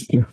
Yeah.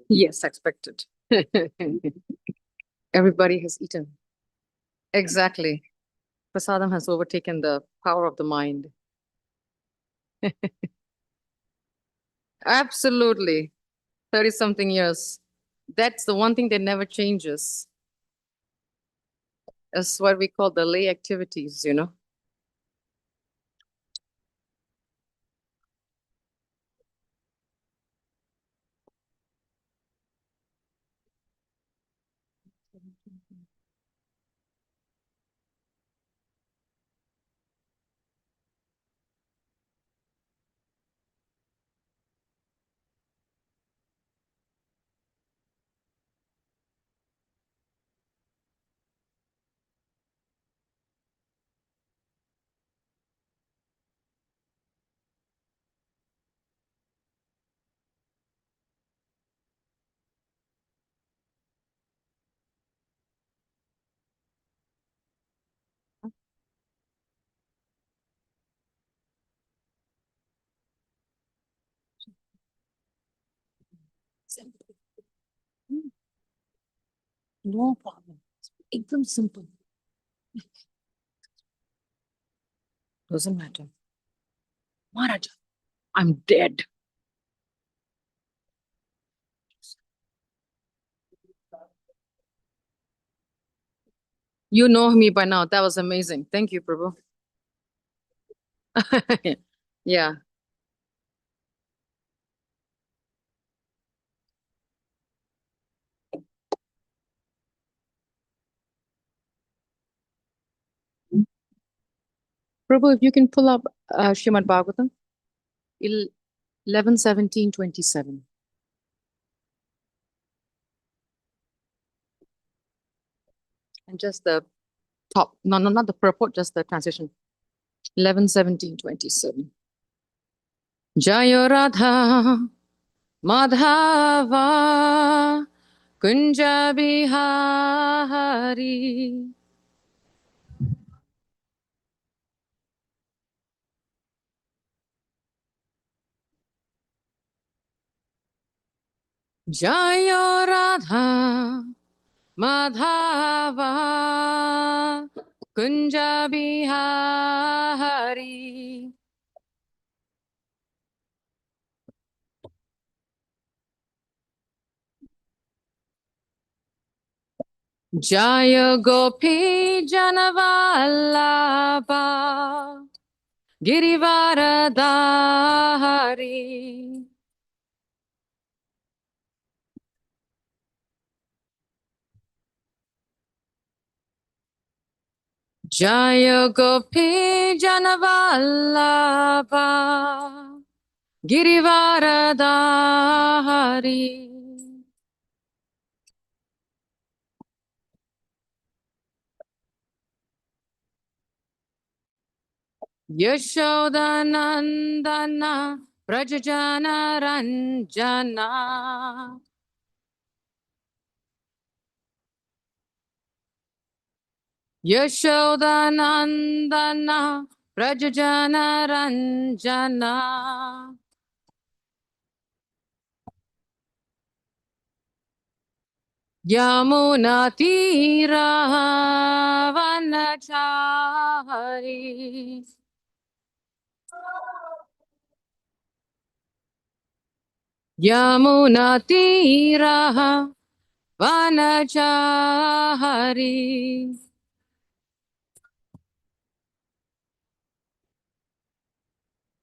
Yes, expected. Everybody has eaten. Exactly. Prasadam has overtaken the power of the mind. Absolutely. 30 something years. That's the one thing that never changes. That's what we call the lay activities. Simple. Hmm, no problem. Ekdam simple. Doesn't matter. Maharaja, I'm dead. You know me by now. That was amazing. Thank you, Prabhu. Yeah. Prabhu, if you can pull up Srimad Bhagavatam, 11, 17, 27. And just the top, no, not the purport, just the transition. 11, 17, 27. Jayo Radha Madhava Kunja Bihari Jayo Radha Madhava Kunja Bihari Jaya Gopi Janavallabha Girivaradhari Jaya Gopi Janavallabha Girivaradhari Yashodanandana Prajajana Ranjana Yashodanandana Prajajana Ranjana Yamuna Tira Vanachari Yamuna Tira Vanachari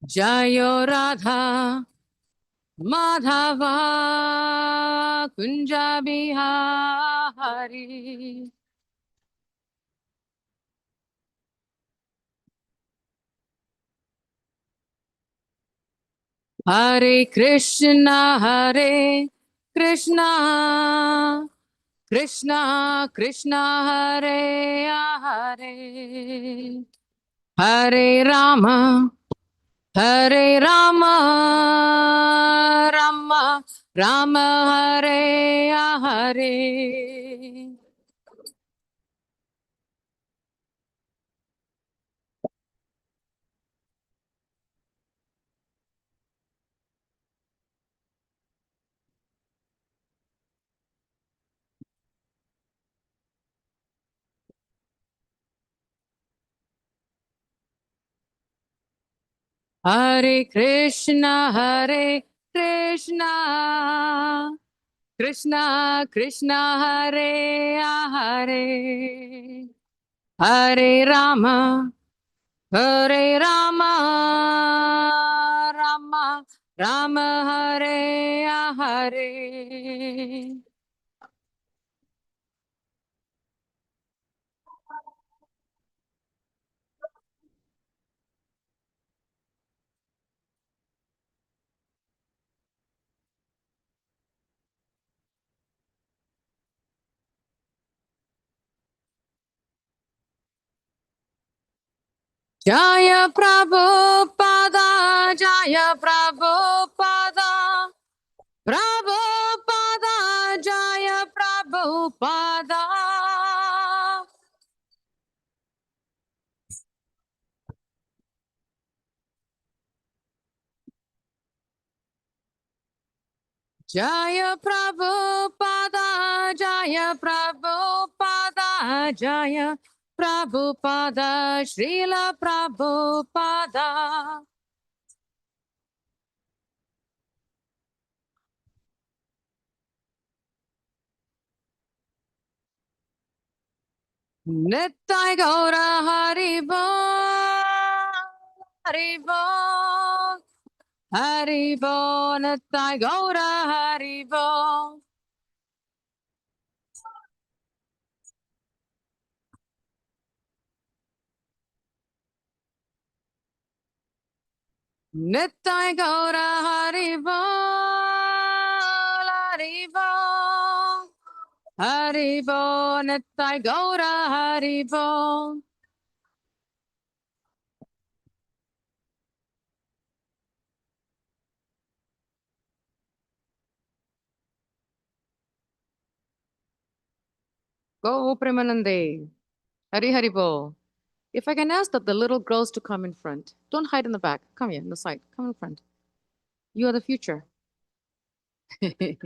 Jayo Radha Madhava Kunja Bihari Hare Krishna Krishna Krishna Hare Hare Hare Hare Rama Rama Rama Hare Hare Hare Krishna Krishna Krishna Hare Hare Hare Hare Rama Rama Rama Hare Hare Jaya Prabhupada Jaya Prabhupada Prabhupada Jaya Prabhupada Jaya Prabhupada Jaya Prabhupada Jaya Prabhupada Srila Prabhupada Nittai Gaura Haribo Haribo Haribo Nittai Gaura Haribo Nittai Gaura Haribol, Haribol, Haribol, Nittai Gaura Haribol. Go Premanande, Hari Haribol. If I can ask that the little girls to come in front, don't hide in the back. Come here, in the side. Come in front. You are the future. You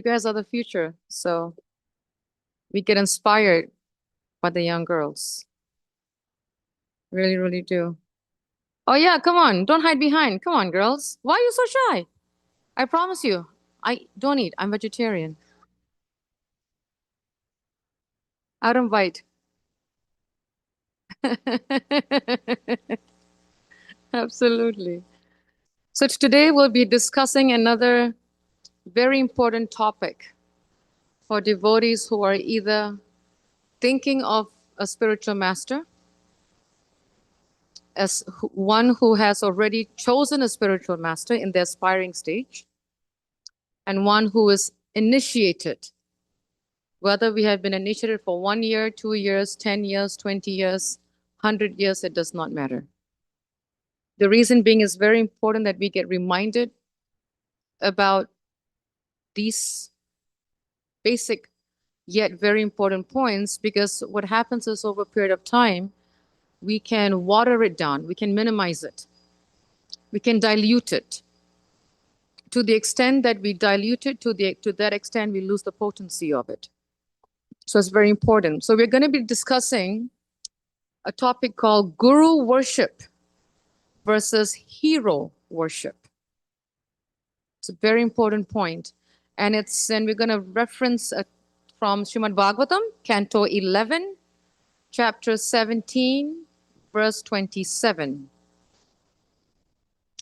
guys are the future. So we get inspired by the young girls. Really, really do. Oh yeah, come on. Don't hide behind. Come on, girls. Why are you so shy? I promise you, I don't eat. I'm vegetarian. I don't bite. Absolutely. So today we'll be discussing another very important topic for devotees who are either thinking of a spiritual master, as one who has already chosen a spiritual master in the aspiring stage, and one who is initiated. Whether we have been initiated for 1 year, 2 years, 10 years, 20 years, 100 years, it does not matter. The reason being is very important that we get reminded about these basic yet very important points, because what happens is over a period of time, we can water it down, we can minimize it, we can dilute it. To the extent that we dilute it, to that extent, we lose the potency of it. So it's very important. So we're going to be discussing a topic called guru worship versus hero worship. It's a very important point. And we're going to reference from Srimad Bhagavatam, Canto 11, chapter 17, verse 27.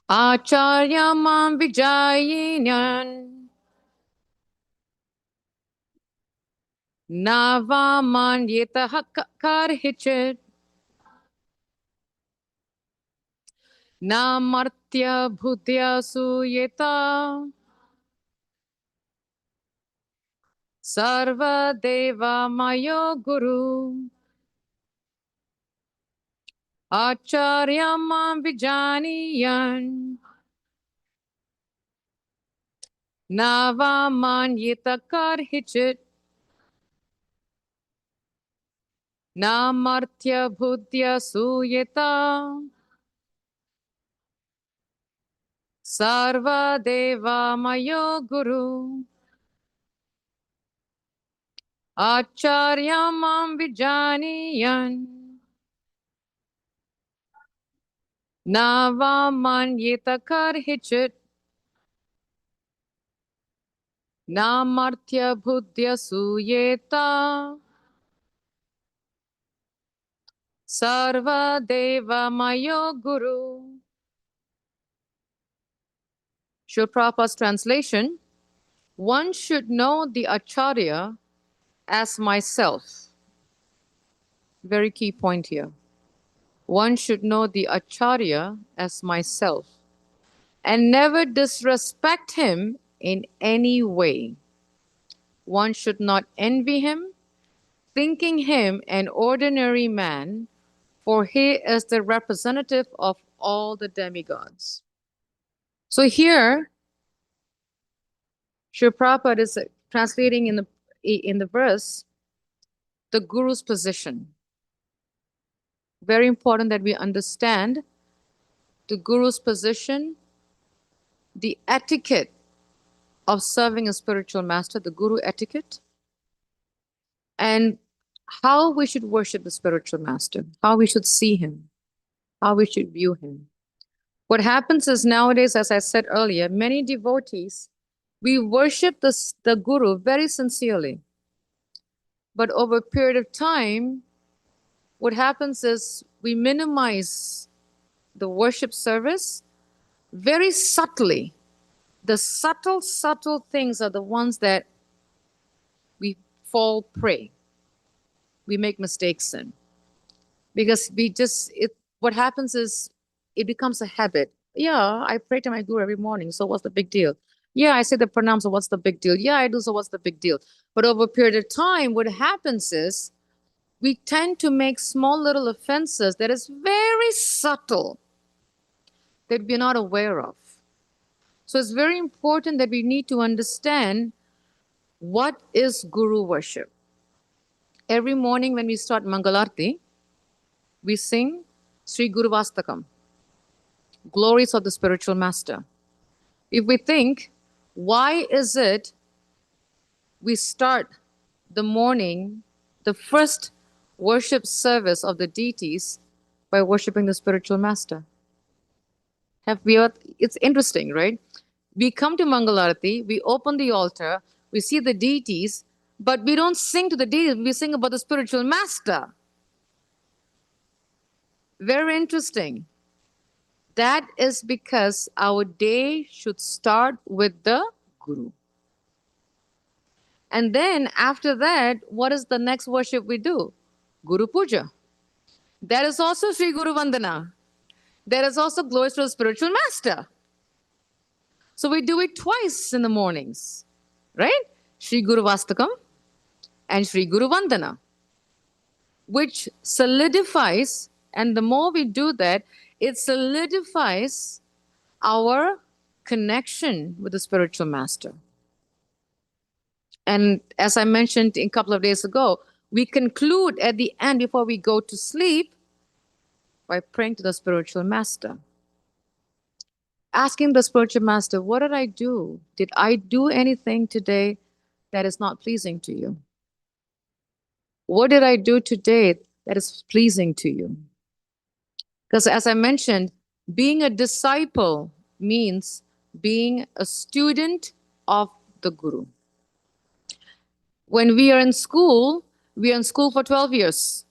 Acharya mam vijayinyan navaman yetah karhichit namartya bhutya suyeta sarva deva mayo guru acharya mam vijaniyan navaman yetah karhichit namartya bhutya suyeta sarva deva mayo guru acharya mam vijaniyan navaman yetah karhichit namartya bhutya suyeta sarva deva mayo guru. Srila Prabhupada's translation: one should know the acharya as myself. Very key point here. One should know the acharya as myself and never disrespect him in any way. One should not envy him, thinking him an ordinary man, for he is the representative of all the demigods. So here, Srila Prabhupada is translating in the verse the guru's position. Very important that we understand the guru's position, the etiquette of serving a spiritual master, the guru etiquette, and how we should worship the spiritual master, how we should see him, how we should view him. What happens is nowadays, as I said earlier, many devotees, we worship the guru very sincerely. But over a period of time, what happens is we minimize the worship service very subtly. The subtle things are the ones that we fall prey. We make mistakes in. Because what happens is it becomes a habit. Yeah, I pray to my guru every morning. So what's the big deal? Yeah, I say the pranam. So what's the big deal? Yeah, I do. So what's the big deal? But over a period of time, what happens is we tend to make small little offenses that is very subtle that we're not aware of. So it's very important that we need to understand what is guru worship. Every morning when we start Mangalarti, we sing Sri Guru Vastakam, glories of the spiritual master. If we think, why is it we start the morning, the first worship service of the deities by worshiping the spiritual master? It's interesting, right? We come to Mangalarati, we open the altar, we see the deities, but we don't sing to the deities, we sing about the spiritual master. Very interesting. That is because our day should start with the Guru. And then after that, what is the next worship we do? Guru Puja. That is also Sri Guru Vandana. That is also glories to the spiritual master. So we do it twice in the mornings, right? Sri Guru Vastakam and Sri Guru Vandana, which solidifies, and the more we do that, it solidifies our connection with the spiritual master. And as I mentioned a couple of days ago, we conclude at the end before we go to sleep by praying to the spiritual master. Asking the spiritual master, what did I do? Did I do anything today that is not pleasing to you? What did I do today that is pleasing to you? Because as I mentioned, being a disciple means being a student of the Guru. When we are in school for 12 years,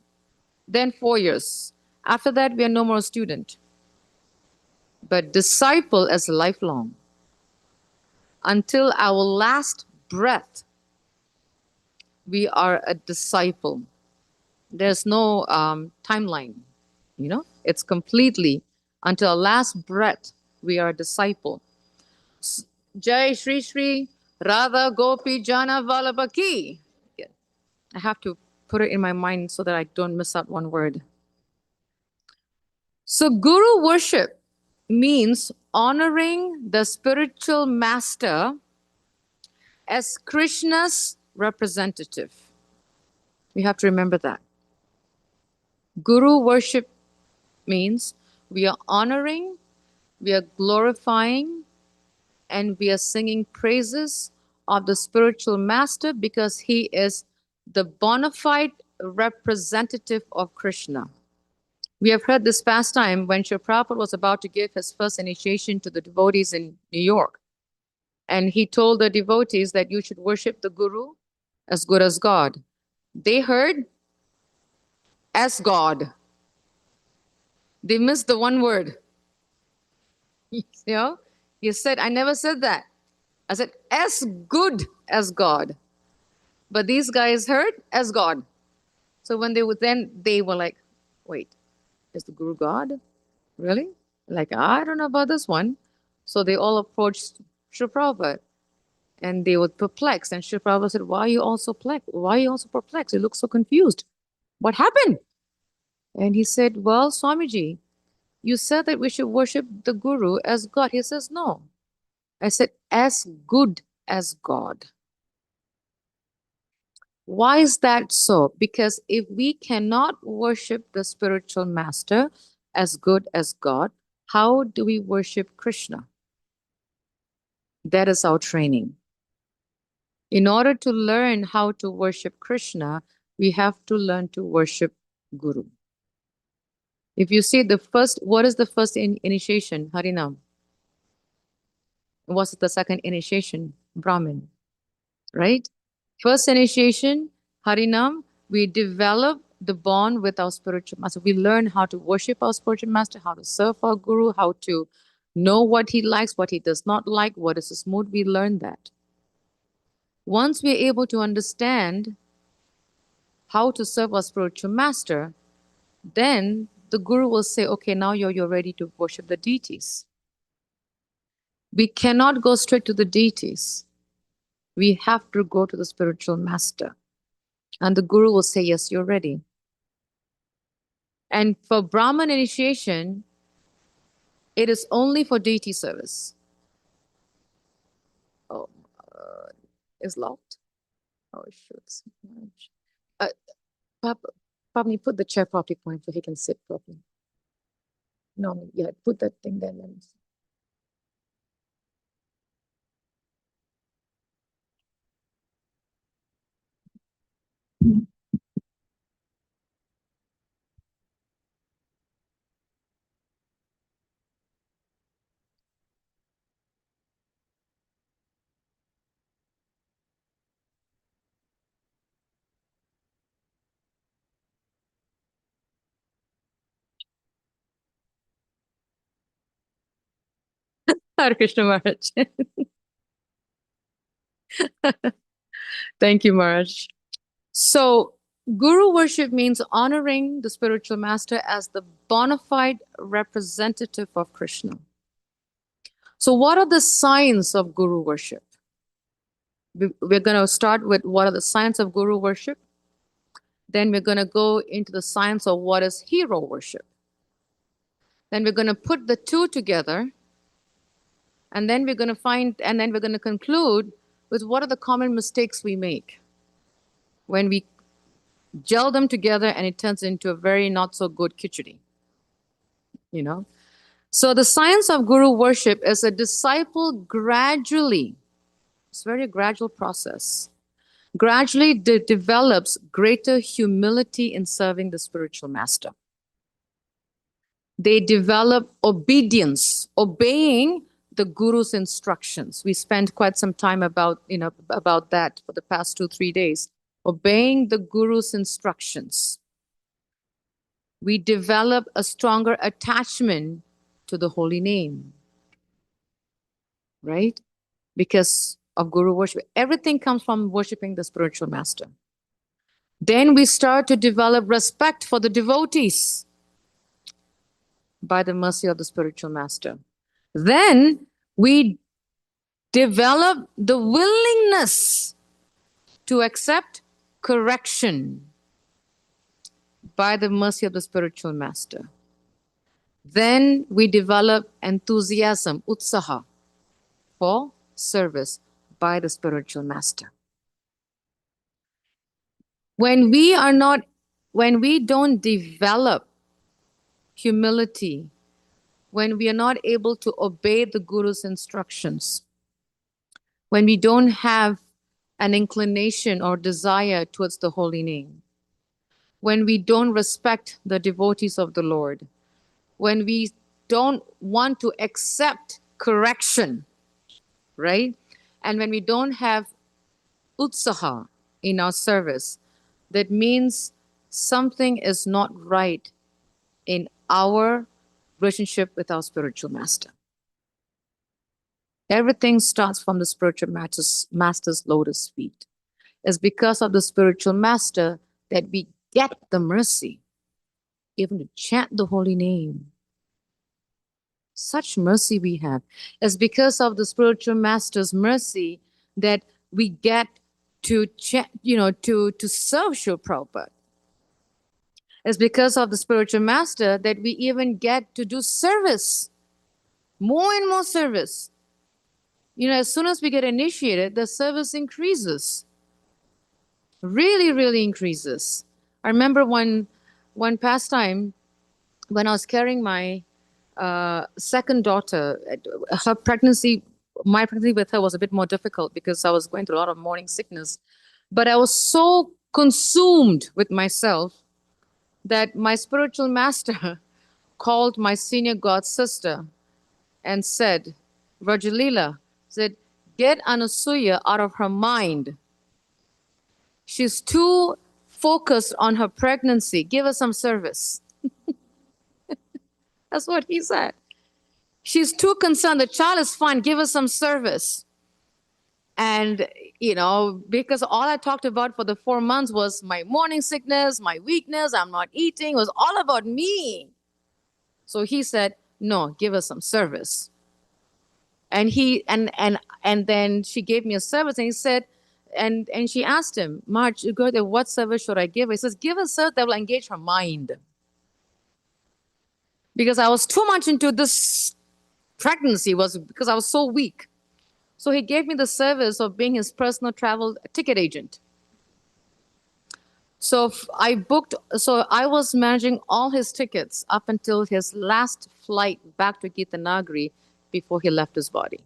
then 4 years. After that, we are no more a student. But disciple is lifelong. Until our last breath, we are a disciple. There's no timeline, it's completely until our last breath, we are a disciple. Jai Shri Shri Radha Gopi Jana Vallabha Ki. I have to put it in my mind so that I don't miss out one word. So Guru worship means honoring the spiritual master as Krishna's representative. We have to remember that. Guru worship means we are honoring, we are glorifying, and we are singing praises of the spiritual master because he is the bona fide representative of Krishna. We have heard this past time when Srila Prabhupada was about to give his first initiation to the devotees in New York. And he told the devotees that you should worship the Guru as good as God. They heard as God. They missed the one word. You said, I never said that. I said, as good as God. But these guys heard as God. So when they were like, wait, is the Guru God? Really? Like, I don't know about this one. So they all approached Srila Prabhupada and they were perplexed. And Srila Prabhupada said, why are you also perplexed? Why are you also perplexed? You look so confused. What happened? And he said, well, Swamiji, you said that we should worship the Guru as God. He says, no. I said, as good as God. Why is that so? Because if we cannot worship the spiritual master as good as God, how do we worship Krishna? That is our training. In order to learn how to worship Krishna, we have to learn to worship Guru. If you see what is the first initiation? Harinam. What's the second initiation? Brahmin. Right? First initiation, Harinam, we develop the bond with our spiritual master. We learn how to worship our spiritual master, how to serve our Guru, how to know what he likes, what he does not like, what is his mood. We learn that. Once we're able to understand how to serve our spiritual master, then the guru will say, okay, now you're ready to worship the deities. We cannot go straight to the deities. We have to go to the spiritual master. And the guru will say, yes, you're ready. And for Brahman initiation, it is only for deity service. Oh, it's locked. Oh, shoot. Uh, Papa, put the chair properly point so he can sit properly. No, yeah, put that thing there. Let me see. Hare Krishna Maharaj. Thank you, Maharaj. So, Guru worship means honoring the spiritual master as the bona fide representative of Krishna. So, what are the signs of Guru worship? We're going to start with what are the signs of Guru worship. Then we're going to go into the science of what is hero worship. Then we're going to put the two together. And then we're going to conclude with what are the common mistakes we make when we gel them together and it turns into a very not so good khichdi. You know? So the science of Guru worship is a disciple gradually, it's a very gradual process, gradually develops greater humility in serving the spiritual master. They develop obedience, obeying the Guru's instructions. We spent quite some time about that for the past 2-3 days. Obeying the Guru's instructions. We develop a stronger attachment to the holy name, right? Because of Guru worship. Everything comes from worshiping the spiritual master. Then we start to develop respect for the devotees by the mercy of the spiritual master. Then we develop the willingness to accept correction by the mercy of the spiritual master. Then we develop enthusiasm, utsaha, for service by the spiritual master. When we don't develop humility, when we are not able to obey the Guru's instructions, when we don't have an inclination or desire towards the holy name, when we don't respect the devotees of the Lord, when we don't want to accept correction, right? And when we don't have utsaha in our service, that means something is not right in our relationship with our spiritual master. Everything starts from the spiritual master's lotus feet. It's because of the spiritual master that we get the mercy, even to chant the holy name. Such mercy we have. It's because of the spiritual master's mercy that we get to chant, to serve Srila Prabhupada. It's because of the spiritual master that we even get to do service, more and more service. As soon as we get initiated, the service increases. Really, really increases. I remember one pastime when I was carrying my second daughter. My pregnancy with her was a bit more difficult because I was going through a lot of morning sickness. But I was so consumed with myself that my spiritual master called my senior god sister and said, Rajalila, said, get Anasuya out of her mind. She's too focused on her pregnancy. Give her some service. That's what he said. She's too concerned. The child is fine. Give her some service. And, because all I talked about for the 4 months was my morning sickness, my weakness, I'm not eating. It was all about me. So he said, no, give us some service. And he and then she gave me a service, and he said, and she asked him, Marge, you go there, what service should I give her? He says, give a service that will engage her mind. Because I was too much into this pregnancy, was because I was so weak. So he gave me the service of being his personal travel ticket agent. So I was managing all his tickets up until his last flight back to Gitanagari before he left his body.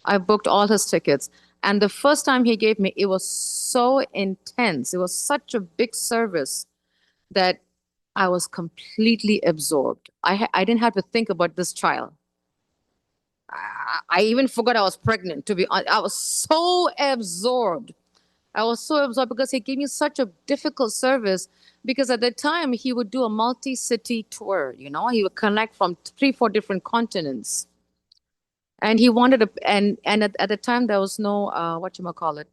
I booked all his tickets. And the first time he gave me, it was so intense. It was such a big service that I was completely absorbed. I didn't have to think about this child. I even forgot I was pregnant, to be honest. I was so absorbed. I was so absorbed because he gave me such a difficult service, because at the time he would do a multi-city tour, he would connect from 3, 4 different continents. And he wanted at the time there was no, whatchamacallit,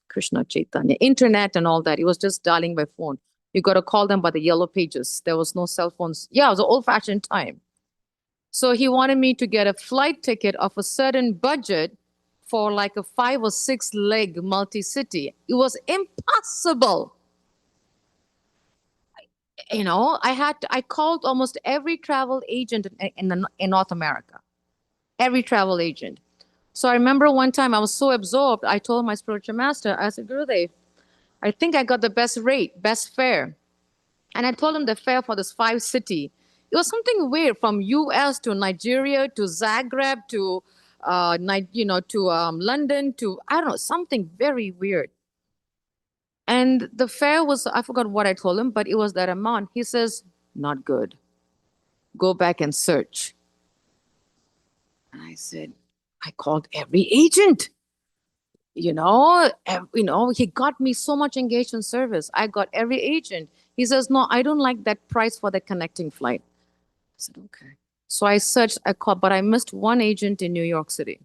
Krishna Chaitanya, internet and all that. It was just dialing by phone. You got to call them by the yellow pages. There was no cell phones. Yeah, it was an old-fashioned time. So he wanted me to get a flight ticket of a certain budget for like a 5 or 6 leg multi-city. It was impossible. I called almost every travel agent in North America. Every travel agent. So I remember one time I was so absorbed, I told my spiritual master, I said, Gurudev, I think I got the best rate, best fare. And I told him the fare for this 5 city. It was something weird, from US to Nigeria to Zagreb to London to, I don't know, something very weird. And the fare was, I forgot what I told him, but it was that amount. He says, not good. Go back and search. And I said, I called every agent. He got me so much engagement service. I got every agent. He says, no, I don't like that price for the connecting flight. I said, okay. So I searched, I called, but I missed one agent in New York City.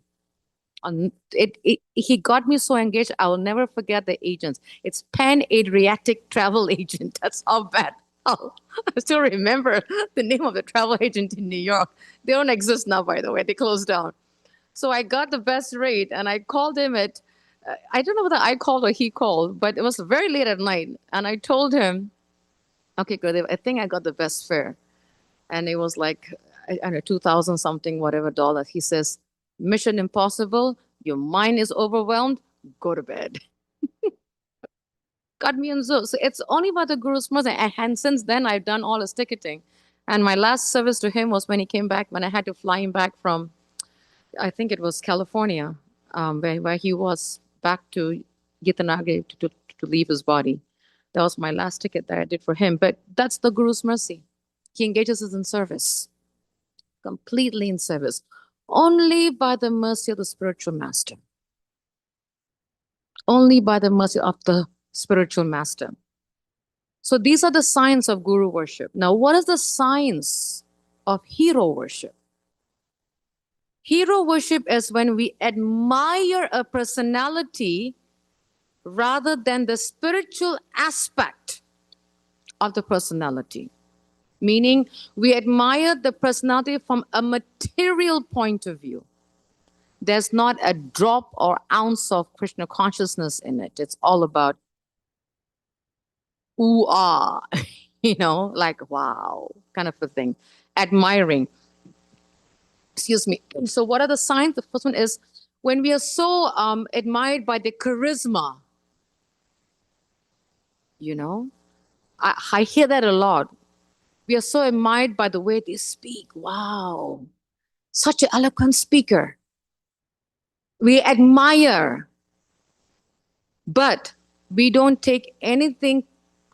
He got me so engaged, I will never forget the agents. It's Pan Adriatic Travel Agent. That's how bad. Oh, I still remember the name of the travel agent in New York. They don't exist now, by the way. They closed down. So I got the best rate, and I called him I don't know whether I called or he called, but it was very late at night. And I told him, okay, Gurudev, I think I got the best fare. And it was like, I don't know, 2,000 something, whatever dollars. He says, mission impossible. Your mind is overwhelmed. Go to bed. Got me on Zoom. So it's only by the Guru's mercy. And since then, I've done all his ticketing. And my last service to him was when he came back, when I had to fly him back from, I think it was California, where he was back to Gitanagari to leave his body. That was my last ticket that I did for him. But that's the Guru's mercy. He engages us in service, completely in service, only by the mercy of the spiritual master. Only by the mercy of the spiritual master. So these are the signs of Guru worship. Now, what is the signs of hero worship? Hero worship is when we admire a personality rather than the spiritual aspect of the personality. Meaning, we admire the personality from a material point of view. There's not a drop or ounce of Krishna consciousness in it. It's all about ooh, ah, like wow, kind of a thing. Admiring. Excuse me. So what are the signs? The first one is when we are so admired by the charisma. I hear that a lot. We are so admired by the way they speak. Wow, such an eloquent speaker. We admire, but we don't take anything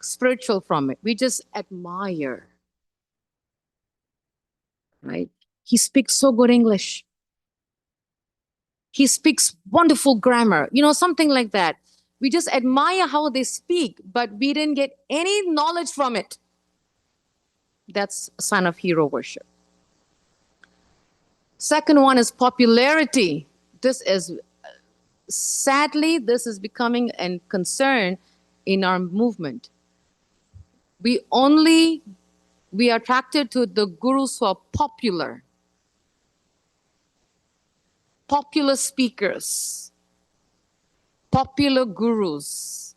spiritual from it. We just admire. Right? He speaks so good English. He speaks wonderful grammar, something like that. We just admire how they speak, but we didn't get any knowledge from it. That's a sign of hero worship. Second one is popularity. Sadly, this is becoming a concern in our movement. We only we are attracted to the gurus who are popular, popular speakers, popular gurus,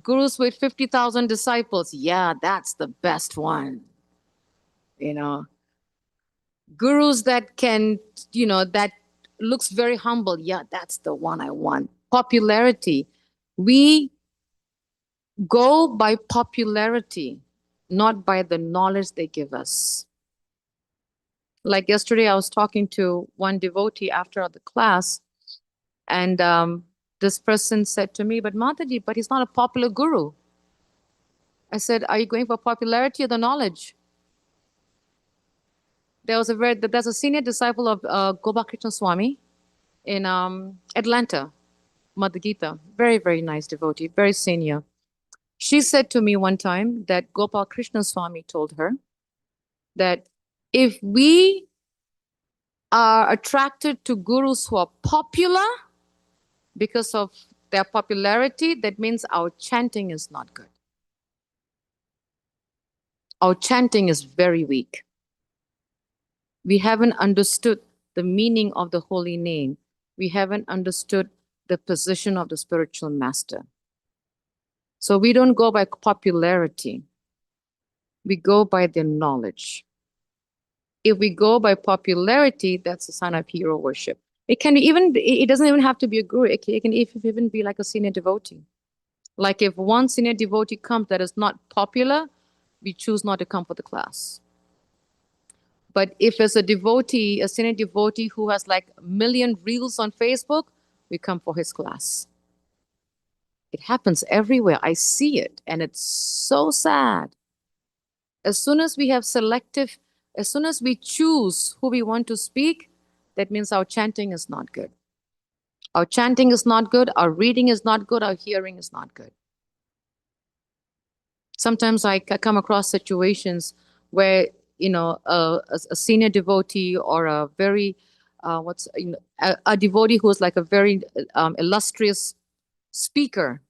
gurus with 50,000 disciples. Yeah, that's the best one. You know, gurus that can, that looks very humble. Yeah, that's the one I want. Popularity. We go by popularity, not by the knowledge they give us. Like yesterday, I was talking to one devotee after the class, and this person said to me, "But Mataji, but he's not a popular guru." I said, "Are you going for popularity or the knowledge?" There's a senior disciple of Gopal Swami in Atlanta, Mother Gita, very, very nice devotee, very senior. She said to me one time that Gopal Krishna Swami told her that if we are attracted to gurus who are popular because of their popularity, that means our chanting is not good. Our chanting is very weak. We haven't understood the meaning of the holy name. We haven't understood the position of the spiritual master. So we don't go by popularity. We go by their knowledge. If we go by popularity, that's a sign of hero worship. It can even, it doesn't even have to be a guru. It can even be like a senior devotee. Like if one senior devotee comes that is not popular, we choose not to come for the class. But if it's a devotee, a senior devotee who has like a million reels on Facebook, we come for his class. It happens everywhere. I see it, and it's so sad. As soon as we have selective, as soon as we choose who we want to speak, that means our chanting is not good. Our chanting is not good, our reading is not good, our hearing is not good. Sometimes I come across situations where, a senior devotee or a very, a devotee who's like a very illustrious speaker.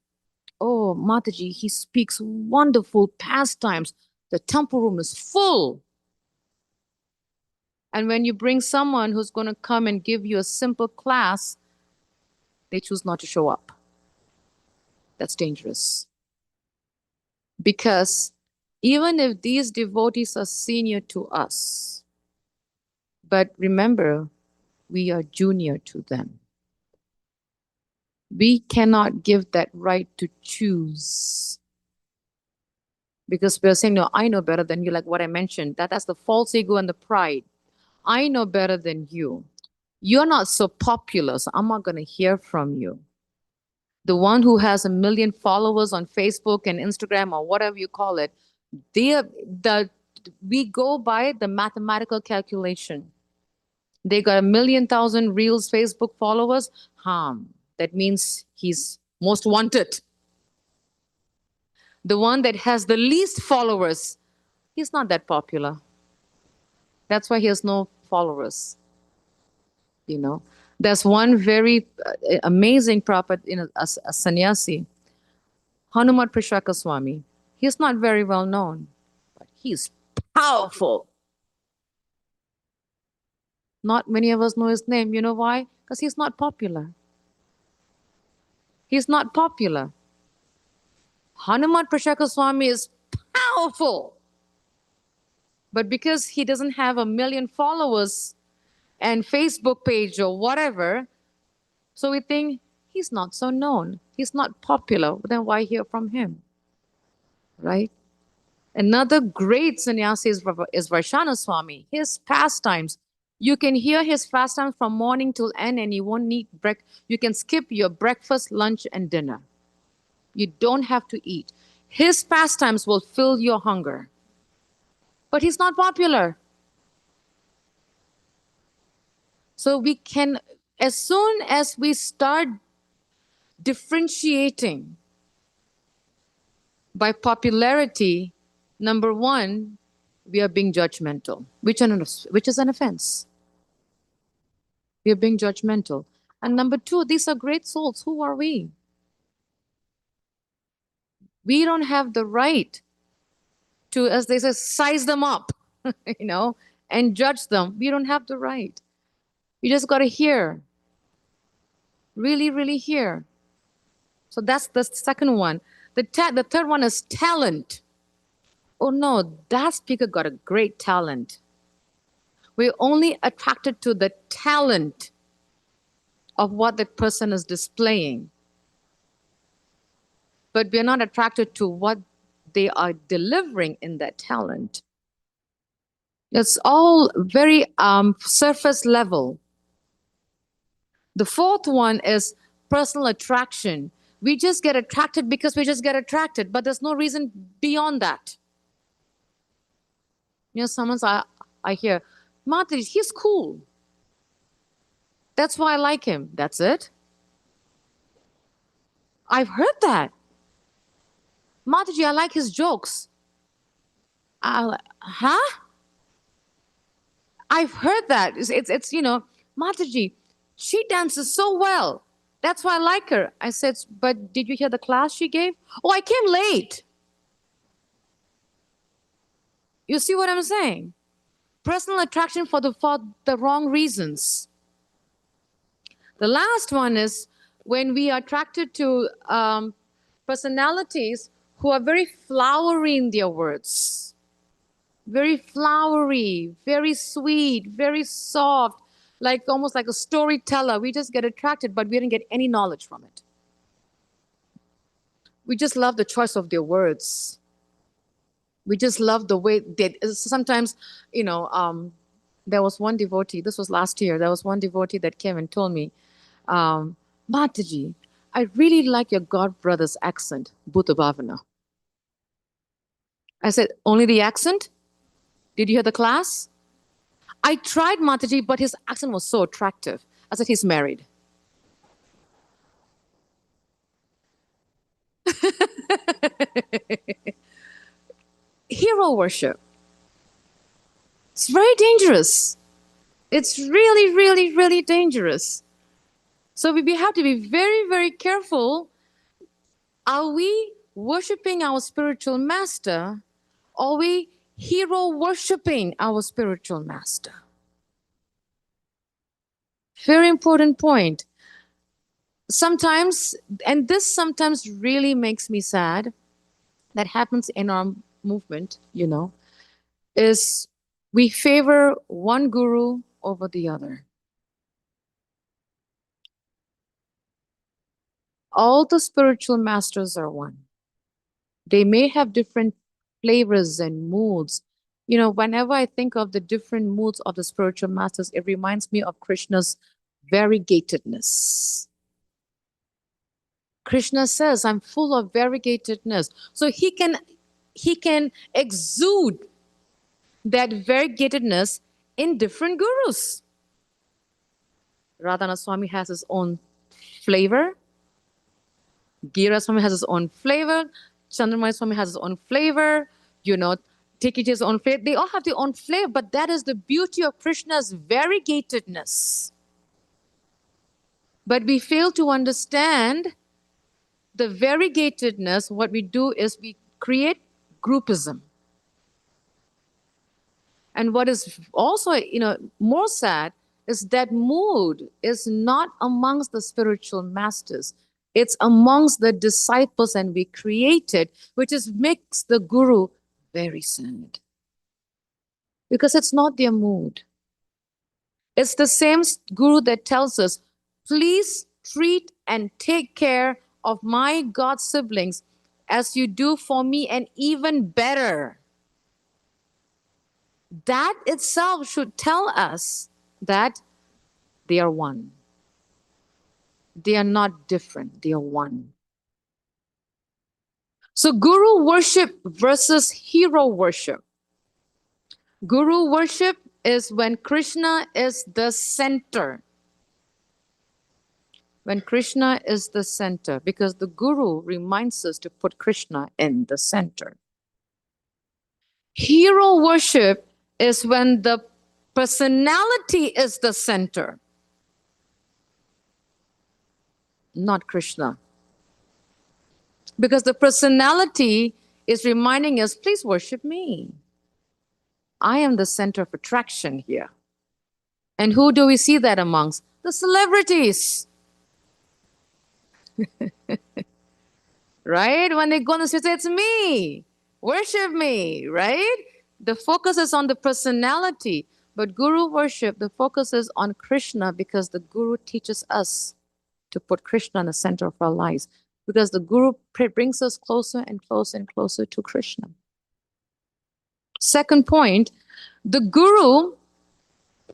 Oh, Mataji, he speaks wonderful pastimes. The temple room is full. And when you bring someone who's going to come and give you a simple class, they choose not to show up. That's dangerous. Because even if these devotees are senior to us, but remember, we are junior to them. We cannot give that right to choose. Because we're saying, no, I know better than you, like what I mentioned. That's the false ego and the pride. I know better than you. You're not so popular, so I'm not going to hear from you. The one who has 1 million followers on Facebook and Instagram or whatever you call it, we go by the mathematical calculation. They got 1,000,000 reels Facebook followers. That means he's most wanted. The one that has the least followers, he's not that popular. That's why he has no followers. There's one very amazing prophet, a sannyasi, Hanumat Prashaka Swami. He's not very well known, but he's powerful. Not many of us know his name. You know why? Because he's not popular. He's not popular. Hanumat Prashaka Swami is powerful. But because he doesn't have 1 million followers and Facebook page or whatever, so we think he's not so known. He's not popular. Then why hear from him? Right? Another great sannyasi is Varshana Swami. His pastimes, you can hear his pastimes from morning till end, and you won't need you can skip your breakfast, lunch, and dinner. You don't have to eat. His pastimes will fill your hunger. But he's not popular. So we can, as soon as we start differentiating by popularity, number one, we are being judgmental, which is an offense. We are being judgmental. And number two, these are great souls. Who are we? We don't have the right to, as they say, size them up, and judge them. We don't have the right. You just got to hear. Really, really hear. So that's the second one. The third one is talent. Oh no, that speaker got a great talent. We're only attracted to the talent of what that person is displaying. But we're not attracted to what they are delivering in that talent. It's all very surface level. The fourth one is personal attraction. We just get attracted because we just get attracted, but there's no reason beyond that. I hear, Mataji, he's cool. That's why I like him. That's it. I've heard that. Mataji, I like his jokes. Huh? I've heard that. It's Mataji, she dances so well. That's why I like her. I said, but did you hear the class she gave? Oh, I came late. You see what I'm saying? Personal attraction for the wrong reasons. The last one is when we are attracted to personalities who are very flowery in their words. Very flowery, very sweet, very soft, like almost like a storyteller. We just get attracted, but we didn't get any knowledge from it. We just love the choice of their words. We just love the way they sometimes, there was one devotee, this was last year, there was one devotee that came and told me, Mataji, I really like your God brother's accent, Bhuta Bhavana. I said, only the accent? Did you hear the class? I tried Mataji, but his accent was so attractive. I said, he's married. Hero worship. It's very dangerous. It's really, really, really dangerous. So we have to be very, very careful. Are we worshiping our spiritual master? Or are we hero worshiping our spiritual master? Very important point. Sometimes, and this sometimes really makes me sad, that happens in our movement, is we favor one guru over the other. All the spiritual masters are one. They may have different flavors and moods. Whenever I think of the different moods of the spiritual masters, it reminds me of Krishna's variegatedness. Krishna says, I'm full of variegatedness. So he can exude that variegatedness in different gurus. Radhana Swami has his own flavor. Gira Swami has his own flavor. Chandramani Swami has his own flavor. Tikiji's own flavor. They all have their own flavor, but that is the beauty of Krishna's variegatedness. But we fail to understand the variegatedness. What we do is we create groupism. And what is also, more sad is that mood is not amongst the spiritual masters. It's amongst the disciples, and we create it, which makes the guru very sad. Because it's not their mood. It's the same guru that tells us, please treat and take care of my God siblings as you do for me, and even better. That itself should tell us that they are one. They are not different. They are one. So guru worship versus hero worship. Guru worship is when Krishna is the center. When Krishna is the center, because the guru reminds us to put Krishna in the center. Hero worship is when the personality is the center, not Krishna. Because the personality It's reminding us, please worship me. I am the center of attraction here. And who do we see that amongst? The celebrities, right? When they go on the street, say, it's me, worship me, right? The focus is on the personality. But Guru worship, the focus is on Krishna because the Guru teaches us to put Krishna in the center of our lives. Because the Guru brings us closer and closer and closer to Krishna. Second point, the Guru,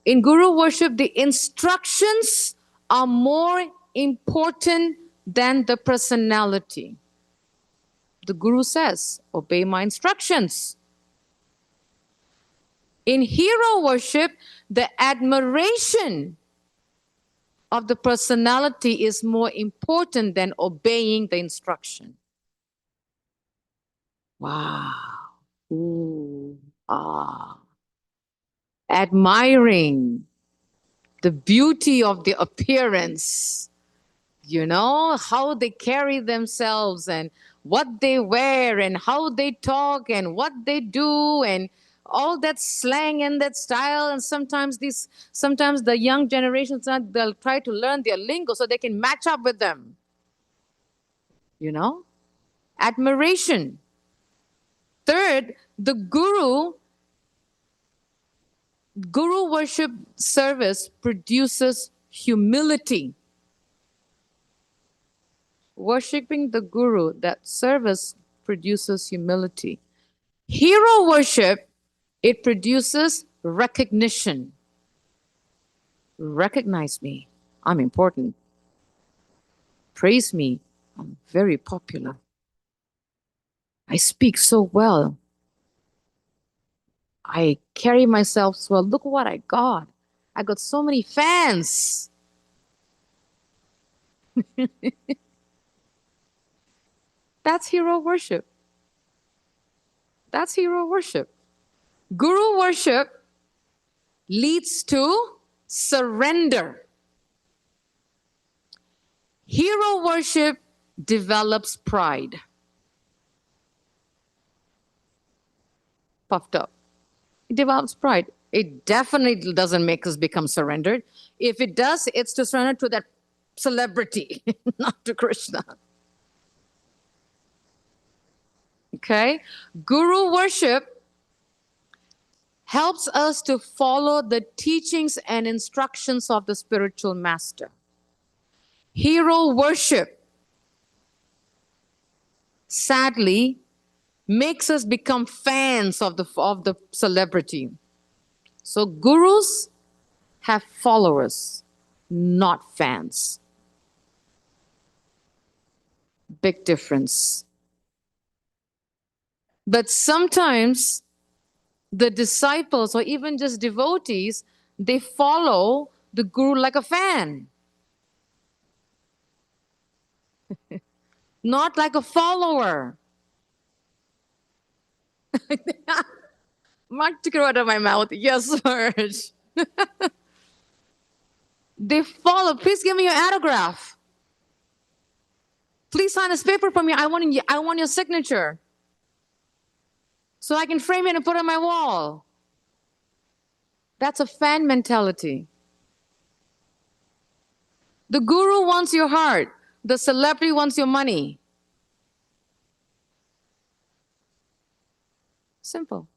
in Guru worship, the instructions are more important than the personality. The Guru says, obey my instructions. In hero worship, the admiration of the personality is more important than obeying the instruction. Wow. Ooh. Ah. Admiring the beauty of the appearance, how they carry themselves and what they wear and how they talk and what they do and all that slang and that style. And sometimes the young generations, they'll try to learn their lingo so they can match up with them. Admiration. Third, the Guru worship service produces humility. Worshipping the Guru, that service produces humility. Hero worship, it produces recognition. Recognize me, I'm important. Praise me, I'm very popular. I speak so well. I carry myself so well. Look what I got. I got so many fans. That's hero worship. That's hero worship. Guru worship leads to surrender. Hero worship develops pride. Puffed up. It develops pride. It definitely doesn't make us become surrendered. If it does, it's to surrender to that celebrity, not to Krishna. Okay? Guru worship helps us to follow the teachings and instructions of the spiritual master. Hero worship, sadly, makes us become fans of the celebrity. So gurus have followers, not fans. Big difference. But sometimes the disciples or even just devotees, they follow the guru like a fan, not like a follower. Mark took it out of my mouth. Yes, Serge. They follow. Please give me your autograph. Please sign this paper for me. I want your signature, so I can frame it and put it on my wall. That's a fan mentality. The guru wants your heart. The celebrity wants your money. Simple.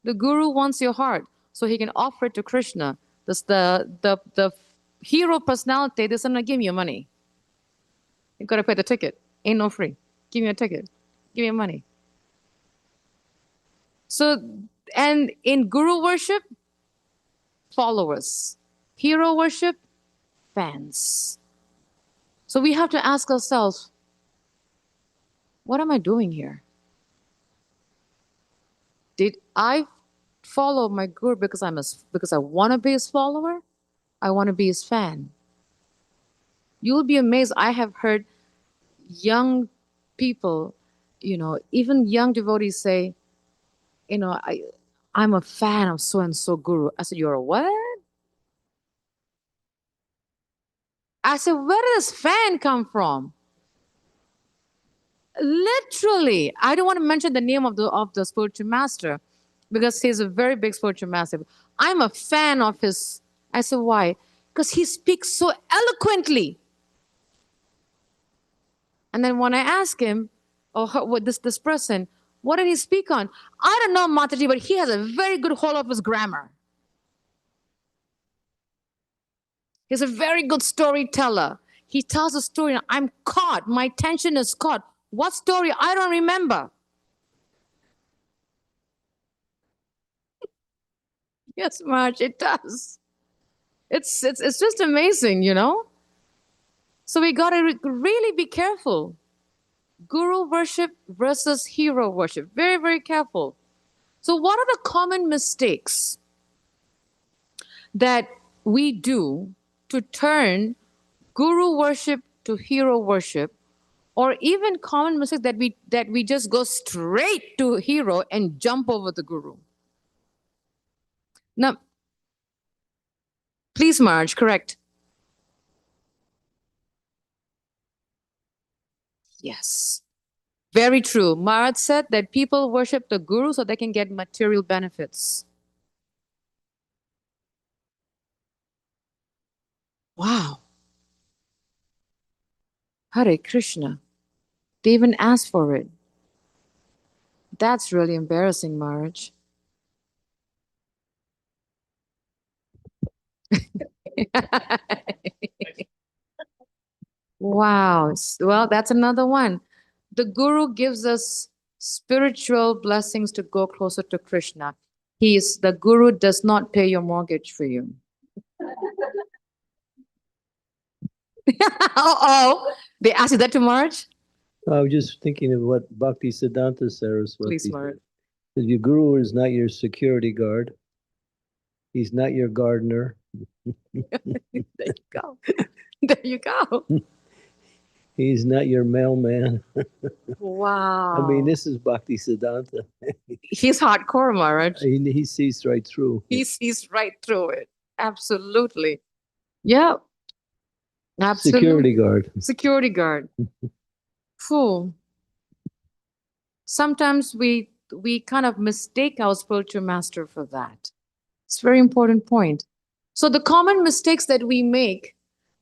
The guru wants your heart so he can offer it to Krishna. The hero personality doesn't give me your money. You gotta pay the ticket. Ain't no free. Give me a ticket. Give me your money. So, and in guru worship, followers. Hero worship, fans. So we have to ask ourselves, what am I doing here? Did I follow my guru because I want to be his follower? I want to be his fan. You'll be amazed. I have heard young people, even young devotees say, I'm a fan of so and so guru. I said, you're a what? I said, where did this fan come from? Literally, I don't want to mention the name of the spiritual master because he's a very big spiritual master. I'm a fan of his. I said, why? Because he speaks so eloquently. And then when I ask him, or what this person, what did he speak on? I don't know, Mataji, but he has a very good hold of his grammar. He's a very good storyteller. He tells a story, and I'm caught. My attention is caught. What story? I don't remember. Yes, Marge, it does. It's just amazing, you know. So we gotta really be careful. Guru worship versus hero worship. Very, very careful. So, what are the common mistakes that we do to turn guru worship to hero worship, or even common mistakes that we just go straight to hero and jump over the guru? Now, please, Marge, correct. Yes. Very true. Maharaj said that people worship the guru so they can get material benefits. Wow. Hare Krishna. They even asked for it. That's really embarrassing, Maharaj. Wow. Well, that's another one. The guru gives us spiritual blessings to go closer to Krishna. The guru does not pay your mortgage for you. Oh, they asked you that to March? I was just thinking of what Bhakti Siddhanta Saraswati Please, said. March. Your guru is not your security guard. He's not your gardener. There you go. There you go. He's not your mailman. Wow. I mean, this is Bhakti Siddhanta. He's hardcore, Maharaj. He sees right through. He sees right through it. Absolutely. Yeah. Absolutely. Security guard. Security guard. Phew. Sometimes we kind of mistake our spiritual master for that. It's a very important point. So the common mistakes that we make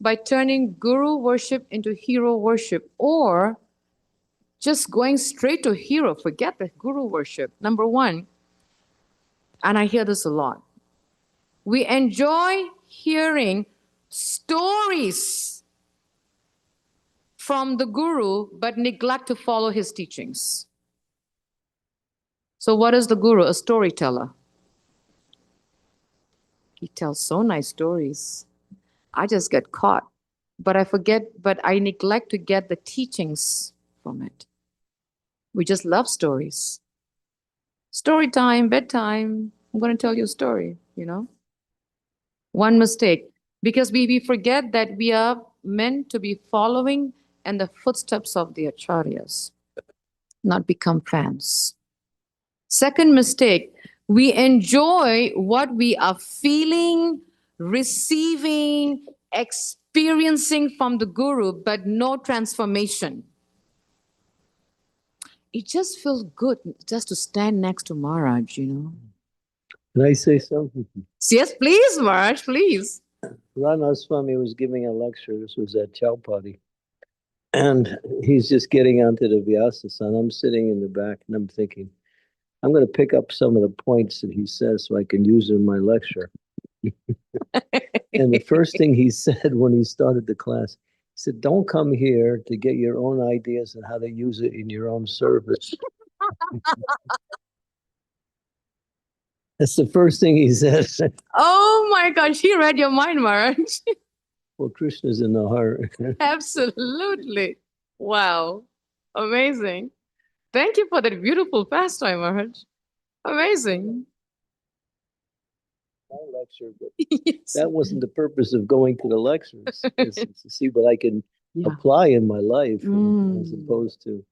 by turning guru worship into hero worship, or just going straight to hero, forget the guru worship. Number one, and I hear this a lot, we enjoy hearing stories from the guru but neglect to follow his teachings. So, what is the guru? A storyteller. He tells so nice stories. I just get caught. But I neglect to get the teachings from it. We just love stories. Story time, bedtime. I'm going to tell you a story, you know? One mistake, because we forget that we are meant to be following in the footsteps of the acharyas, not become fans. Second mistake, we enjoy what we are feeling, receiving, experiencing from the guru, but no transformation. It just feels good just to stand next to Maharaj, you know. Can I say something? Yes, please, Maharaj, please. Rana Swami was giving a lecture. This was at Chowpatty. And he's just getting onto the Vyasasana. I'm sitting in the back and I'm thinking, I'm going to pick up some of the points that he says so I can use in my lecture. And the first thing he said when he started the class, he said, don't come here to get your own ideas on how to use it in your own service. That's the first thing he said. Oh my gosh, he read your mind, Maharaj. Well, Krishna's in the heart. Absolutely. Wow. Amazing. Thank you for that beautiful pastime, Maharaj. Amazing. My lecture, but Yes. that wasn't the purpose of going to the lectures. It's to see what I can Yeah. apply in my life as Mm. opposed to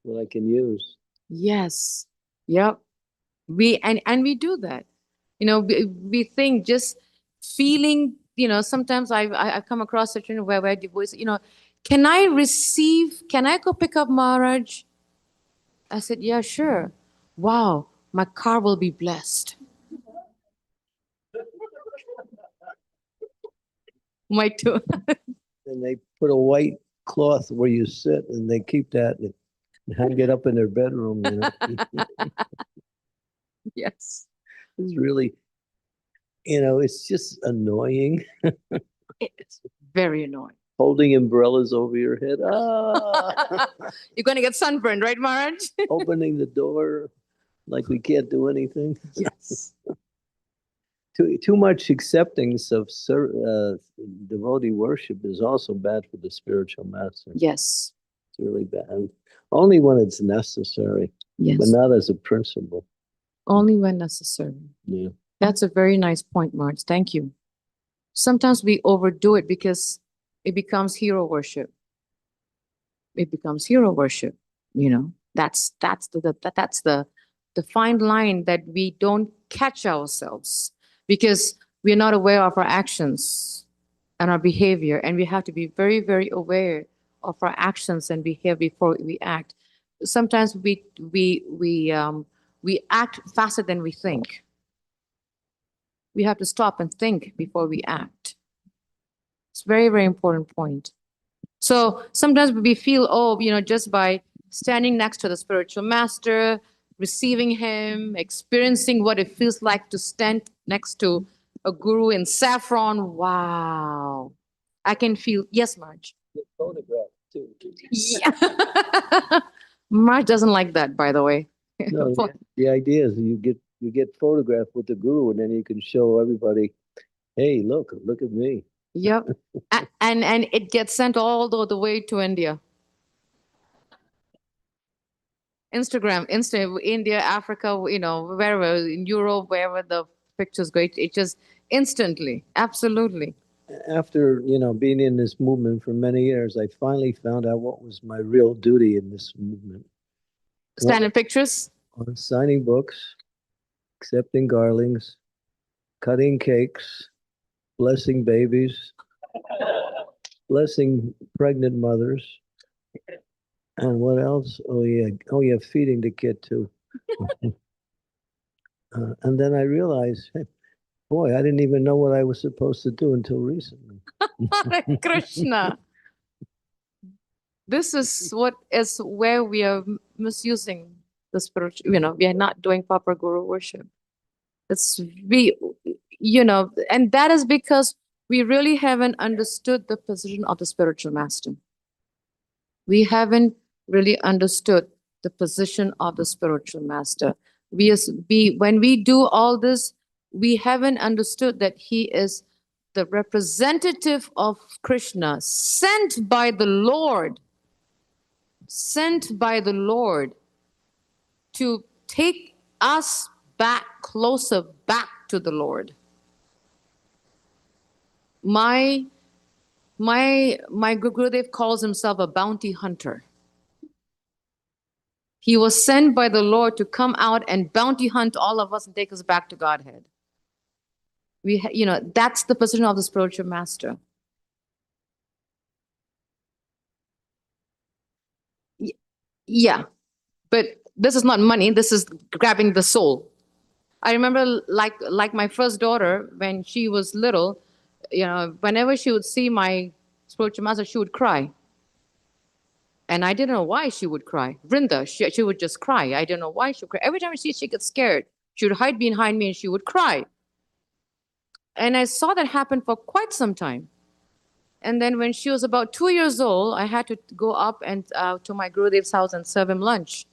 what I can use. Yes. Yep. And we do that. You know, we think just feeling, you know, sometimes I've come across such where devotees, you know, can I go pick up Maharaj? I said, yeah, sure. Wow, my car will be blessed. My too. And they put a white cloth where you sit, and they keep that and hang it up in their bedroom. Yes. It's really, it's just annoying. It's very annoying. Holding umbrellas over your head. Ah, You're going to get sunburned, right, Maharaj? opening the door like we can't do anything. Yes. Too much acceptance of devotee worship is also bad for the spiritual master. Yes. It's really bad. Only when it's necessary, but Yes. not as a principle. Only when necessary. Yeah. That's a very nice point, Marge. Thank you. Sometimes we overdo it because it becomes hero worship. It becomes hero worship. That's the fine line that we don't catch ourselves because we're not aware of our actions and our behavior, and we have to be very, very aware of our actions and behavior before we act. Sometimes we act faster than we think. We have to stop and think before we act. It's a very, very important point. So sometimes we feel, just by standing next to the spiritual master, receiving him, experiencing what it feels like to stand next to a guru in saffron. Wow. I can feel, yes, Marge. The photograph too. Yeah. Marge doesn't like that, by the way. No, the idea is you get photographed with the guru, and then you can show everybody, hey, look at me. Yep. And it gets sent all the way to India. Instagram, India, Africa, wherever, in Europe, wherever the pictures go, it just instantly, absolutely. After being in this movement for many years, I finally found out what was my real duty in this movement. Standing pictures? Signing books, accepting garlands, cutting cakes, blessing babies, blessing pregnant mothers, and what else? Oh yeah, feeding the kid too. And then I realized, hey, boy, I didn't even know what I was supposed to do until recently. Hare Krishna. This is where we are misusing the spiritual, we are not doing proper guru worship. It's and that is because we really haven't understood the position of the spiritual master. We haven't really understood the position of the spiritual master. When we do all this, we haven't understood that he is the representative of Krishna, sent by the Lord to take us closer back to the Lord. My Gurudev calls himself a bounty hunter. He was sent by the Lord to come out and bounty hunt all of us and take us back to Godhead. That's the position of the spiritual master. Yeah, but this is not money. This is grabbing the soul. I remember, like my first daughter, when she was little, whenever she would see my spiritual master, she would cry. And I didn't know why she would cry. Vrinda, she would just cry. I didn't know why she would cry. Every time she gets scared, she would hide behind me and she would cry. And I saw that happen for quite some time. And then when she was about 2 years old, I had to go up and to my Gurudev's house and serve him lunch.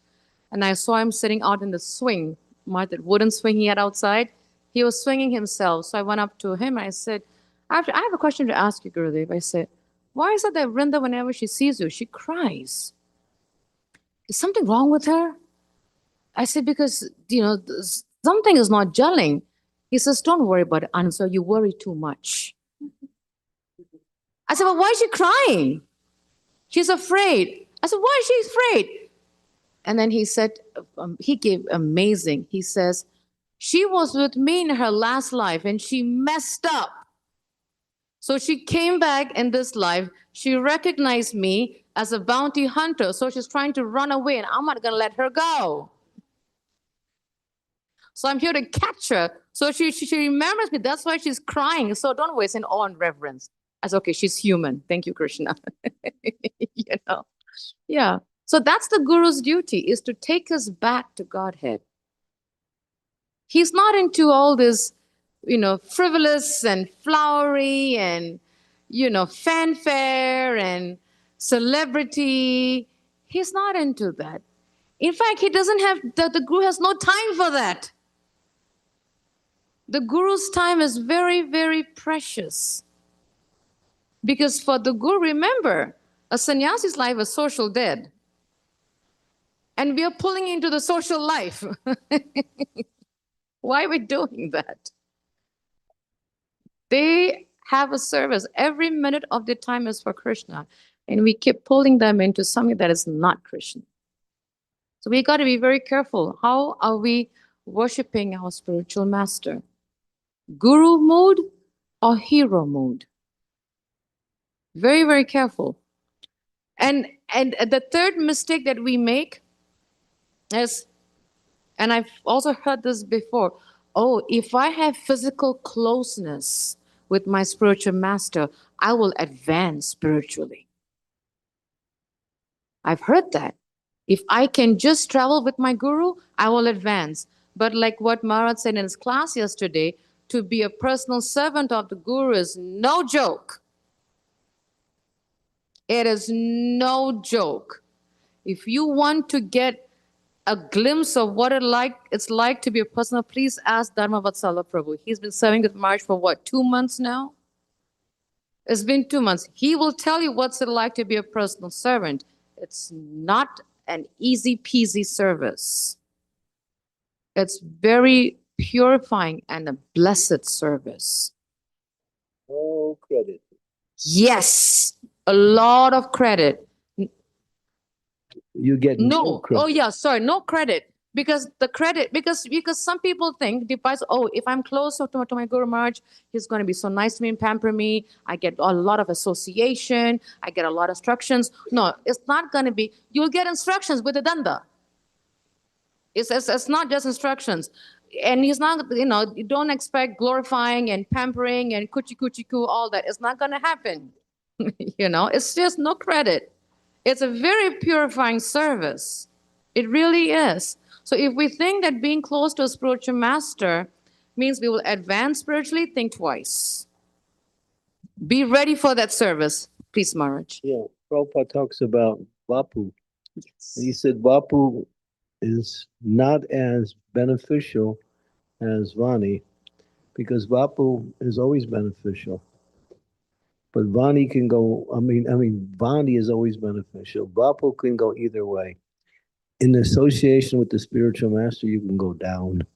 And I saw him sitting out in the swing, that wooden swing he had outside. He was swinging himself. So I went up to him and I said, I have a question to ask you, Gurudev. I said, why is it that Vrinda, whenever she sees you, she cries? Is something wrong with her? I said, because, something is not gelling. He says, don't worry about it, Anasuya, you worry too much. I said, well, why is she crying? She's afraid. I said, why is she afraid? And then he said, he gave amazing. He says, she was with me in her last life and she messed up. So she came back in this life. She recognized me as a bounty hunter. So she's trying to run away, and I'm not going to let her go. So I'm here to catch her. So she remembers me. That's why she's crying. So don't waste in awe and reverence. I said, okay, she's human. Thank you, Krishna. You know, yeah. So that's the guru's duty, is to take us back to Godhead. He's not into all this, frivolous and flowery and, fanfare and celebrity. He's not into that. In fact, he doesn't have, the guru has no time for that. The guru's time is very, very precious. Because for the guru, remember, a sannyasi's life is social dead. And we are pulling into the social life. Why are we doing that? They have a service. Every minute of their time is for Krishna. And we keep pulling them into something that is not Krishna. So we got to be very careful. How are we worshiping our spiritual master? Guru mode or hero mode? Very, very careful. And the third mistake that we make is, and I've also heard this before, oh, if I have physical closeness with my spiritual master, I will advance spiritually. I've heard that. If I can just travel with my guru, I will advance. But like what Maharaj said in his class yesterday, to be a personal servant of the guru is no joke. It is no joke. If you want to get a glimpse of what it's like to be a personal, please ask Dharma Vatsala Prabhu. He's been serving with Maharaj for what, 2 months now? It's been 2 months. He will tell you what's it like to be a personal servant. It's not an easy peasy service. It's very purifying and a blessed service. Oh, credit. Yes, a lot of credit. You get no credit. Oh yeah, sorry, no credit. Because some people think, if I'm close to my Guru Maharaj, he's going to be so nice to me and pamper me. I get a lot of association. I get a lot of instructions. No, it's not going to be. You'll get instructions with a danda. It's not just instructions. And he's not, you don't expect glorifying and pampering and kuchi ku, all that. It's not going to happen. It's just no credit. It's a very purifying service. It really is. So if we think that being close to a spiritual master means we will advance spiritually, think twice. Be ready for that service. Please, Maharaj. Yeah, Prabhupada talks about Vapu. Yes. He said Vapu is not as beneficial as Vani, because Vapu is always beneficial. But Vani can go, Vani is always beneficial. Vapu can go either way. In association with the spiritual master, you can go down.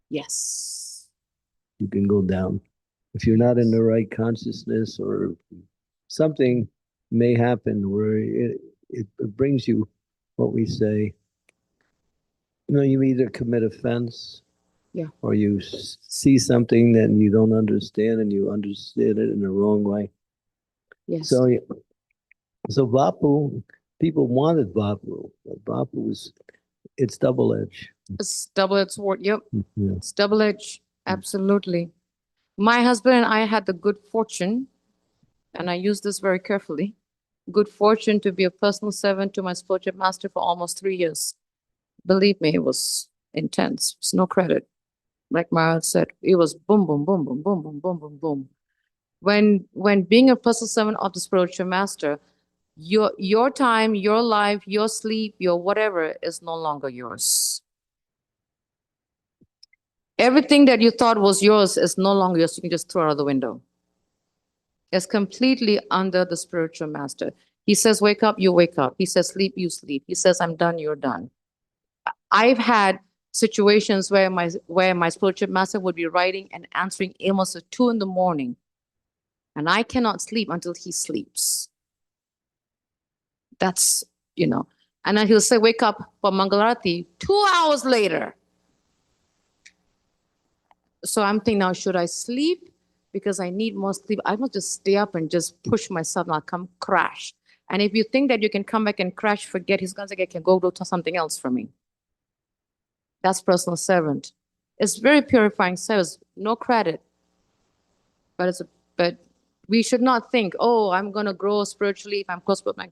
Yes. You can go down. If you're not in the right consciousness, or something may happen where it brings you, what we say, you either commit offense, or you see something that you don't understand and you understand it in the wrong way. Yes. So Vapu, people wanted Vapu, but Vapu it's double-edged. It's double-edged sword. Yep. Yeah. It's double-edged. Absolutely. My husband and I had the good fortune, and I use this very carefully, good fortune to be a personal servant to my spiritual master for almost 3 years. Believe me, it was intense. It's no credit. Like Maharaj said, it was boom, boom, boom, boom, boom, boom, boom, boom, boom. When being a personal servant of the spiritual master, your time, your life, your sleep, your whatever is no longer yours. Everything that you thought was yours is no longer yours. You can just throw it out the window. It's completely under the spiritual master. He says, wake up, you wake up. He says, sleep, you sleep. He says, I'm done, you're done. I've had situations where my spiritual master would be writing and answering emails at 2 a.m, and I cannot sleep until he sleeps. That's, and then he'll say, wake up for Mangalarati 2 hours later. So I'm thinking now, should I sleep because I need more sleep. I must just stay up and just push myself and I'll come crash. And if you think that you can come back and crash, forget, he's going to say, I can go do something else for me. That's personal servant. It's very purifying service, no credit. But we should not think, oh, I'm going to grow spiritually if I'm close with my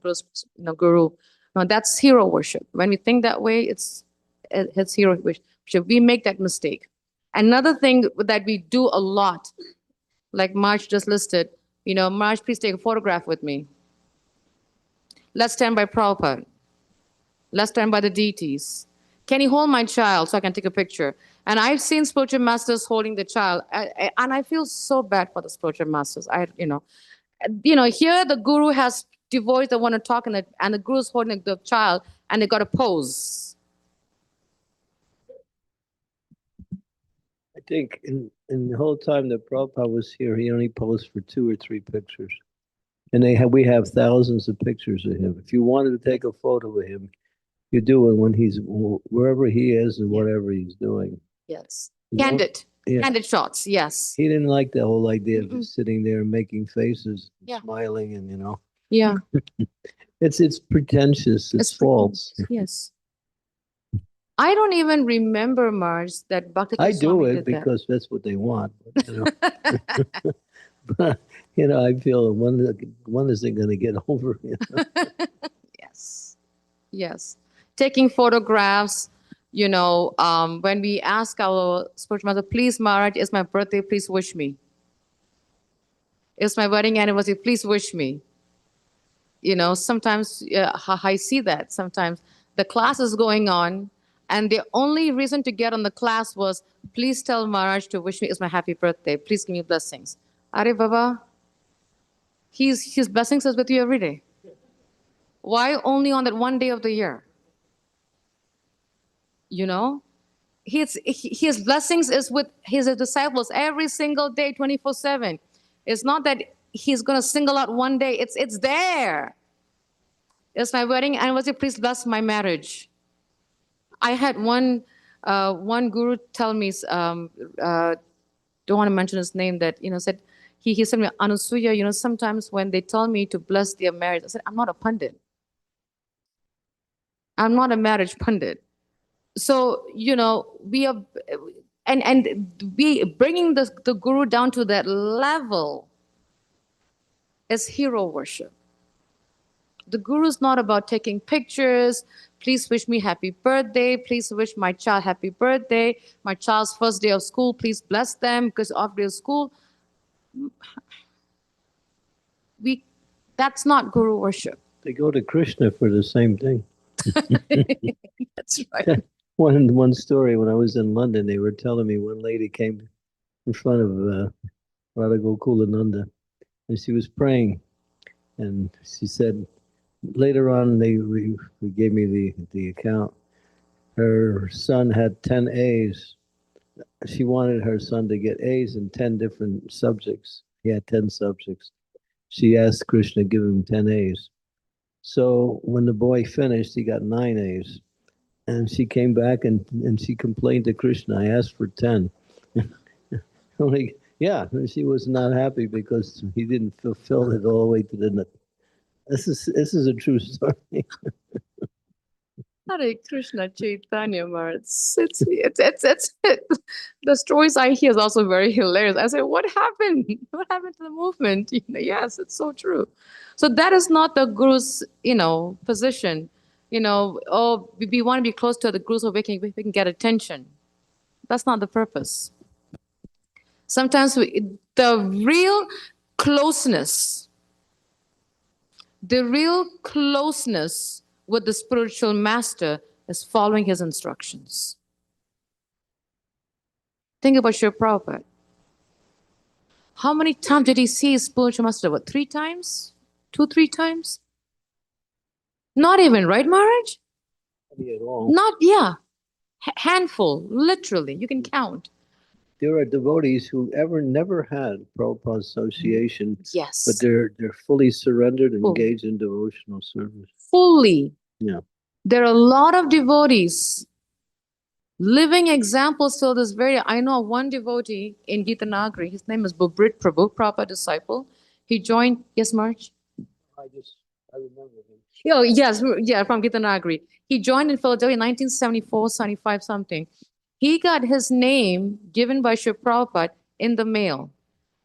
guru. No, that's hero worship. When we think that way, it's hero worship. We make that mistake. Another thing that we do a lot, like Marge just listed, Marge, please take a photograph with me. Let's stand by Prabhupada. Let's stand by the deities. Can you hold my child so I can take a picture? And I've seen spiritual masters holding the child, and I feel so bad for the spiritual masters. Here the guru has devotees that want to talk, and the guru is holding the child, and they got to pose. I think in the whole time that Prabhupada was here, he only posed for 2 or 3 pictures. And we have thousands of pictures of him. If you wanted to take a photo of him, you do it when he's wherever he is and whatever he's doing. Yes. Candid shots, yes. He didn't like the whole idea of just sitting there and making faces, smiling, and Yeah. It's pretentious. It's false. Yes. I don't even remember, Marge, that Bhakti I do it because that's what they want. But, I feel one isn't going to get over. Yes. Yes. Taking photographs, when we ask our spiritual master, please, Maharaj, it's my birthday, please wish me. It's my wedding anniversary, please wish me. Sometimes I see that. Sometimes the class is going on, and the only reason to get on the class was, please tell Maharaj to wish me it's my happy birthday. Please give me blessings. Are Baba, his blessings is with you every day. Why only on that one day of the year? His blessings is with his disciples every single day, 24/7. It's not that he's going to single out one day. It's there. It's my wedding anniversary. Please bless my marriage. I had one guru tell me, don't want to mention his name, that said he said to me, Anasuya, sometimes when they tell me to bless their marriage, I said, I'm not a pundit. I'm not a marriage pundit. So, we are, and we bringing the guru down to that level is hero worship. The guru is not about taking pictures. Please wish me happy birthday. Please wish my child happy birthday. My child's first day of school, please bless them because off day of school. That's not guru worship. They go to Krishna for the same thing. That's right. One story, when I was in London, they were telling me one lady came in front of Radha Gokulananda, and she was praying, and she said, later on, they gave me the account. Her son had 10 A's. She wanted her son to get A's in 10 different subjects. He had 10 subjects. She asked Krishna to give him 10 A's. So when the boy finished, he got 9 A's. And she came back and she complained to Krishna, I asked for 10. She was not happy because he didn't fulfill it all the way to the end. This is a true story. Hare Krishna Chaitanya Maharaj. It's the stories I hear is also very hilarious. I say, what happened? What happened to the movement? Yes, it's so true. So that is not the guru's, position. We want to be close to the guru so we can get attention. That's not the purpose. Sometimes the real closeness with the spiritual master is following his instructions. Think about Srila Prabhupada. How many times did he see his spiritual master? What, 3 times? 2, 3 times? Not even, right, Maharaj? At all. Not, yeah. Handful, literally. You can count. There are devotees who never had Prabhupada association. Yes. But they're fully surrendered and engaged in devotional service. Fully. Yeah. There are a lot of devotees Living examples till this very. I know one devotee in Gita Nagari. His name is Bubrit Prabhu, Prabhupada disciple. He joined. Yes, March. I remember him. Oh, yes, yeah, from Gita Nagari. He joined in Philadelphia in 1974, 75, something. He got his name given by Srila Prabhupada in the mail.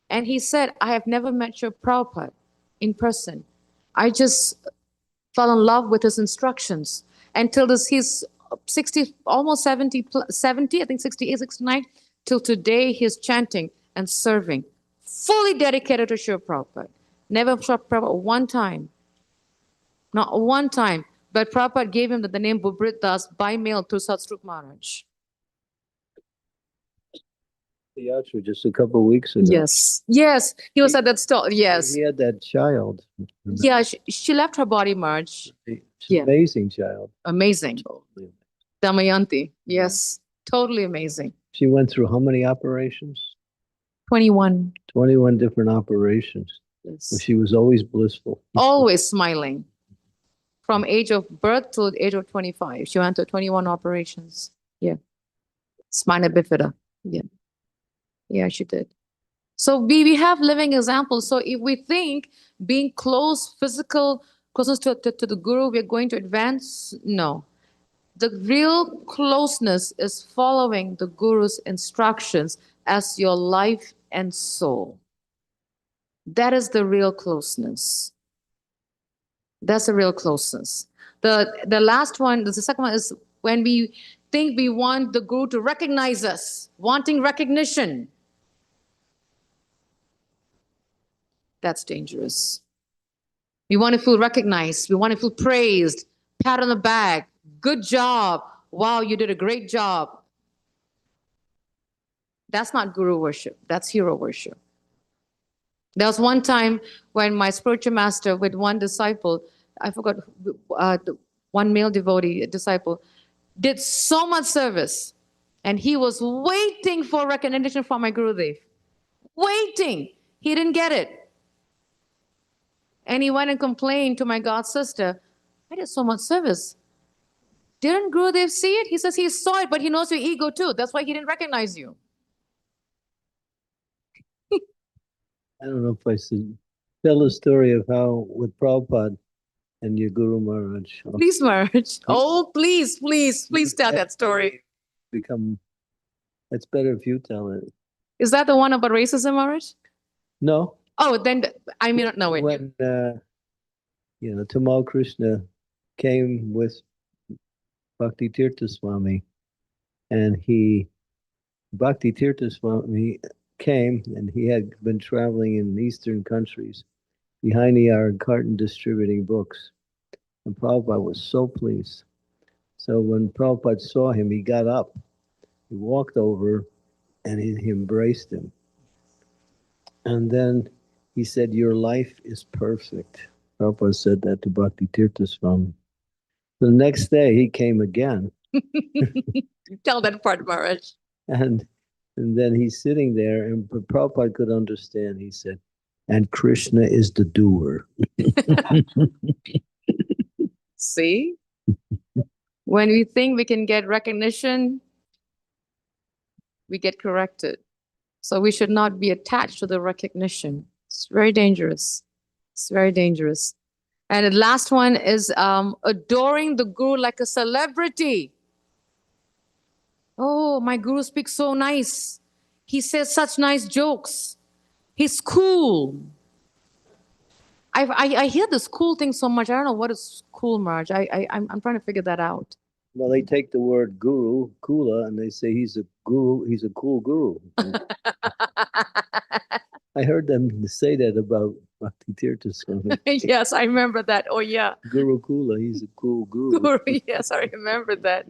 And he said, I have never met Srila Prabhupada in person. I just fell in love with his instructions. Until this, he's 60, almost 70, 70, I think 68, 69. Till today, he's chanting and serving. Fully dedicated to Srila Prabhupada. Never Srila Prabhupada one time. Not one time. But Prabhupada gave him the name Bubrit Das by mail through Satsrup Maharaj. The Yatra just a couple of weeks ago. Yes. Yes. He was at that stall. Yes. He had that child. Yeah. She left her body, March. She's Yeah. an amazing child. Amazing. Totally. Damayanti. Yes. Totally amazing. She went through how many operations? 21. 21 different operations. Yes. But she was always blissful. Always smiling. From age of birth to the age of 25. She went to 21 operations. Yeah. Spina bifida. Yeah. Yeah, she did. So we have living examples. So if we think being close, physical, closeness to the Guru, we're going to advance, no. The real closeness is following the Guru's instructions as your life and soul. That is the real closeness. That's the real closeness. The last one, the second one is when we think we want the Guru to recognize us, wanting recognition. That's dangerous. We want to feel recognized. We want to feel praised, pat on the back, good job. Wow, you did a great job. That's not Guru worship. That's hero worship. There was one time when my spiritual master with one disciple, I forgot, one male devotee disciple, did so much service. And he was waiting for recognition from my Gurudev. Waiting. He didn't get it. And he went and complained to my god sister, I did so much service. Didn't Gurudev see it? He says he saw it, but he knows your ego too. That's why he didn't recognize you. I don't know if I should tell the story of how with Prabhupada and your Guru Maharaj. Please, Maharaj. Oh, please tell that story. It's better if you tell it. Is that the one about racism, Maharaj? No. Oh, then I may not know it. When Tamal Krishna came with Bhakti Tirtha Swami, and Bhakti Tirtha Swami came, and he had been traveling in eastern countries behind the Iron Curtain distributing books. And Prabhupada was so pleased. So when Prabhupada saw him, he got up, he walked over, and he embraced him. And then he said, your life is perfect. Prabhupada said that to Bhakti Tirtha Swami. The next day, he came again. Tell that part, Maharaj. And then he's sitting there, and Prabhupada could understand. He said, and Krishna is the doer. See? When we think we can get recognition, we get corrected. So we should not be attached to the recognition. It's very dangerous. It's very dangerous. And the last one is adoring the Guru like a celebrity. Oh, my Guru speaks so nice. He says such nice jokes. He's cool. I hear this cool thing so much. I don't know what is cool, Marge. I'm trying to figure that out. Well, they take the word guru, kula, and they say he's a guru. He's a cool guru. I heard them say that about Bhakti Tirtha Swami. Yes, I remember that. Oh, yeah. Guru Kula, he's a cool guru. Guru, yes, I remember that.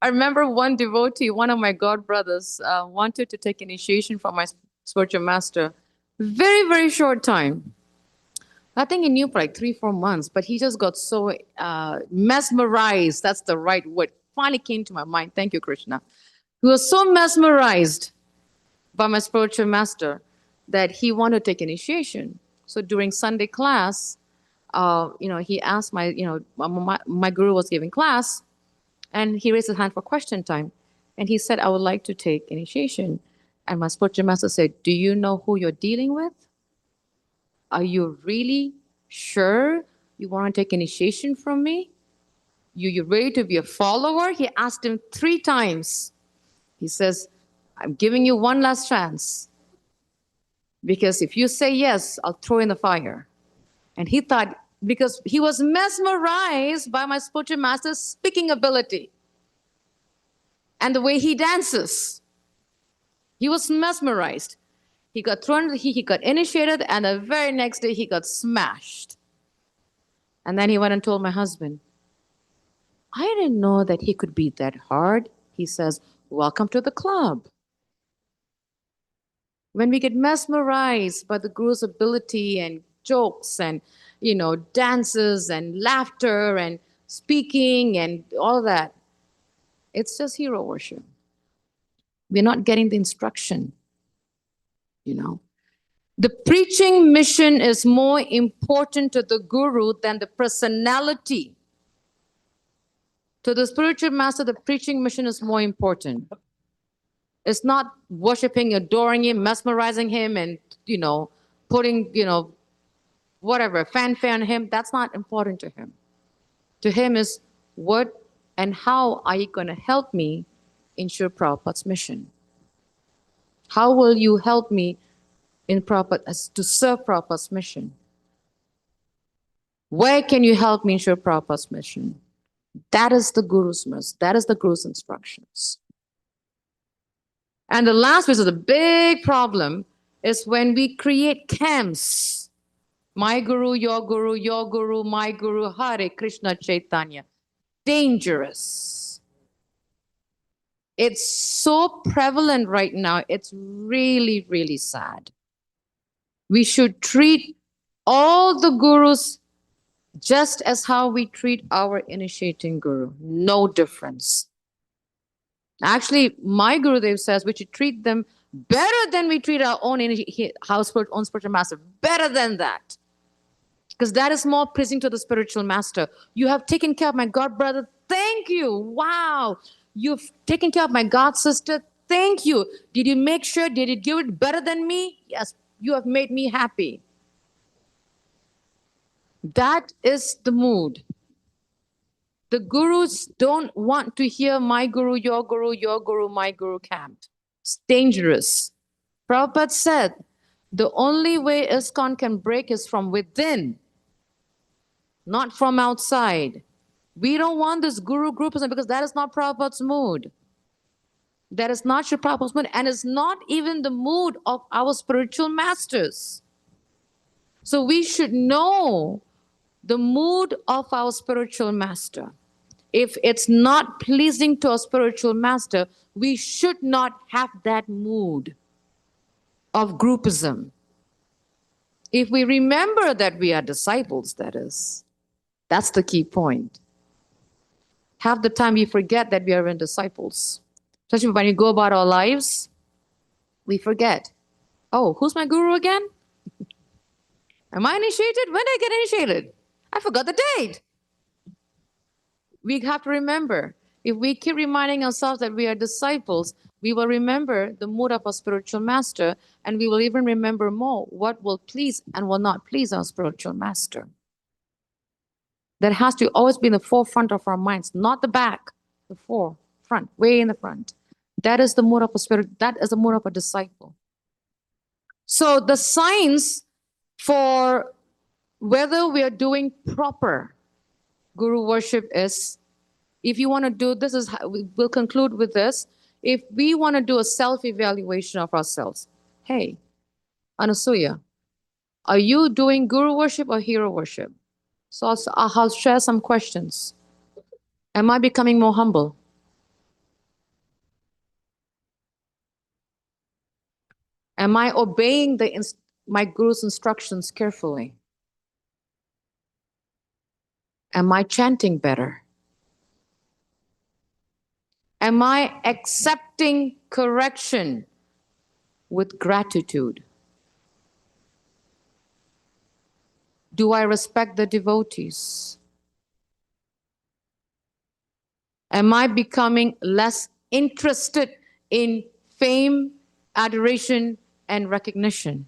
I remember one devotee, one of my god brothers, wanted to take initiation from my spiritual master. Very, very short time. I think he knew for like 3-4 months, but he just got so mesmerized. That's the right word. Finally came to my mind. Thank you, Krishna. He was so mesmerized by my spiritual master that he wanted to take initiation. So during Sunday class, he asked my guru was giving class, and he raised his hand for question time. And he said, I would like to take initiation. And my spiritual master said, do you know who you're dealing with? Are you really sure you want to take initiation from me? You ready to be a follower? He asked him 3 times. He says, I'm giving you one last chance. Because if you say yes, I'll throw in the fire. And he thought, because he was mesmerized by my spiritual master's speaking ability and the way he dances. He was mesmerized. He got thrown, he got initiated, and the very next day he got smashed. And then he went and told my husband, I didn't know that he could be that hard. He says, welcome to the club. When we get mesmerized by the guru's ability and jokes and, dances and laughter and speaking and all that, it's just hero worship. We're not getting the instruction, The preaching mission is more important to the guru than the personality. To the spiritual master, the preaching mission is more important. It's not worshiping, adoring him, mesmerizing him, and, putting, whatever, fanfare on him. That's not important to him. To him is what and how are you going to help me ensure Prabhupada's mission? How will you help me in Prabhupada to serve Prabhupada's mission? Where can you help me ensure Prabhupada's mission? That is the Guru's message. That is the Guru's instructions. And the last, which is a big problem, is when we create camps. My Guru, my Guru, Hare Krishna Chaitanya. Dangerous. It's so prevalent right now. It's really, really sad. We should treat all the gurus just as how we treat our initiating guru. No difference. Actually, my Gurudev says we should treat them better than we treat our own own spiritual master. Better than that. Because that is more pleasing to the spiritual master. You have taken care of my God brother. Thank you. Wow. You've taken care of my God sister. Thank you. Did you make sure? Did you give it better than me? Yes. You have made me happy. That is the mood. The gurus don't want to hear my guru, your guru, my guru camp. It's dangerous. Prabhupada said, the only way ISKCON can break is from within, not from outside. We don't want this guru groupism because that is not Prabhupada's mood. That is not Sri Prabhupada's mood, and it's not even the mood of our spiritual masters. So we should know the mood of our spiritual master. If it's not pleasing to our spiritual master, we should not have that mood of groupism. If we remember that we are disciples, that is, that's the key point. Half the time we forget that we are in disciples. Especially when we go about our lives, we forget. Oh, who's my guru again? Am I initiated? When did I get initiated? I forgot the date. We have to remember. If we keep reminding ourselves that we are disciples, we will remember the mood of our spiritual master, and we will even remember more what will please and will not please our spiritual master. That has to always be in the forefront of our minds, not the back, the forefront, way in the front. That is the mood of a spirit. That is the mood of a disciple. So the signs for whether we are doing proper guru worship is, if you want to do this, is how we'll conclude with this. If we want to do a self-evaluation of ourselves, hey, Anasuya, are you doing guru worship or hero worship? So I'll share some questions. Am I becoming more humble? Am I obeying my guru's instructions carefully? Am I chanting better? Am I accepting correction with gratitude? Do I respect the devotees? Am I becoming less interested in fame, adoration, and recognition?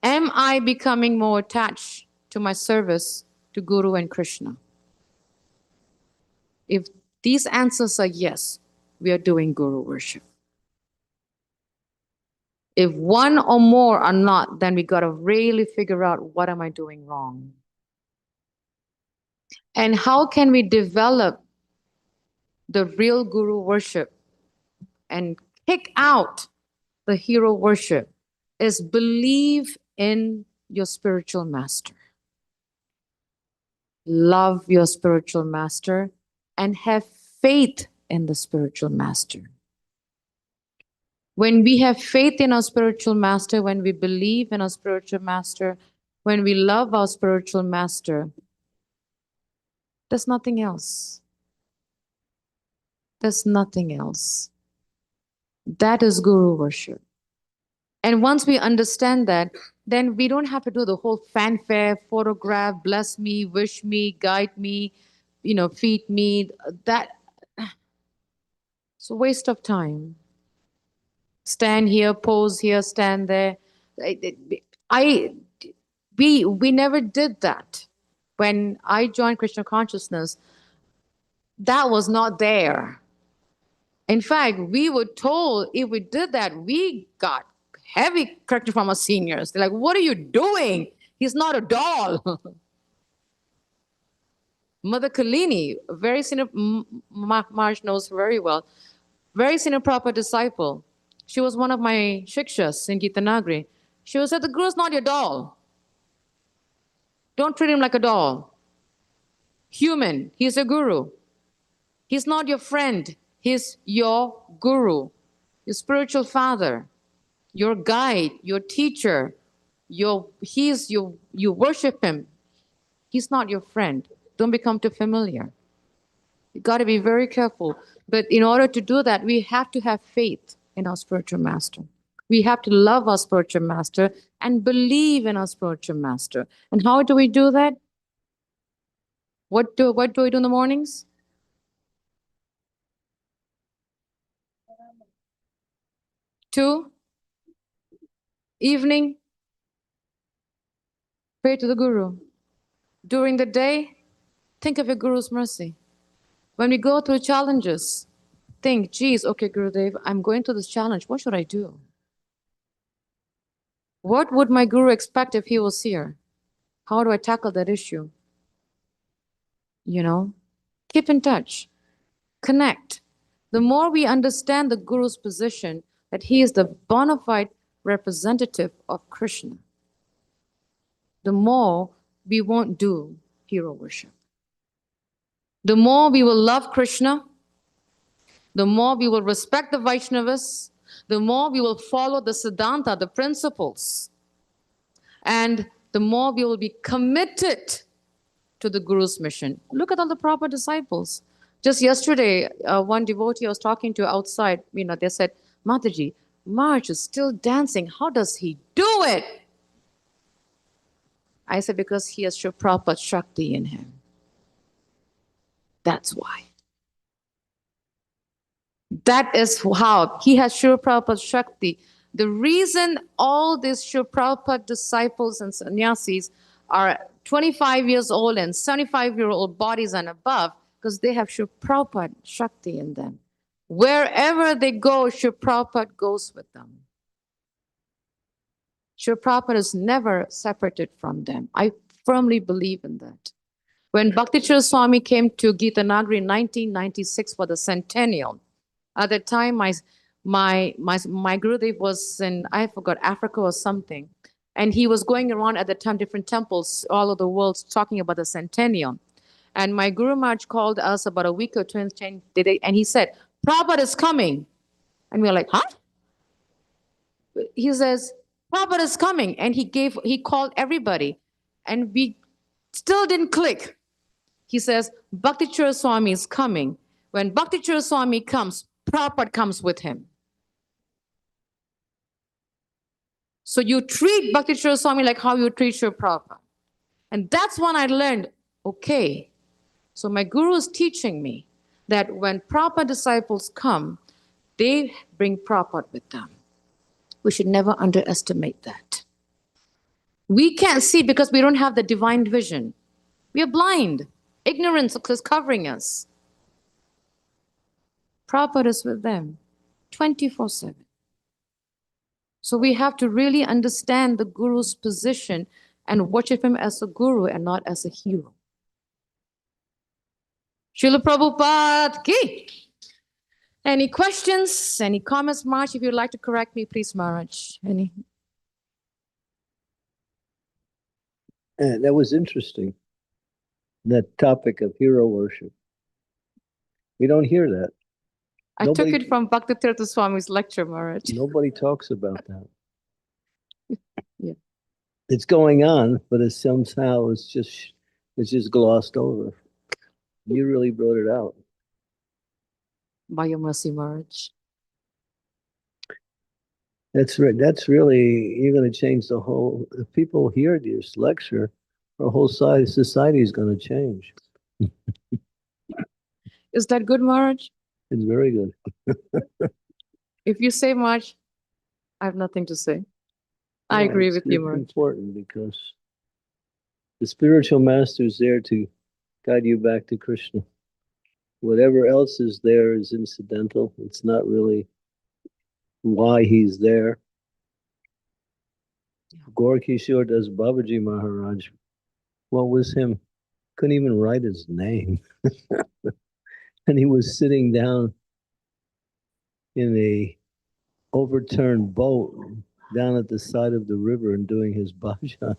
Am I becoming more attached to my service to Guru and Krishna? If these answers are yes, we are doing Guru worship. If one or more are not, then we got to really figure out, what am I doing wrong? And how can we develop the real Guru worship and kick out the hero worship? Is believe in your spiritual master. Love your spiritual master and have faith in the spiritual master. When we have faith in our spiritual master, when we believe in our spiritual master, when we love our spiritual master, there's nothing else. There's nothing else. That is Guru worship. And once we understand that, then we don't have to do the whole fanfare, photograph, bless me, wish me, guide me, feed me. That it's a waste of time. Stand here, pose here, stand there. I we never did that. When I joined Krishna consciousness, that was not there. In fact, we were told if we did that, we got heavy correction from our seniors. They're like, "What are you doing? He's not a doll." Mother Kalini, very senior, Marsh knows very well, very senior proper disciple. She was one of my shikshas in Gitanagri. She was said, "The Guru's not your doll. Don't treat him like a doll. Human, he's a Guru. He's not your friend. He's your Guru, your spiritual father, your guide, your teacher. You worship him. He's not your friend. Don't become too familiar." You got to be very careful. But in order to do that, we have to have faith in our spiritual master. We have to love our spiritual master and believe in our spiritual master. And how do we do that? What do we do in the mornings? Two, evening, pray to the Guru. During the day, think of your Guru's mercy. When we go through challenges, think, geez, okay, Gurudev, I'm going through this challenge. What should I do? What would my Guru expect if he was here? How do I tackle that issue? Keep in touch, connect. The more we understand the Guru's position, that he is the bona fide representative of Krishna, the more we won't do hero worship. The more we will love Krishna, the more we will respect the Vaishnavas, the more we will follow the Siddhanta, the principles, and the more we will be committed to the Guru's mission. Look at all the proper disciples. Just yesterday, one devotee I was talking to outside, they said, "Mataji, March is still dancing. How does he do it?" I said, "Because he has Sri Prabhupada Shakti in him. That's why." That is how he has Sri Prabhupada Shakti. The reason all these Sri Prabhupada disciples and sannyasis are 25 years old and 75-year-old bodies and above, because they have Sri Prabhupada Shakti in them. Wherever they go, Sri Prabhupada goes with them. Sri Prabhupada is never separated from them. I firmly believe in that. When Bhakti Swami came to Gitanagri in 1996 for the centennial, at that time my Gurudev was in, I forgot, Africa or something. And he was going around at the time different temples all over the world talking about the centennial. And my Guru Maharaj called us about a week or two and he said, "Prabhupada is coming." And we were like, "Huh?" He says, "Prabhupada is coming." And he called everybody. And we still didn't click. He says, "Bhakti Swami is coming. When Bhakti Swami comes, Prabhupada comes with him." So you treat Bhakti Swami like how you treat your Prabhupada. And that's when I learned, okay, So my guru is teaching me that when proper disciples come, they bring Prabhupada with them. We should never underestimate that. We can't see because we don't have the divine vision. We are blind. Ignorance is covering us. Prabhupada is with them 24/7. So we have to really understand the guru's position and worship him as a guru and not as a hero. Srila Prabhupada ki. Any questions? Any comments, Maharaj? If you'd like to correct me, please, Maharaj. Any? And that was interesting. That topic of hero worship. We don't hear that. I took Nobody- it from Bhakti Tirtha Swami's lecture, Maharaj. Nobody talks about that. Yeah. It's going on, but it's somehow it's just glossed over. You really brought it out. By your mercy, Maharaj. That's right. That's really, you're going to change the whole. If people hear this lecture, our whole society is going to change. Is that good, Maharaj? It's very good. If you say much, I have nothing to say. I Yeah, agree it's- with you, It's Maharaj. important because the spiritual master is there to guide you back to Krishna. Whatever else is there is incidental. It's not really why he's there. Gorkishore Das Babaji Maharaj. What was him? Couldn't even write his name. And he was sitting down in a overturned boat down at the side of the river and doing his bhajan.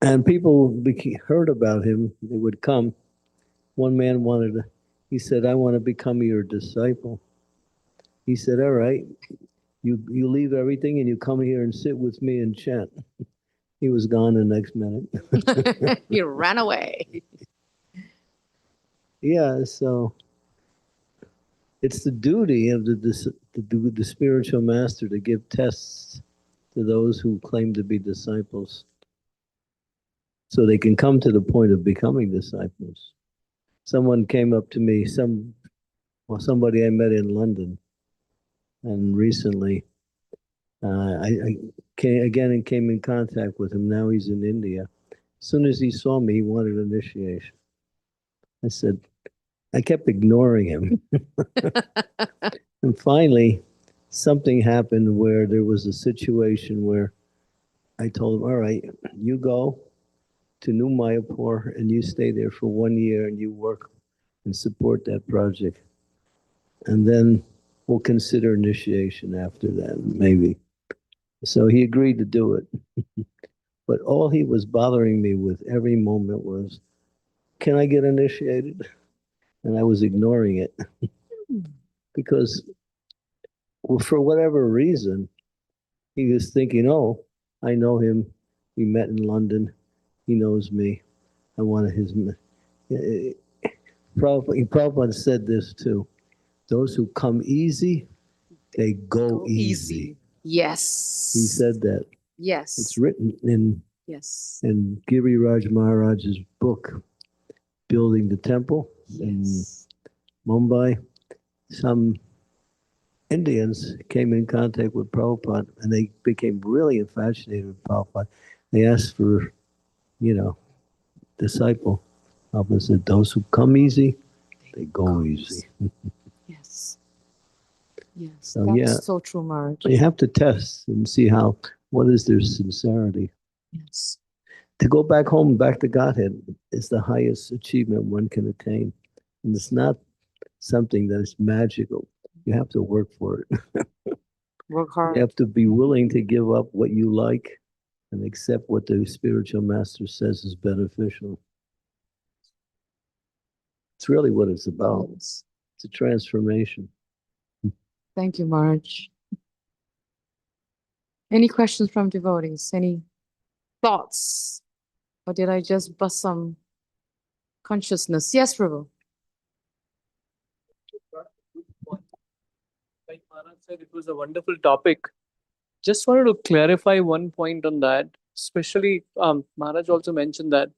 And people heard about him. They would come. One man he said, I want to become your disciple. He said, all right, you leave everything and you come here and sit with me and chant. He was gone the next minute. He ran away. Yeah, so it's the duty of the spiritual master to give tests to those who claim to be disciples, so they can come to the point of becoming disciples. Someone came up to me, somebody I met in London, and recently I came in contact with him. Now he's in India. As soon as he saw me, he wanted initiation. I kept ignoring him. And finally, something happened where there was a situation where I told him, all right, you go to New Mayapur and you stay there for 1 year and you work and support that project. And then we'll consider initiation after that, maybe. So he agreed to do it. But all he was bothering me with every moment was, can I get initiated? And I was ignoring it because, well, for whatever reason, he was thinking, oh, I know him. We met in London. He knows me. I wanted his. Prabhupada said this too. Those who come easy, they go easy. Yes. He said that. Yes. It's written in Giriraj Maharaj's book, Building the Temple in Mumbai. Some Indians came in contact with Prabhupada and they became really infatuated with Prabhupada. They asked for, disciple. Prabhupada said, those who come easy, they go easy. Yes. Yes. So, That's so true, Maharaj. You have to test and see what is their sincerity. Yes. To go back home, back to Godhead, is the highest achievement one can attain. And it's not something that is magical. You have to work for it. Work hard. You have to be willing to give up what you like and accept what the spiritual master says is beneficial. It's really what it's about. Yes. It's a transformation. Thank you, Maharaj. Any questions from devotees? Any thoughts? Or did I just bust some consciousness? Yes, Prabhu. Like Maharaj said, it was a wonderful topic. Just wanted to clarify one point on that. Especially, Maharaj also mentioned that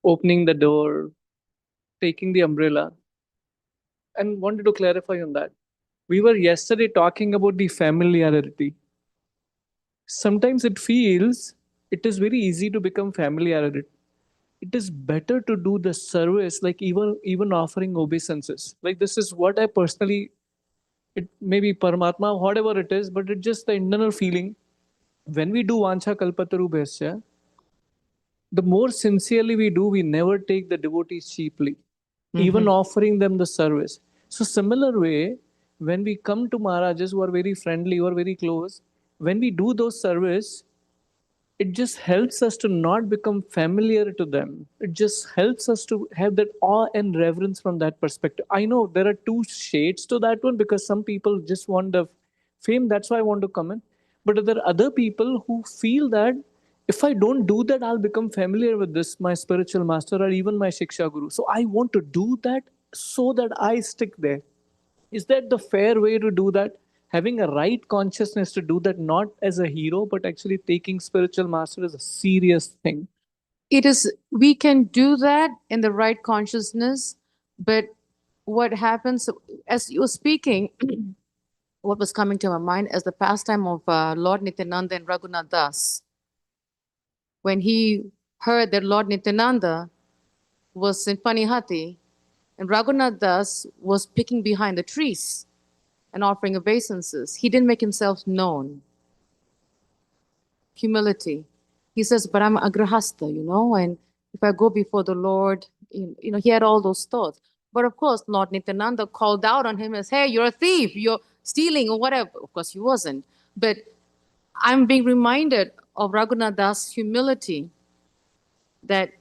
opening the door, taking the umbrella, and wanted to clarify on that. We were yesterday talking about the familiarity. Sometimes it feels it is very easy to become familiar. It is better to do the service, like even offering obeisances. Like this is what I personally, it may be Paramatma, whatever it is, but it's just the internal feeling. When we do Vancha Kalpataru Bhasya, the more sincerely we do, we never take the devotees cheaply, even offering them the service. So, similar way, when we come to Maharajas who are very friendly or very close, when we do those service, it just helps us to not become familiar to them. It just helps us to have that awe and reverence from that perspective. I know there are two shades to that one because some people just want the fame. That's why I want to comment. But there are other people who feel that if I don't do that, I'll become familiar with this, my spiritual master or even my Shiksha Guru. So I want to do that so that I stick there. Is that the fair way to do that? Having a right consciousness to do that, not as a hero, but actually taking spiritual master is a serious thing. It is, we can do that in the right consciousness, but what happens as you were speaking, what was coming to my mind is the pastime of Lord Nityananda and Raghunath Das. When he heard that Lord Nityananda was in Panihati and Raghunath Das was picking behind the trees and offering obeisances, he didn't make himself known. Humility. He says, but I'm agrahasta, and if I go before the Lord, he had all those thoughts. But of course, Lord Nityananda called out on him as, hey, you're a thief, you're stealing or whatever. Of course, he wasn't. But I'm being reminded of Raghunath Das' humility, that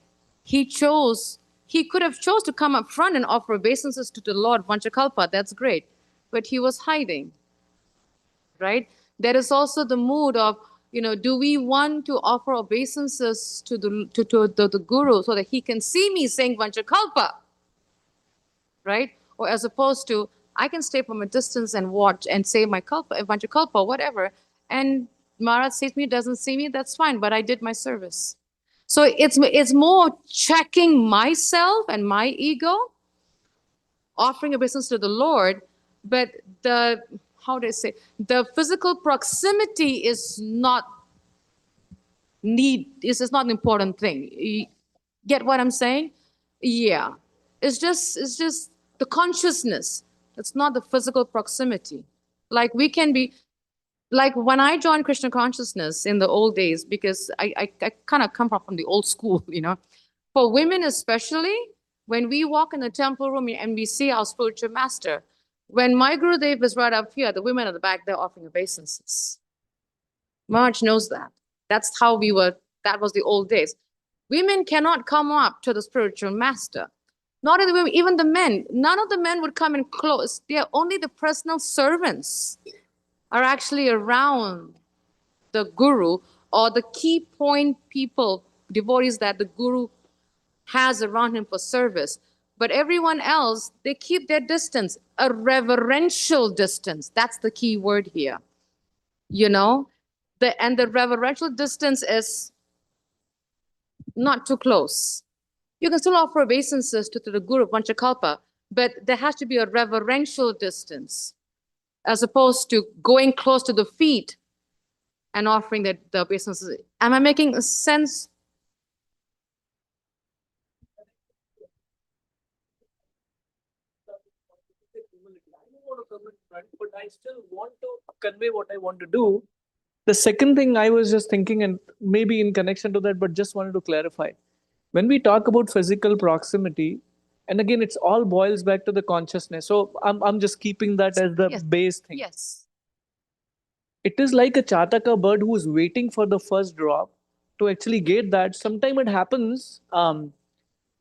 he could have chose to come up front and offer obeisances to the Lord Vanchakalpa. That's great. But he was hiding, right? There is also the mood of, do we want to offer obeisances to the Guru so that he can see me saying Vanchakalpa, right? Or as opposed to, I can stay from a distance and watch and say my kalpa, Vanchakalpa, whatever. And Maharaj sees me, doesn't see me, that's fine, but I did my service. So it's more checking myself and my ego, offering obeisance to the Lord, but the, how do I say, the physical proximity is not not an important thing. You get what I'm saying? Yeah. It's just the consciousness. It's not the physical proximity. Like we can be, like when I joined Krishna consciousness in the old days, because I kind of come from the old school, For women especially, when we walk in the temple room and we see our spiritual master, when my Gurudev is right up here, the women at the back, they're offering obeisances. Marge knows that. That's how that was the old days. Women cannot come up to the spiritual master. Not only the women, even the men. None of the men would come in close. They're only the personal servants are actually around the guru or the key point people, devotees that the guru has around him for service. But everyone else, they keep their distance, a reverential distance. That's the key word here. And the reverential distance is not too close. You can still offer obeisances to the Guru Panchakalpa, but there has to be a reverential distance as opposed to going close to the feet and offering the obeisances. Am I making sense? But I still want to convey what I want to do. The second thing I was just thinking, and maybe in connection to that, but just wanted to clarify. When we talk about physical proximity, and again, it's all boils back to the consciousness. So I'm just keeping that as the Yes. base thing. Yes. It is like a chataka bird who is waiting for the first drop to actually get that. Sometimes it happens.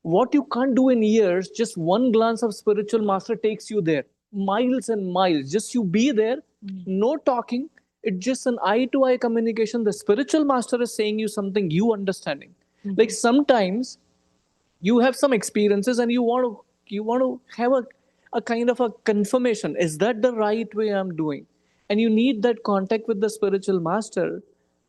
What you can't do in years, just one glance of spiritual master takes you there, miles and miles. Just you be there, no talking. It's just an eye to eye communication. The spiritual master is saying you something, you understanding. Like sometimes you have some experiences and you want to have a kind of a confirmation. Is that the right way I'm doing? And you need that contact with the spiritual master,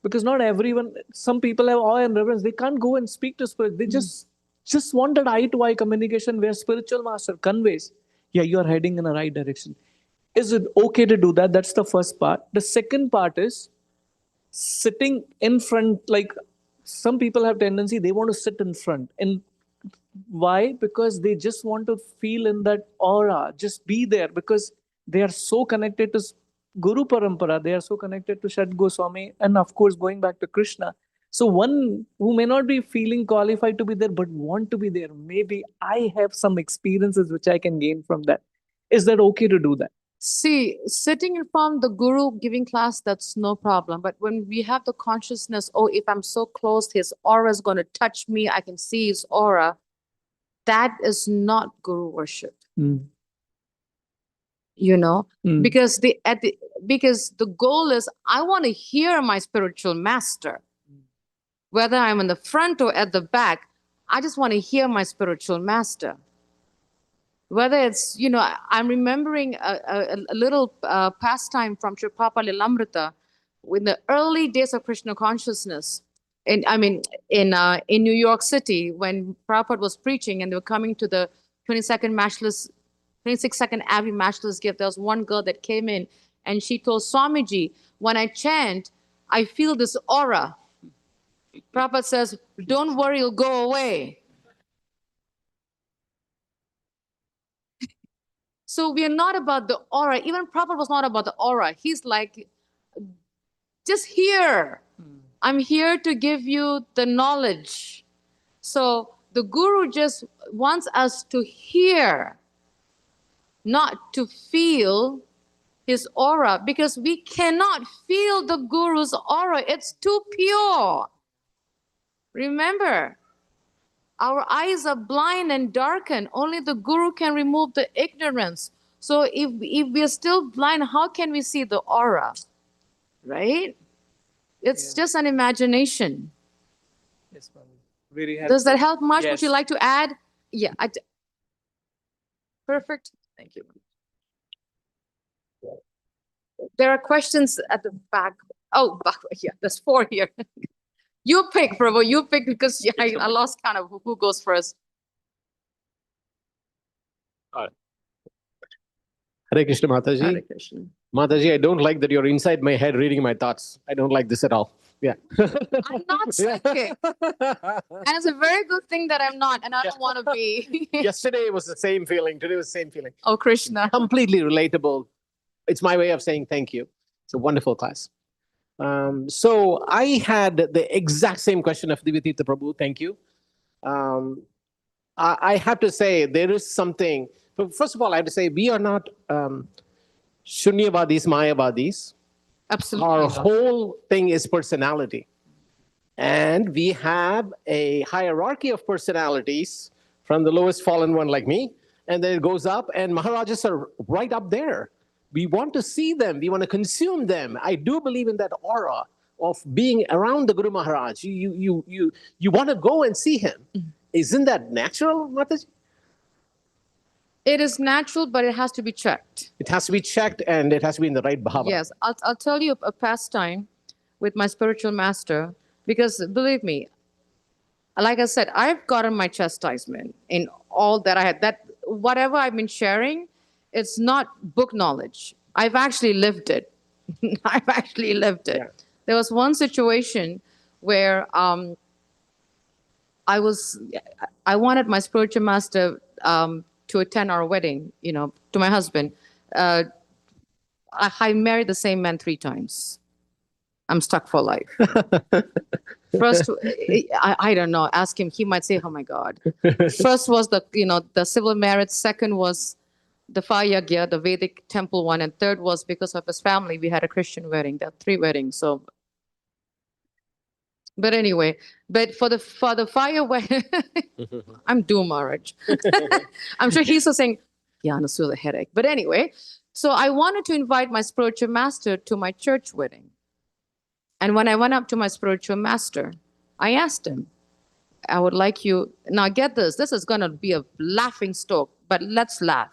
because not everyone, some people have awe and reverence. They can't go and speak to spirit. They just Just wanted eye-to-eye communication where spiritual master conveys, yeah, you are heading in the right direction. Is it okay to do that? That's the first part. The second part is sitting in front. Like some people have tendency, they want to sit in front. And why? Because they just want to feel in that aura, just be there, because they are so connected to Guru Parampara, they are so connected to Shad Goswami, and of course, going back to Krishna. So, one who may not be feeling qualified to be there but want to be there, maybe I have some experiences which I can gain from that. Is that okay to do that? See, sitting in front of the guru giving class, that's no problem. But when we have the consciousness, oh, if I'm so close, his aura is going to touch me, I can see his aura. That is not guru worship. You know, because because the goal is I want to hear my spiritual master. Whether I'm in the front or at the back, I just want to hear my spiritual master. Whether it's, you know, I'm remembering a little pastime from Sri Prabhupada Lilamrita in the early days of Krishna consciousness. In New York City, when Prabhupada was preaching and they were coming to the 26th Avenue Matchless Gift, there was one girl that came in and she told Swamiji, when I chant, I feel this aura. Prabhupada says, don't worry, it'll go away. So we are not about the aura. Even Prabhupada was not about the aura. He's like, just here. I'm here to give you the knowledge. So the Guru just wants us to hear, not to feel his aura, because we cannot feel the Guru's aura. It's too pure. Remember, our eyes are blind and darkened. Only the Guru can remove the ignorance. So if we are still blind, how can we see the aura? Right? It's just an imagination. Yes, ma'am. Very helpful. Does that help much? Yes. Would you like to add? Yeah. Perfect. Thank you. There are questions at the back. Oh, yeah, there's 4 here. You pick, Prabhu. You pick, because I lost count of who goes first. Hare Krishna, Mataji. Hare Krishna. Mataji, I don't like that you're inside my head reading my thoughts. I don't like this at all. Yeah. I'm not psychic. And it's a very good thing that I'm not, and I don't want to be. Yesterday was the same feeling. Today was the same feeling. Oh, Krishna. Completely relatable. It's my way of saying thank you. It's a wonderful class. So I had the exact same question of Divyatita Prabhu. Thank you. I have to say there is something. First of all, I have to say we are not Shunyavadis, Mayavadis. Absolutely. Our whole thing is personality. And we have a hierarchy of personalities from the lowest fallen one like me. And then it goes up, and Maharajas are right up there. We want to see them. We want to consume them. I do believe in that aura of being around the Guru Maharaj. You want to go and see him. Isn't that natural, Mataji? It is natural, but it has to be checked. It has to be checked, and it has to be in the right bhava. Yes, I'll tell you a pastime with my spiritual master, because believe me, like I said, I've gotten my chastisement in all that I had. That whatever I've been sharing, it's not book knowledge. I've actually lived it. I've actually lived it. Yeah. There was one situation where I wanted my spiritual master to attend our wedding, you know, to my husband. I married the same man 3 times. I'm stuck for life. First, I don't know. Ask him. He might say, "Oh my God." First was the civil marriage. Second was the Fayagya, the Vedic temple one, and third was because of his family. We had a Christian wedding. There are 3 weddings. So, but anyway, for the fire wedding, I'm doomed, Maharaj. I'm sure he's still saying, "Yeah, Anasuya, the headache." But anyway, so I wanted to invite my spiritual master to my church wedding. And when I went up to my spiritual master, I asked him, I would like you, now get this, this is going to be a laughing stock, but let's laugh.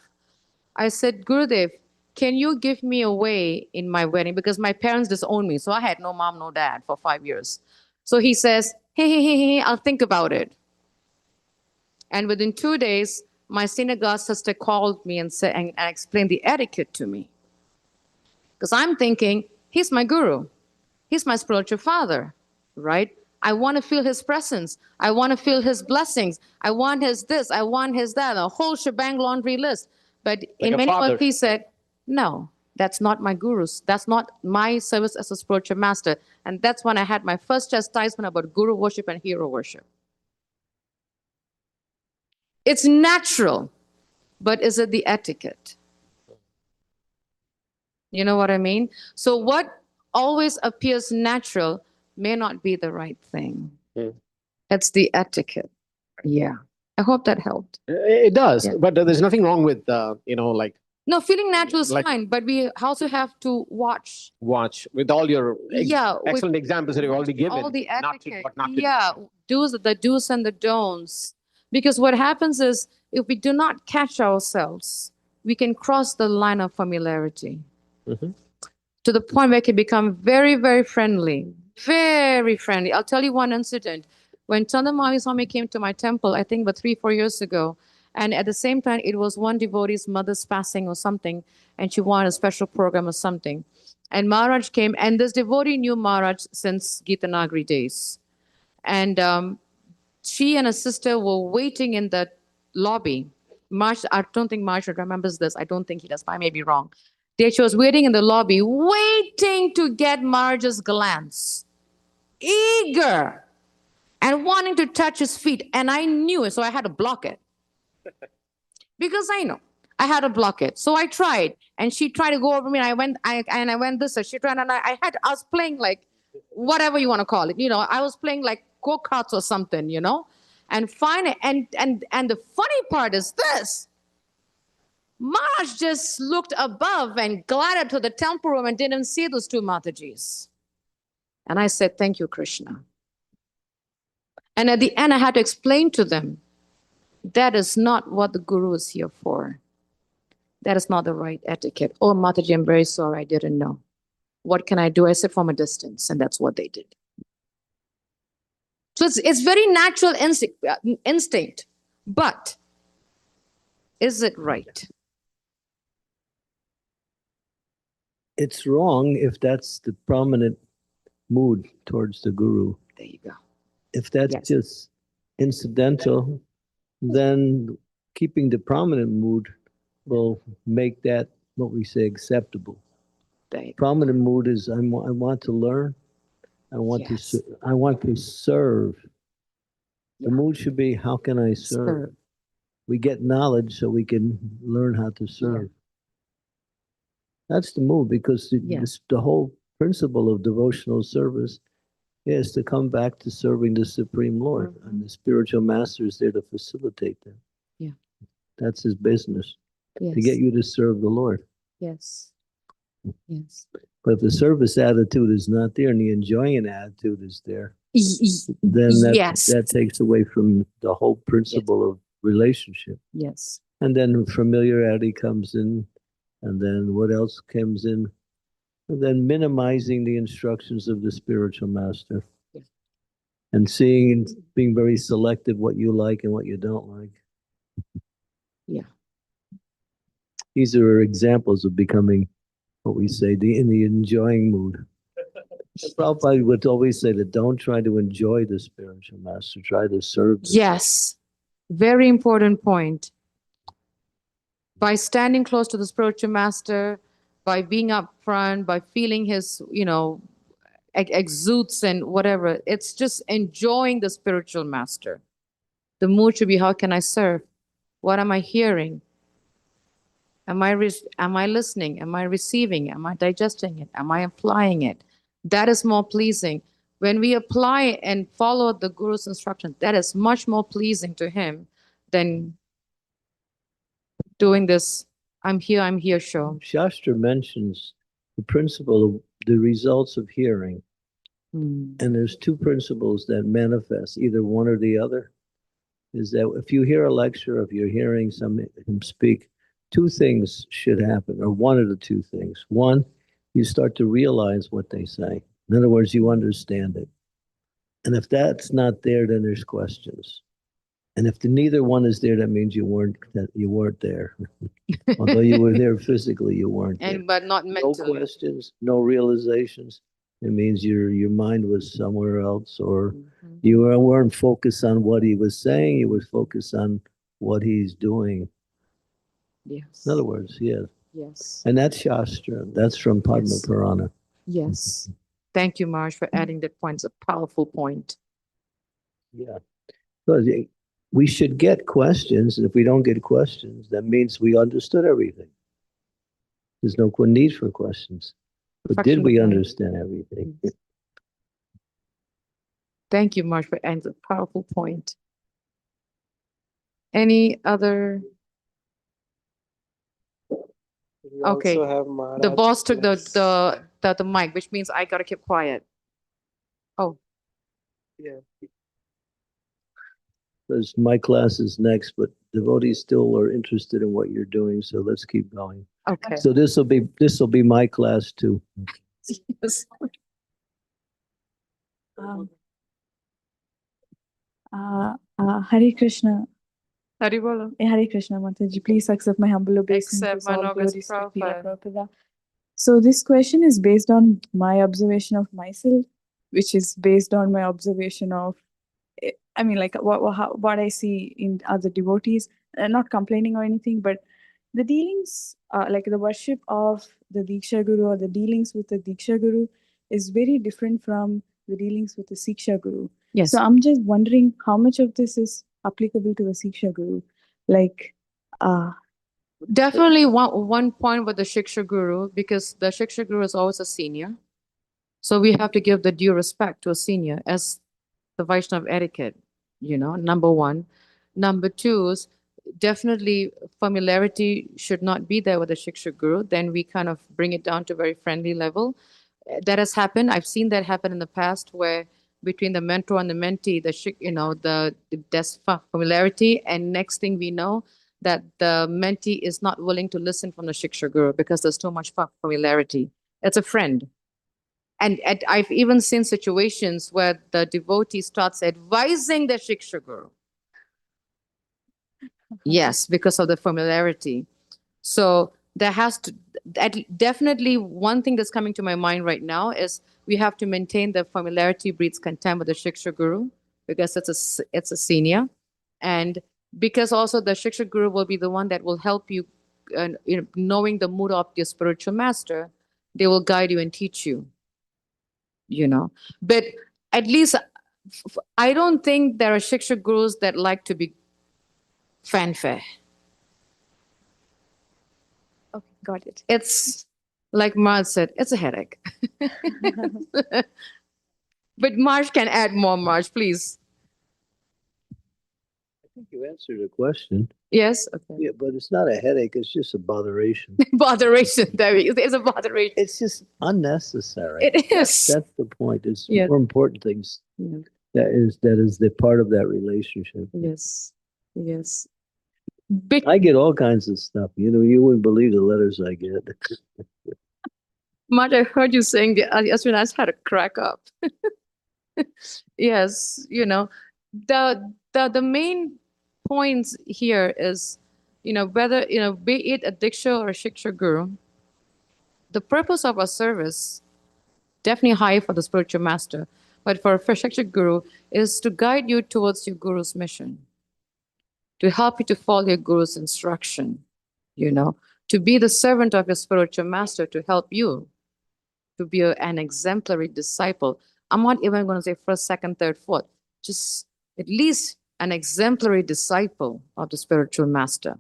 I said, Gurudev, can you give me away in my wedding? Because my parents disowned me. So I had no mom, no dad for 5 years. So he says, hey, I'll think about it. And within 2 days, my synagogue sister called me and said and explained the etiquette to me. Because I'm thinking, he's my guru. He's my spiritual father, right? I want to feel his presence. I want to feel his blessings. I want his this. I want his that. A whole shebang laundry list. But in a many father. words, he said, no, that's not my gurus. That's not my service as a spiritual master. And that's when I had my first chastisement about guru worship and hero worship. It's natural, but is it the etiquette? You know what I mean? So what always appears natural may not be the right thing. It's the etiquette. Yeah. I hope that helped. It does, Yeah. but there's nothing wrong with, like No, feeling natural is Like- fine, but we also have to watch watch with all your Yeah, with excellent examples that you've already given. all the not to, etiquette. what not to do. Yeah, the do's and the don'ts. Because what happens is if we do not catch ourselves, we can cross the line of familiarity to the point where it can become very, very friendly. Very friendly. I'll tell you one incident. When Chandamali Swami came to my temple, I think about 3-4 years ago, and at the same time, it was one devotee's mother's passing or something, and she wanted a special program or something. And Maharaj came, and this devotee knew Maharaj since Gita Nagari days. And she and her sister were waiting in the lobby. I don't think Marshall remembers this. I don't think he does. I may be wrong. She was waiting in the lobby, waiting to get Maharaj's glance, eager and wanting to touch his feet. And I knew it, so I had to block it. Because I know I had to block it. So I tried, and she tried to go over me. And I went this, and she tried, and I was playing like whatever you want to call it. You know, I was playing like go-karts or something, you know. And finally, and the funny part is this. Maharaj just looked above and glided to the temple room and didn't see those two Matajis. And I said, thank you, Krishna. And at the end, I had to explain to them, that is not what the guru is here for. That is not the right etiquette. Oh, Mataji, I'm very sorry, I didn't know. What can I do? I said from a distance, and that's what they did. So it's very natural instinct, but is it right? It's wrong if that's the prominent mood towards the guru. There you go. If that's Yes. just incidental, then keeping the prominent mood will make that what we say acceptable. There you go. Prominent mood is I want to learn. I want Yes. to serve. The Yeah. mood should be how can I serve? Serve. We get knowledge so we can learn how to serve. That's the mood, because Yeah. the whole principle of devotional service is to come back to serving the Supreme Lord, and the spiritual master is there to facilitate that. Yeah. That's his business, Yes. to get you to serve the Lord. Yes. Yes. But if the service attitude is not there and the enjoying attitude is there, then Yes. that takes away from the whole principle of relationship. Yes. And then familiarity comes in, and then what else comes in? And then minimizing the instructions of the spiritual master. Yeah. And seeing, being very selective what you like and what you don't like. Yeah. These are examples of becoming, what we say, in the enjoying mood. Prabhupada would always say that don't try to enjoy the spiritual master, try to serve the Yes. Very important point. By standing close to the spiritual master, by being up front, by feeling his, exudes and whatever, it's just enjoying the spiritual master. The mood should be, how can I serve? What am I hearing? Am I listening? Am I receiving? Am I digesting it? Am I applying it? That is more pleasing. When we apply and follow the Guru's instruction, that is much more pleasing to him than doing this, I'm here show. Shastra mentions the principle of the results of hearing. And there's two principles that manifest, either one or the other. Is that if you hear a lecture, if you're hearing him speak, two things should happen, or one of the two things. One, you start to realize what they say. In other words, you understand it. And if that's not there, then there's questions. And if neither one is there, that means you weren't there. Although you were there physically, you weren't there. And but not No mentally. questions, no realizations. It means your mind was somewhere else, or Mhm. you weren't focused on what he was saying. You were focused on what he's doing. Yes. In other words, yeah. Yes. And that's Shastra. That's from Padma Yes. Purana. Yes. Thank you, Marge, for adding that point. It's a powerful point. Yeah. Because we should get questions, and if we don't get questions, that means we understood everything. There's no need for questions. But did Perfection we of mind. understand everything? Yes. Thank you, Marge, for adding a powerful point. Any other? We Okay. also have The Maharaj boss took class. the mic, which means I gotta keep quiet. Oh, Yeah. Because my class is next, but devotees still are interested in what you're doing, so let's keep going. okay. So this will be my class too. Yes. Hare Krishna. Hari bolo. Hare Krishna, Mataji. Please accept my humble obeisances. Accept my All noblest glories to Srila Prabhupada. Prabhupada. So this question is based on my observation of myself, which is based on my observation of, I mean, like what I see in other devotees. Not complaining or anything, but the dealings, like the worship of the Diksha Guru or the dealings with the Diksha Guru is very different from the dealings with the Siksha Guru. Yes. So I'm just wondering how much of this is applicable to the Siksha Guru. Like, Definitely one point with the Shiksha Guru, because the Shiksha Guru is always a senior. So we have to give the due respect to a senior as the Vaishnav etiquette, number one. Number two is definitely familiarity should not be there with the Shiksha Guru. Then we kind of bring it down to a very friendly level. That has happened. I've seen that happen in the past where between the mentor and the mentee, there's familiarity, and next thing we know, that the mentee is not willing to listen from the Shiksha Guru because there's too much familiarity. It's a friend. And I've even seen situations where the devotee starts advising the Shiksha Guru. Yes, because of the familiarity. So there has to, definitely one thing that's coming to my mind right now is we have to maintain the familiarity breeds contempt with the Shiksha Guru because it's a senior. And because also the Shiksha Guru will be the one that will help you, knowing the mood of your spiritual master, they will guide you and teach you. But at least I don't think there are Shiksha Gurus that like to be fanfare. okay, got it. It's like Marge said, it's a headache. But Marge can add more, Marge, please. I think you answered the question. Yes? Okay. Yeah, but it's not a headache. It's just a botheration. Botheration. There's a botheration. It's just unnecessary. It is. That's the point. It's Yeah. more important things. Yeah. That is the part of that relationship. Yes. Yes. I get all kinds of stuff. You wouldn't believe the letters I get. Marge, I heard you saying the yesterday. I just had to crack up. Yes, the main points here is, whether be it a Diksha or a Shiksha Guru, the purpose of our service definitely high for the spiritual master, but for a Shiksha Guru is to guide you towards your Guru's mission, to help you to follow your Guru's instruction, to be the servant of your spiritual master, to help you to be an exemplary disciple. I'm not even going to say first, second, third, fourth, just at least an exemplary disciple of the spiritual master,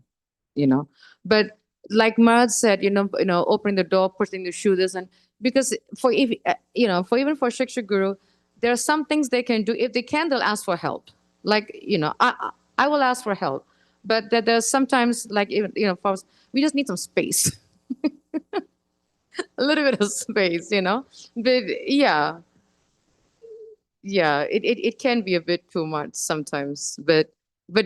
But like Maharaj said, opening the door, putting the shoe, this, and because for even for Shiksha Guru, there are some things they can do. If they can, they'll ask for help. Like, I will ask for help, but there's sometimes like, even, for us, we just need some space. A little bit of space, but yeah, it can be a bit too much sometimes, but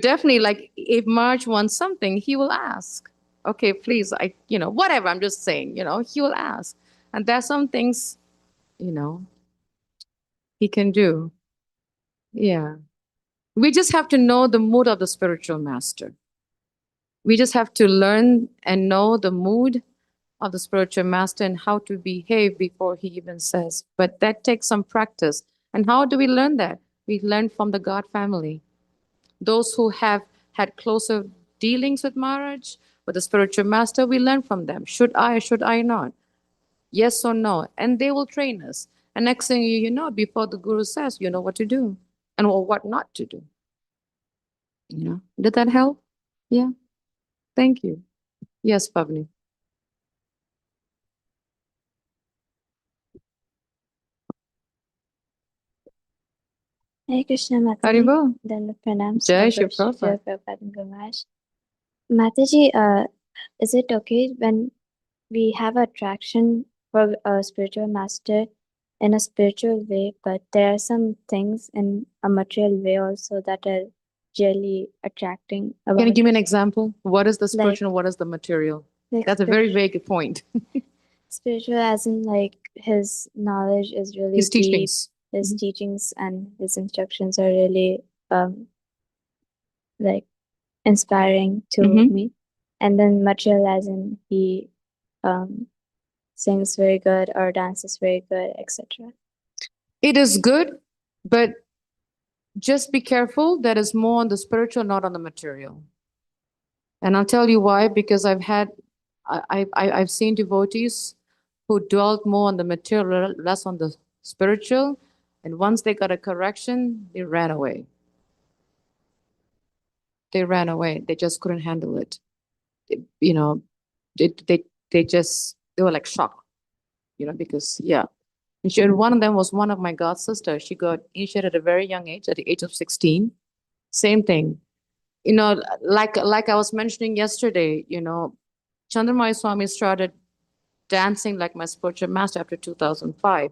definitely, like, if Marge wants something, he will ask, okay, please, whatever, I'm just saying, he will ask, and there's some things, he can do. Yeah, We just have to know the mood of the spiritual master. We just have to learn and know the mood of the spiritual master and how to behave before he even says. But that takes some practice. And how do we learn that? We learn from the God family. Those who have had closer dealings with Maharaj, with the spiritual master, we learn from them. Should I or should I not? Yes or no? And they will train us. And next thing you know, before the guru says, you know what to do and what not to do. You know, did that help? Yeah. Thank you. Yes, Pavni. Hare Krishna Mataji. Haribo. Then pranams. Jai Shri Prabhupada. Jai Prabhupada and Guru Maharaj. Mataji, is it okay when we have attraction for a spiritual master in a spiritual way, but there are some things in a material way also that are really attracting about Can you give me an example? What is the spiritual and Like- what is the material? like That's a very vague point. spiritual as in like his knowledge is really His deep. teachings. His Mhm. teachings and his instructions are really like inspiring to Mhm. me. And then material as in he sings very good or dances very good, etc. It is good, but just be careful. That is more on the spiritual, not on the material. And I'll tell you why, because I've seen devotees who dwelt more on the material, less on the spiritual. And once they got a correction, they ran away. They ran away. They just couldn't handle it. You know, they were like shocked, you know, because yeah. And one of them was one of my god sisters. She got initiated at a very young age, at the age of 16. Same thing. You know, like I was mentioning yesterday, you know, Chandramaya Swami started dancing like my spiritual master after 2005.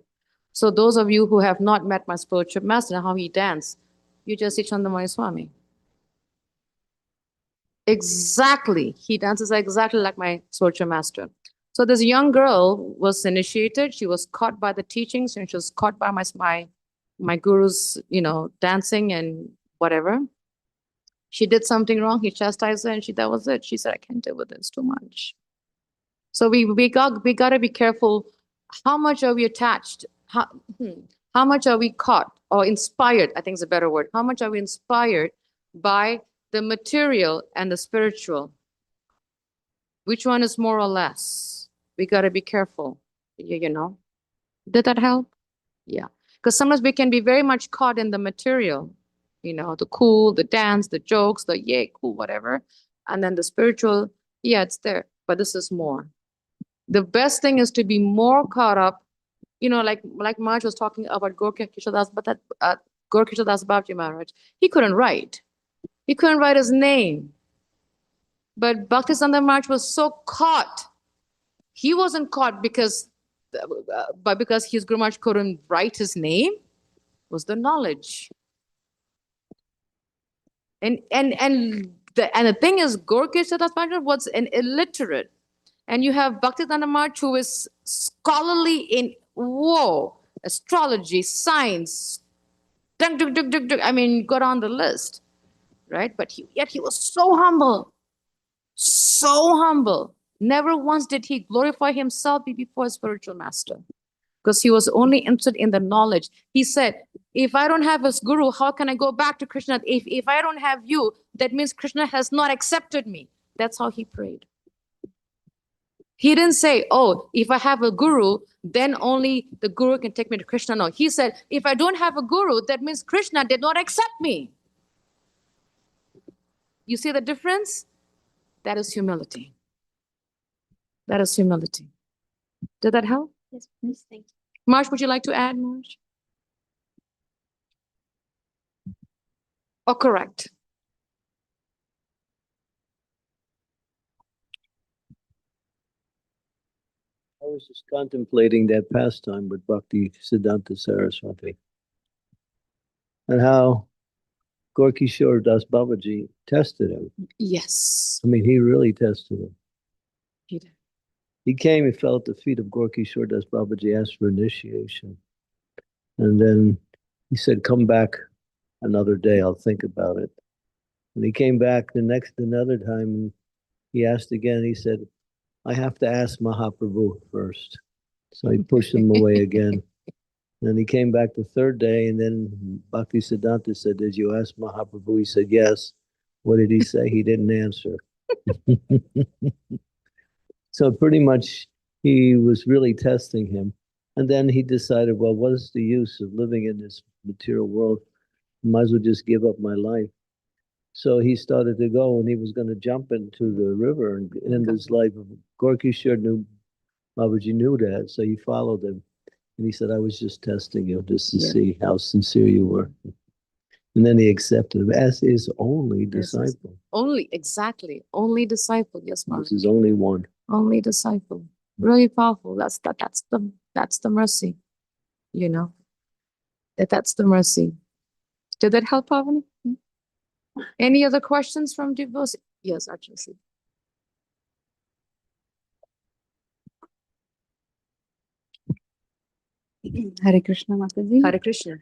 So those of you who have not met my spiritual master and how he danced, you just see Chandramaya Swami. Exactly. He dances exactly like my spiritual master. So this young girl was initiated. She was caught by the teachings and she was caught by my guru's, you know, dancing and whatever. She did something wrong. He chastised her and that was it. She said, I can't deal with this too much. So we got to be careful. How much are we attached? How much are we caught or inspired? I think is a better word. How much are we inspired by the material and the spiritual? Which one is more or less? We got to be careful. You know, did that help? Yeah, because sometimes we can be very much caught in the material, you know, the cool, the dance, the jokes, the yay, cool, whatever. And then the spiritual, yeah, it's there, but this is more. The best thing is to be more caught up, you know, like Marge was talking about Gorkha Kishodas, but that Gorkha Kishodas Babji Maharaj, he couldn't write. He couldn't write his name. But Bhaktisiddhanta Maharaj was so caught. He wasn't caught because his Guru Maharaj couldn't write his name. It was the knowledge. And the thing is, Gorkha Kishodas Maharaj was an illiterate. And you have Bhaktisiddhanta Maharaj who is scholarly in astrology, science, I mean, got on the list, right? But yet he was so humble, so humble. Never once did he glorify himself before his spiritual master, because he was only interested in the knowledge. He said, if I don't have his guru, how can I go back to Krishna? If I don't have you, that means Krishna has not accepted me. That's how he prayed. He didn't say, oh, if I have a guru, then only the guru can take me to Krishna. No, he said, if I don't have a guru, that means Krishna did not accept me. You see the difference? That is humility. That is humility. Did that help? Yes, please, thank you. Marsh, would you like to add, Marsh? Or correct? I was just contemplating that pastime with Bhakti Siddhanta Saraswati and how Gorkishore Das Babaji tested him. Yes. I mean, he really tested him. He did. He came, he fell at the feet of Gorkishore Das Babaji, asked for initiation. And then he said, come back another day, I'll think about it. And he came back another time, and he asked again. He said, I have to ask Mahaprabhu first. So he pushed him away again. Then he came back the third day, and then Bhakti Siddhanta said, did you ask Mahaprabhu? He said, yes. What did he say? He didn't answer. So pretty much he was really testing him. And then he decided, well, what is the use of living in this material world? Might as well just give up my life. So he started to go, and he was going to jump into the river and end his life. Gorkishore knew, Babaji knew that, so he followed him. And he said, I was just testing you just to see how sincere you were. And then he accepted him as his only disciple. Only, exactly. Only disciple. Yes, This Maharaj. is only one. Only disciple. Really powerful. That's the mercy. You know, that's the mercy. Did that help, Pavani? Any other questions from devotees? Yes, actually. Hare Krishna, Mataji. Hare Krishna.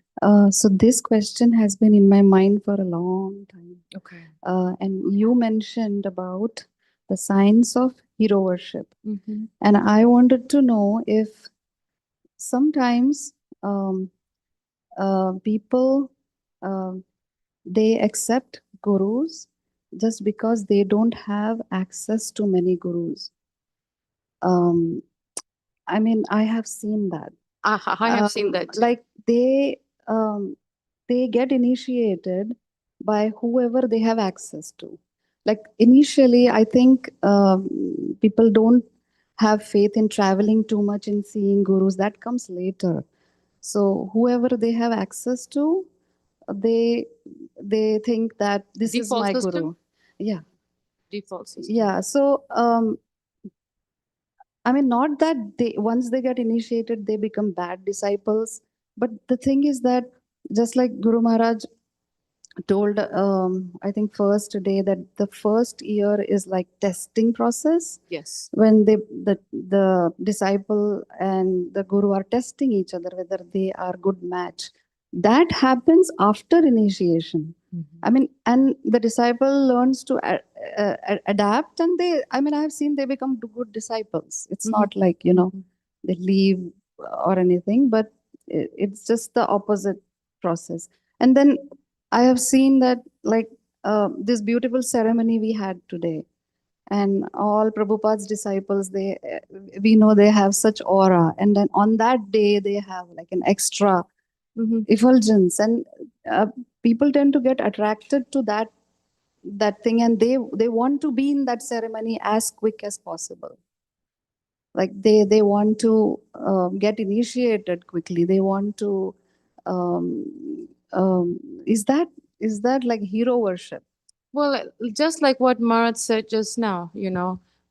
So this question has been in my mind for a long time. Okay. And you mentioned about the signs of hero worship. Mm-hmm. And I wanted to know if sometimes people, they accept gurus just because they don't have access to many gurus. I mean, I have seen that. I have seen that. Too. Like they get initiated by whoever they have access to. Like initially, I think people don't have faith in traveling too much and seeing gurus. That comes later. So whoever they have access to, they think that this Default is my system? guru. Yeah. Default system. Yeah. So I mean, not that they once they get initiated, they become bad disciples. But the thing is that just like Guru Maharaj told, I think first day that the first year is like testing process Yes. when the disciple and the guru are testing each other whether they are good match. That happens after initiation. I mean, and the disciple learns to adapt, and I mean, I've seen they become good disciples. It's not like, they leave or anything, but it's just the opposite process. And then I have seen that, like, this beautiful ceremony we had today, and all Prabhupada's disciples, we know they have such aura, and then on that day they have like an extra effulgence, and people tend to get attracted to that thing, and they want to be in that ceremony as quick as possible. Like they want to get initiated quickly. They want to is that like hero worship? Well, just like what Marat said just now,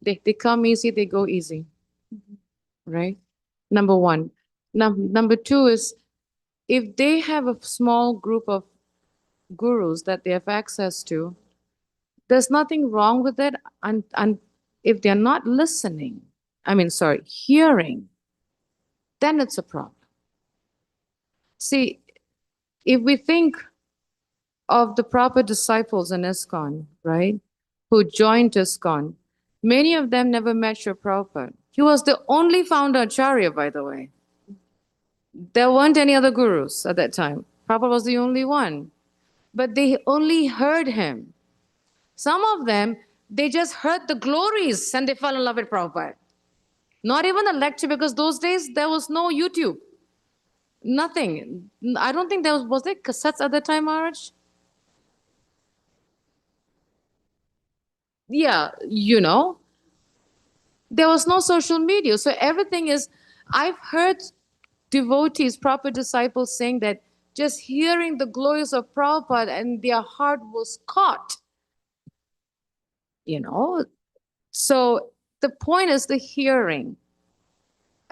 they come easy, they go easy. Right? Number one. Number two is if they have a small group of gurus that they have access to, there's nothing wrong with it. And if they're not listening, hearing, then it's a problem. See, if we think of the proper disciples in ISKCON, right, who joined ISKCON, many of them never met Srila Prabhupada. He was the only founder acharya, by the way. There weren't any other gurus at that time. Prabhupada was the only one. But they only heard him. Some of them, they just heard the glories and they fell in love with Prabhupada. Not even a lecture, because those days there was no YouTube. Nothing. I don't think was there cassettes at that time, Maharaj? Yeah, there was no social media. So everything is, I've heard devotees, proper disciples saying that just hearing the glories of Prabhupada and their heart was caught. So the point is the hearing.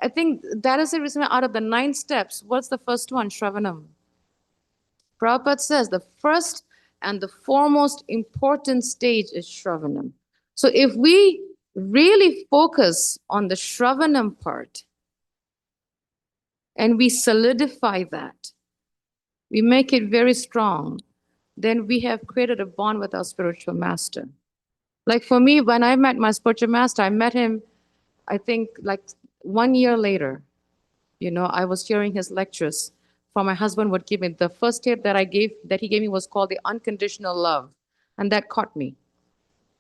I think that is the reason out of the 9 steps, what's the first one? Shravanam. Prabhupada says the first and the foremost important stage is Shravanam. So if we really focus on the Shravanam part and we solidify that, we make it very strong, then we have created a bond with our spiritual master. Like for me, when I met my spiritual master, I met him, I think, like 1 year later. You know, I was hearing his lectures. For my husband would give me the first tape that he gave me was called The Unconditional Love, and that caught me.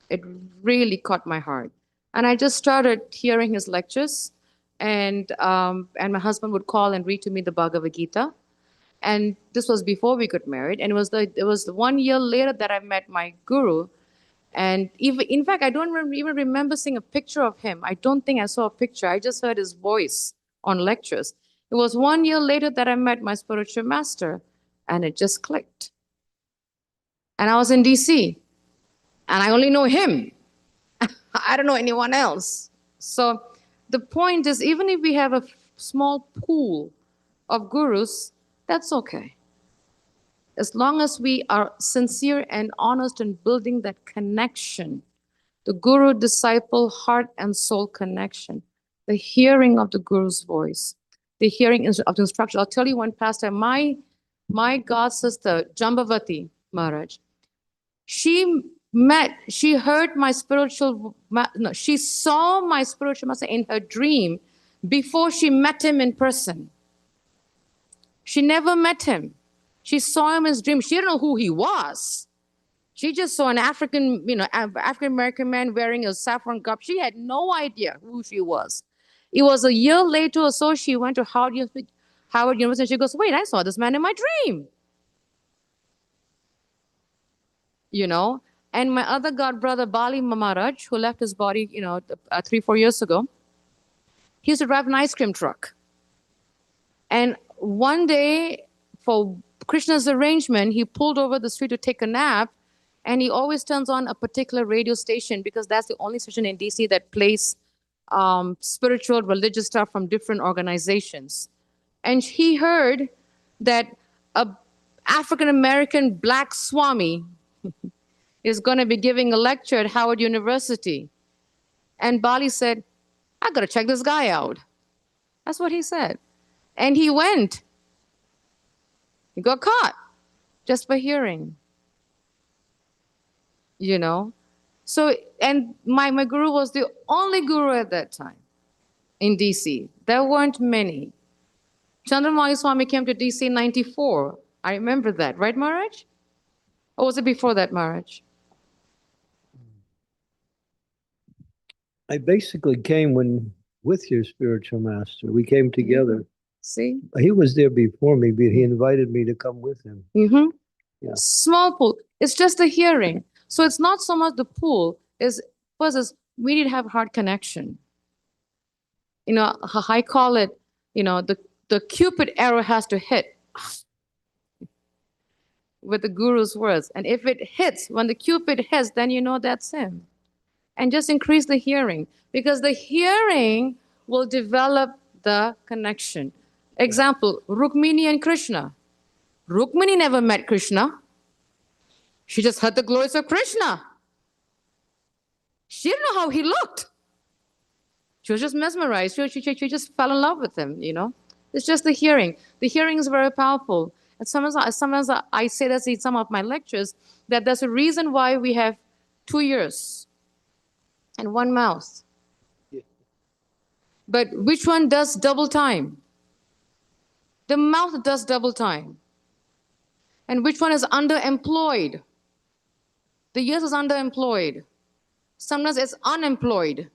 It really caught my heart, and I just started hearing his lectures, and my husband would call and read to me the Bhagavad Gita, and this was before we got married, and it was 1 year later that I met my guru, and even in fact I don't even remember seeing a picture of him. I don't think I saw a picture. I just heard his voice on lectures. It was 1 year later that I met my spiritual master, and it just clicked. And I was in DC, and I only know him. I don't know anyone else. So the point is, even if we have a small pool of gurus, that's okay. As long as we are sincere and honest in building that connection, the guru-disciple heart and soul connection, the hearing of the guru's voice, the hearing of the instruction. I'll tell you one pastor, my god sister, Jambavati Maharaj, she heard my she saw my spiritual master in her dream before she met him in person. She never met him. She saw him in his dream. She didn't know who he was. She just saw an African American man wearing a saffron garb. She had no idea who she was. It was a year later or so, she went to Howard University, and she goes, wait, I saw this man in my dream. You know, and my other god brother, Bali Maharaj, who left his body, 3-4 years ago, he used to drive an ice cream truck. And one day, for Krishna's arrangement, he pulled over the street to take a nap, and he always turns on a particular radio station because that's the only station in DC that plays spiritual, religious stuff from different organizations. And he heard that a African-American black Swami is going to be giving a lecture at Howard University. And Bali said, I got to check this guy out. That's what he said. And he went. He got caught just by hearing. You know? So, and my guru was the only guru at that time in DC. There weren't many. Chandramauli Swami came to DC in 94. I remember that, right, Maharaj? Or was it before that, Maharaj? I basically came with your spiritual master. We came together. See? He was there before me, but he invited me to come with him. Mm-hmm. Yeah. Small pool. It's just a hearing. So it's not so much the pool. First is we need to have heart connection. You know, I call it, the Cupid arrow has to hit with the guru's words. And if it hits, when the Cupid hits, then you know that's him. And just increase the hearing, because the hearing will develop the connection. Example, Rukmini and Krishna. Rukmini never met Krishna. She just heard the glories of Krishna. She didn't know how he looked. She was just mesmerized. She just fell in love with him, It's just the hearing. The hearing is very powerful. And sometimes I say this in some of my lectures, that there's a reason why we have 2 ears and 1 mouth. Yeah. But which one does double time? The mouth does double time. And which one is underemployed? The ears is underemployed. Sometimes it's unemployed.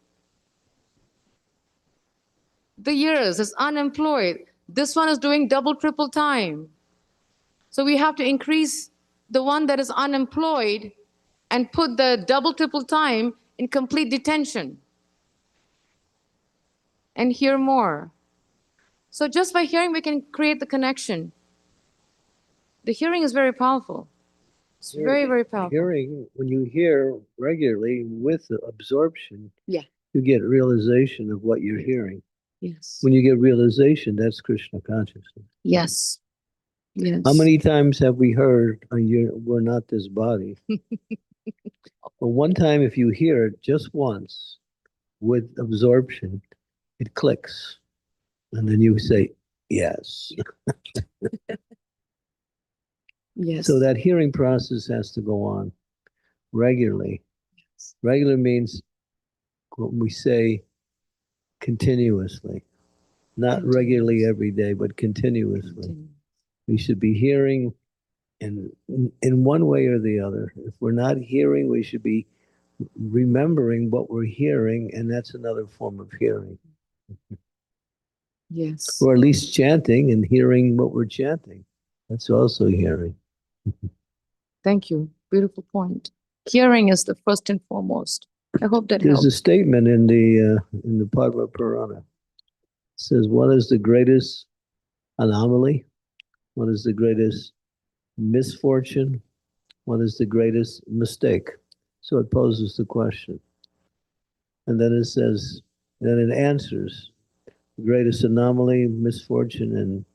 The ears is unemployed. This one is doing double, triple time. So we have to increase the one that is unemployed and put the double, triple time in complete detention and hear more. So just by hearing, we can create the connection. The hearing is very powerful. It's very, very powerful. Hearing, when you hear regularly with the absorption, Yeah. you get realization of what you're hearing. Yes. When you get realization, that's Krishna consciousness. Yes. Yes. How many times have we heard, we're not this body? But one time, if you hear it just once with absorption, it clicks. And then you say, yes. Yes. So that hearing process has to go on regularly. Regular means what we say continuously, not regularly every day, but continuously. We should be hearing in one way or the other. If we're not hearing, we should be remembering what we're hearing, and that's another form of hearing. Yes. Or at least chanting and hearing what we're chanting. That's also hearing. Thank you. Beautiful point. Hearing is the first and foremost. I hope that There's a helps. statement in the Padma Purana. It says, what is the greatest anomaly? What is the greatest misfortune? What is the greatest mistake? So it poses the question. And then it says, then it answers, the greatest anomaly, misfortune,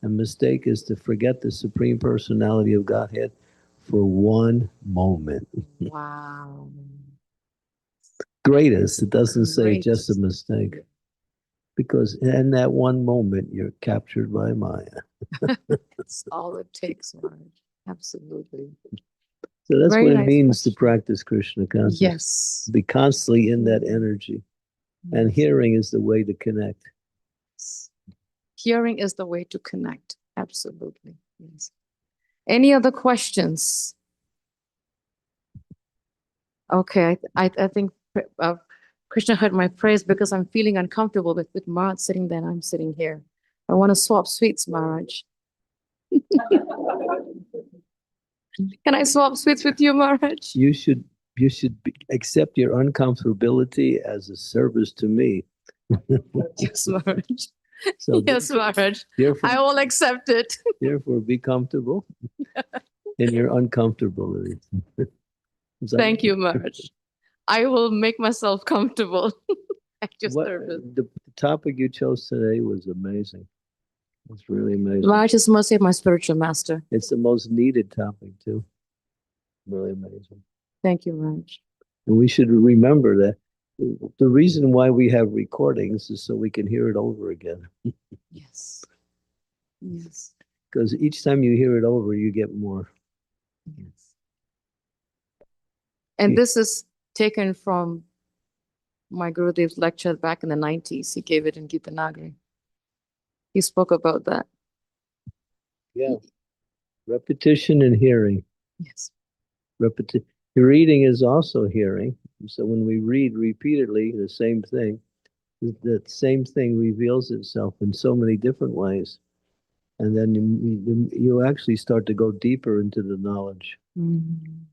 and mistake is to forget the Supreme Personality of Godhead for one moment. Wow. Greatest, it doesn't say just a Greatest. mistake. Because in that one moment, you're captured by Maya. That's all it takes, Maharaj. Absolutely. So that's Very what it nice means to question. practice Krishna consciousness. Yes. Be constantly in that energy. And Yes. hearing is the way to connect. Hearing is the way to connect. Absolutely. Yes. Any other questions? Okay, I think Krishna heard my praise because I'm feeling uncomfortable with Maharaj sitting there and I'm sitting here. I want to swap sweets, Maharaj. Can I swap sweets with you, Maharaj? You should accept your uncomfortability as a service to me. Yes, Maharaj. So Yes, Maharaj. therefore, I will accept it. therefore, be comfortable in your uncomfortability. Thank you, Maharaj. I will make myself comfortable at your service. The topic you chose today was amazing. It's really amazing. Maharaj is mercy of my spiritual master. It's the most needed topic too. Really amazing. Thank you, Maharaj. And we should remember that the reason why we have recordings is so we can hear it over again. Yes. Yes. Because each time you hear it over, you get more. Yes. And this is taken from my Gurudev's lecture back in the 90s. He gave it in Gitanagari. He spoke about that. Yeah. Repetition and hearing. Yes. Reading is also hearing. So when we read repeatedly the same thing, that same thing reveals itself in so many different ways. And then you actually start to go deeper into the knowledge. Mm-hmm.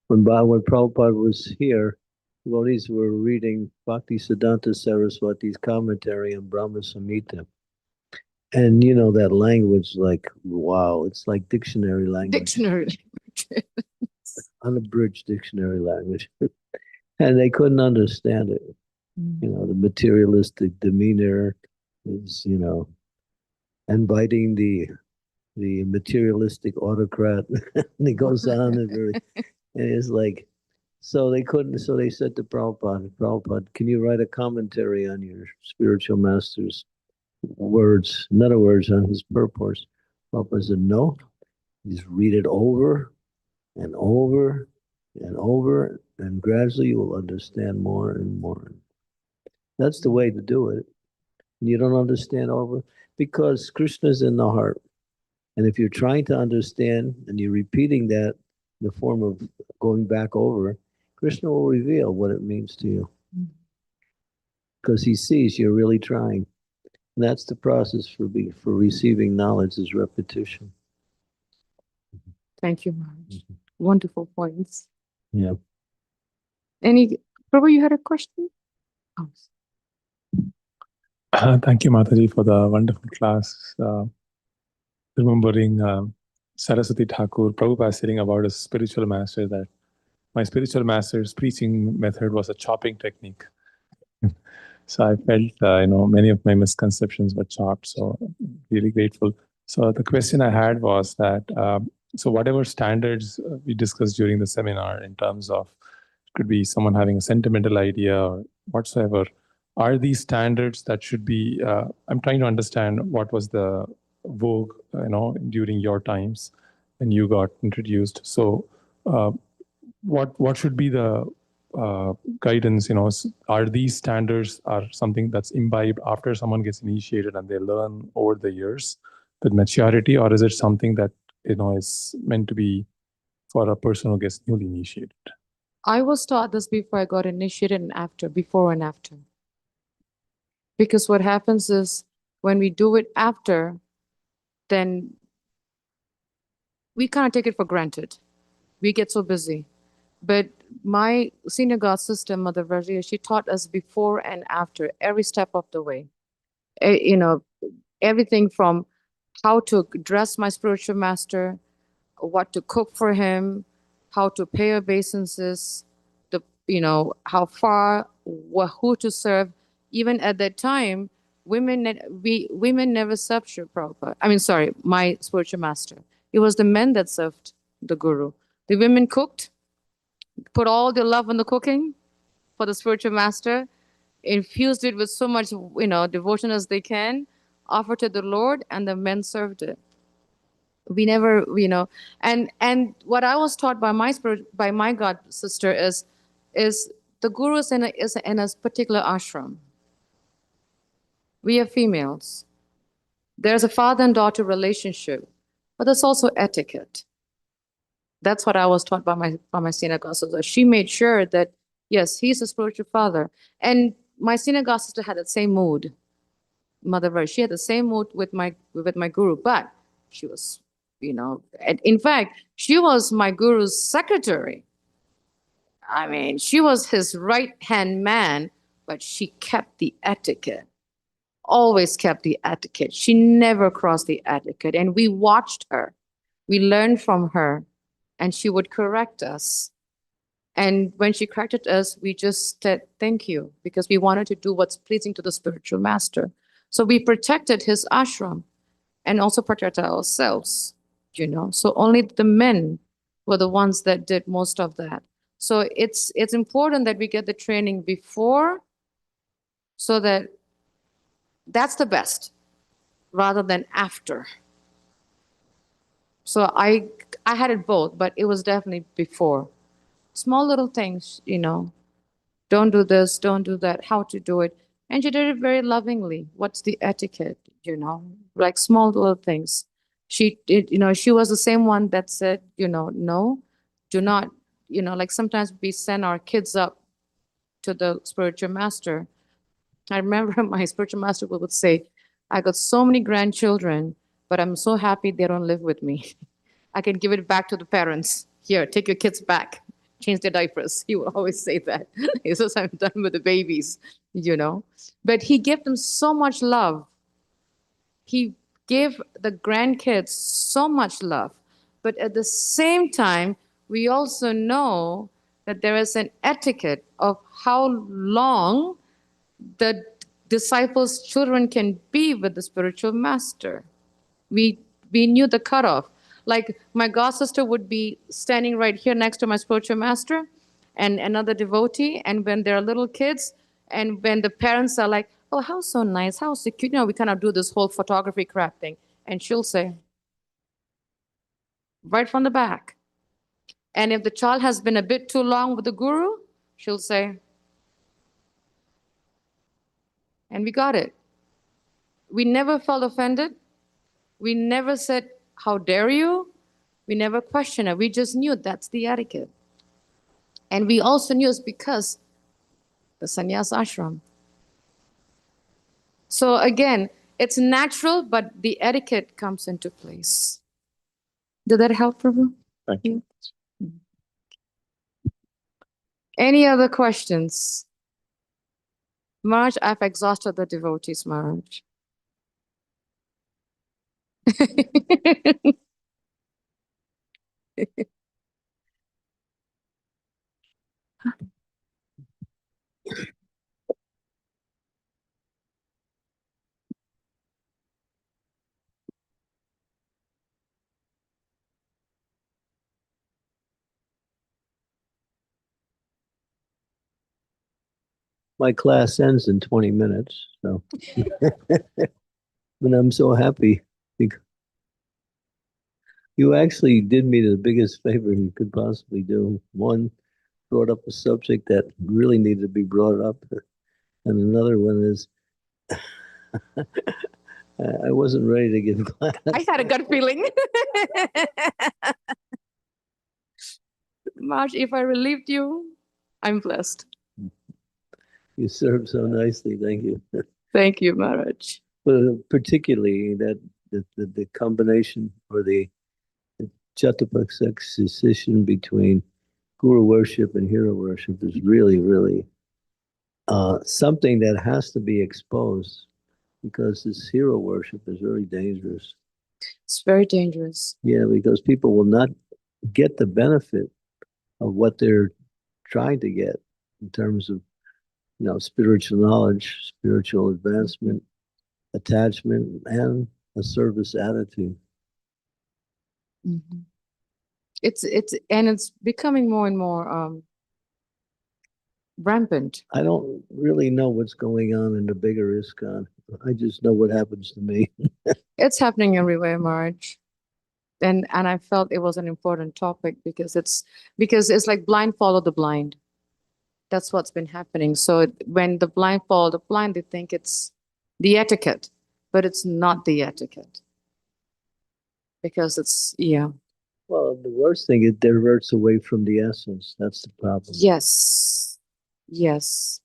When Prabhupada was here, devotees were reading Bhakti Siddhanta Saraswati's commentary on Brahma Samhita. And you know that language, like, wow, it's like dictionary language. Dictionary language. Unabridged dictionary language. And they couldn't understand it. You know, the materialistic demeanor is, you know, inviting the materialistic autocrat. And it goes on and it's like, so they couldn't, so they said to Prabhupada, can you write a commentary on your spiritual master's words, in other words, on his purpose? Prabhupada said, no, just read it over and over and over, and gradually you will understand more and more. That's the way to do it. You don't understand over, because Krishna's in the heart. And if you're trying to understand and you're repeating that in the form of going back over, Krishna will reveal what it means to you. Because he sees you're really trying. And that's the process for receiving knowledge, is repetition. Thank you, Maharaj. Wonderful points. Yeah. Prabhu, you had a question? Oh. Thank you, Mataji, for the wonderful class. Remembering Saraswati Thakur, Prabhupada saying about his spiritual master, that my spiritual master's preaching method was a chopping technique. So I felt, many of my misconceptions were chopped. So really grateful. So the question I had was that, so whatever standards we discussed during the seminar in terms of, could be someone having a sentimental idea or whatsoever, are these standards that should be, I'm trying to understand what was the vogue, during your times, when you got introduced. So, what should be the guidance? Are these standards are something that's imbibed after someone gets initiated and they learn over the years with maturity, or is it something that is meant to be for a person who gets newly initiated? I was taught this before I got initiated and after, before and after. Because what happens is when we do it after, then we kind of take it for granted. We get so busy. But my senior god sister, Mother Virgia, she taught us before and after, every step of the way. Everything from how to dress my spiritual master, what to cook for him, how to pay obeisances, how far, who to serve. Even at that time, women never served Sri Prabhupada. My spiritual master. It was the men that served the guru. The women cooked, put all their love in the cooking for the spiritual master, infused it with so much, devotion as they can, offered to the Lord, and the men served it. We never, and what I was taught by my god sister is the guru is in a particular ashram. We are females. There's a father and daughter relationship, but there's also etiquette. That's what I was taught by my senior god sister. She made sure that yes, he's a spiritual father, and my senior god sister had the same mood. Mother Virgia, she had the same mood with my guru, but she was, in fact, she was my guru's secretary. I mean, she was his right-hand man, but she kept the etiquette. Always kept the etiquette. She never crossed the etiquette. And we watched her. We learned from her. And she would correct us. And when she corrected us, we just said, thank you, because we wanted to do what's pleasing to the spiritual master. So we protected his ashram and also protected ourselves, So only the men were the ones that did most of that. So it's important that we get the training before, so that's the best, rather than after. So I had it both, but it was definitely before. Small little things, don't do this, don't do that, how to do it. And she did it very lovingly. What's the etiquette, like small little things. She did, she was the same one that said, no, do not, like sometimes we send our kids up to the spiritual master. I remember my spiritual master would say, I got so many grandchildren, but I'm so happy they don't live with me. I can give it back to the parents. Here, take your kids back. Change their diapers. He would always say that. He says, I'm done with the babies, But he gave them so much love. He gave the grandkids so much love. But at the same time, we also know that there is an etiquette of how long the disciples' children can be with the spiritual master. We knew the cutoff. Like my god sister would be standing right here next to my spiritual master and another devotee. And when they're little kids, and when the parents are like, oh, how so nice, how so cute, we kind of do this whole photography crap thing. And she'll say, right from the back. And if the child has been a bit too long with the guru, she'll say, and we got it. We never felt offended. We never said, how dare you? We never questioned it. We just knew that's the etiquette. And we also knew it's because the sannyas ashram. So again, it's natural, but the etiquette comes into place. Did that help, Prabhu? Thank you. Any other questions? Maharaj, I've exhausted the devotees, Maharaj. My class ends in 20 minutes, so. And I'm so happy. You actually did me the biggest favor you could possibly do. One, brought up a subject that really needed to be brought up, and another one is I wasn't ready to give class. I had a gut feeling. Marge, if I relieved you, I'm blessed. You served so nicely. Thank you. Thank you, Maharaj. But particularly that the combination or the juxtaposition between guru worship and hero worship is really, really something that has to be exposed, because this hero worship is very dangerous. It's very dangerous. Yeah, because people will not get the benefit of what they're trying to get in terms of, spiritual knowledge, spiritual advancement, attachment, and a service attitude. Mhm. It's becoming more and more rampant. I don't really know what's going on in the bigger ISKCON. I just know what happens to me. It's happening everywhere, Marge. And I felt it was an important topic because it's like blind follow the blind. That's what's been happening. So when the blind follow the blind, they think it's the etiquette, but it's not the etiquette. Because it's, yeah. Well, the worst thing, it diverts away from the essence. That's the problem. Yes. Yes.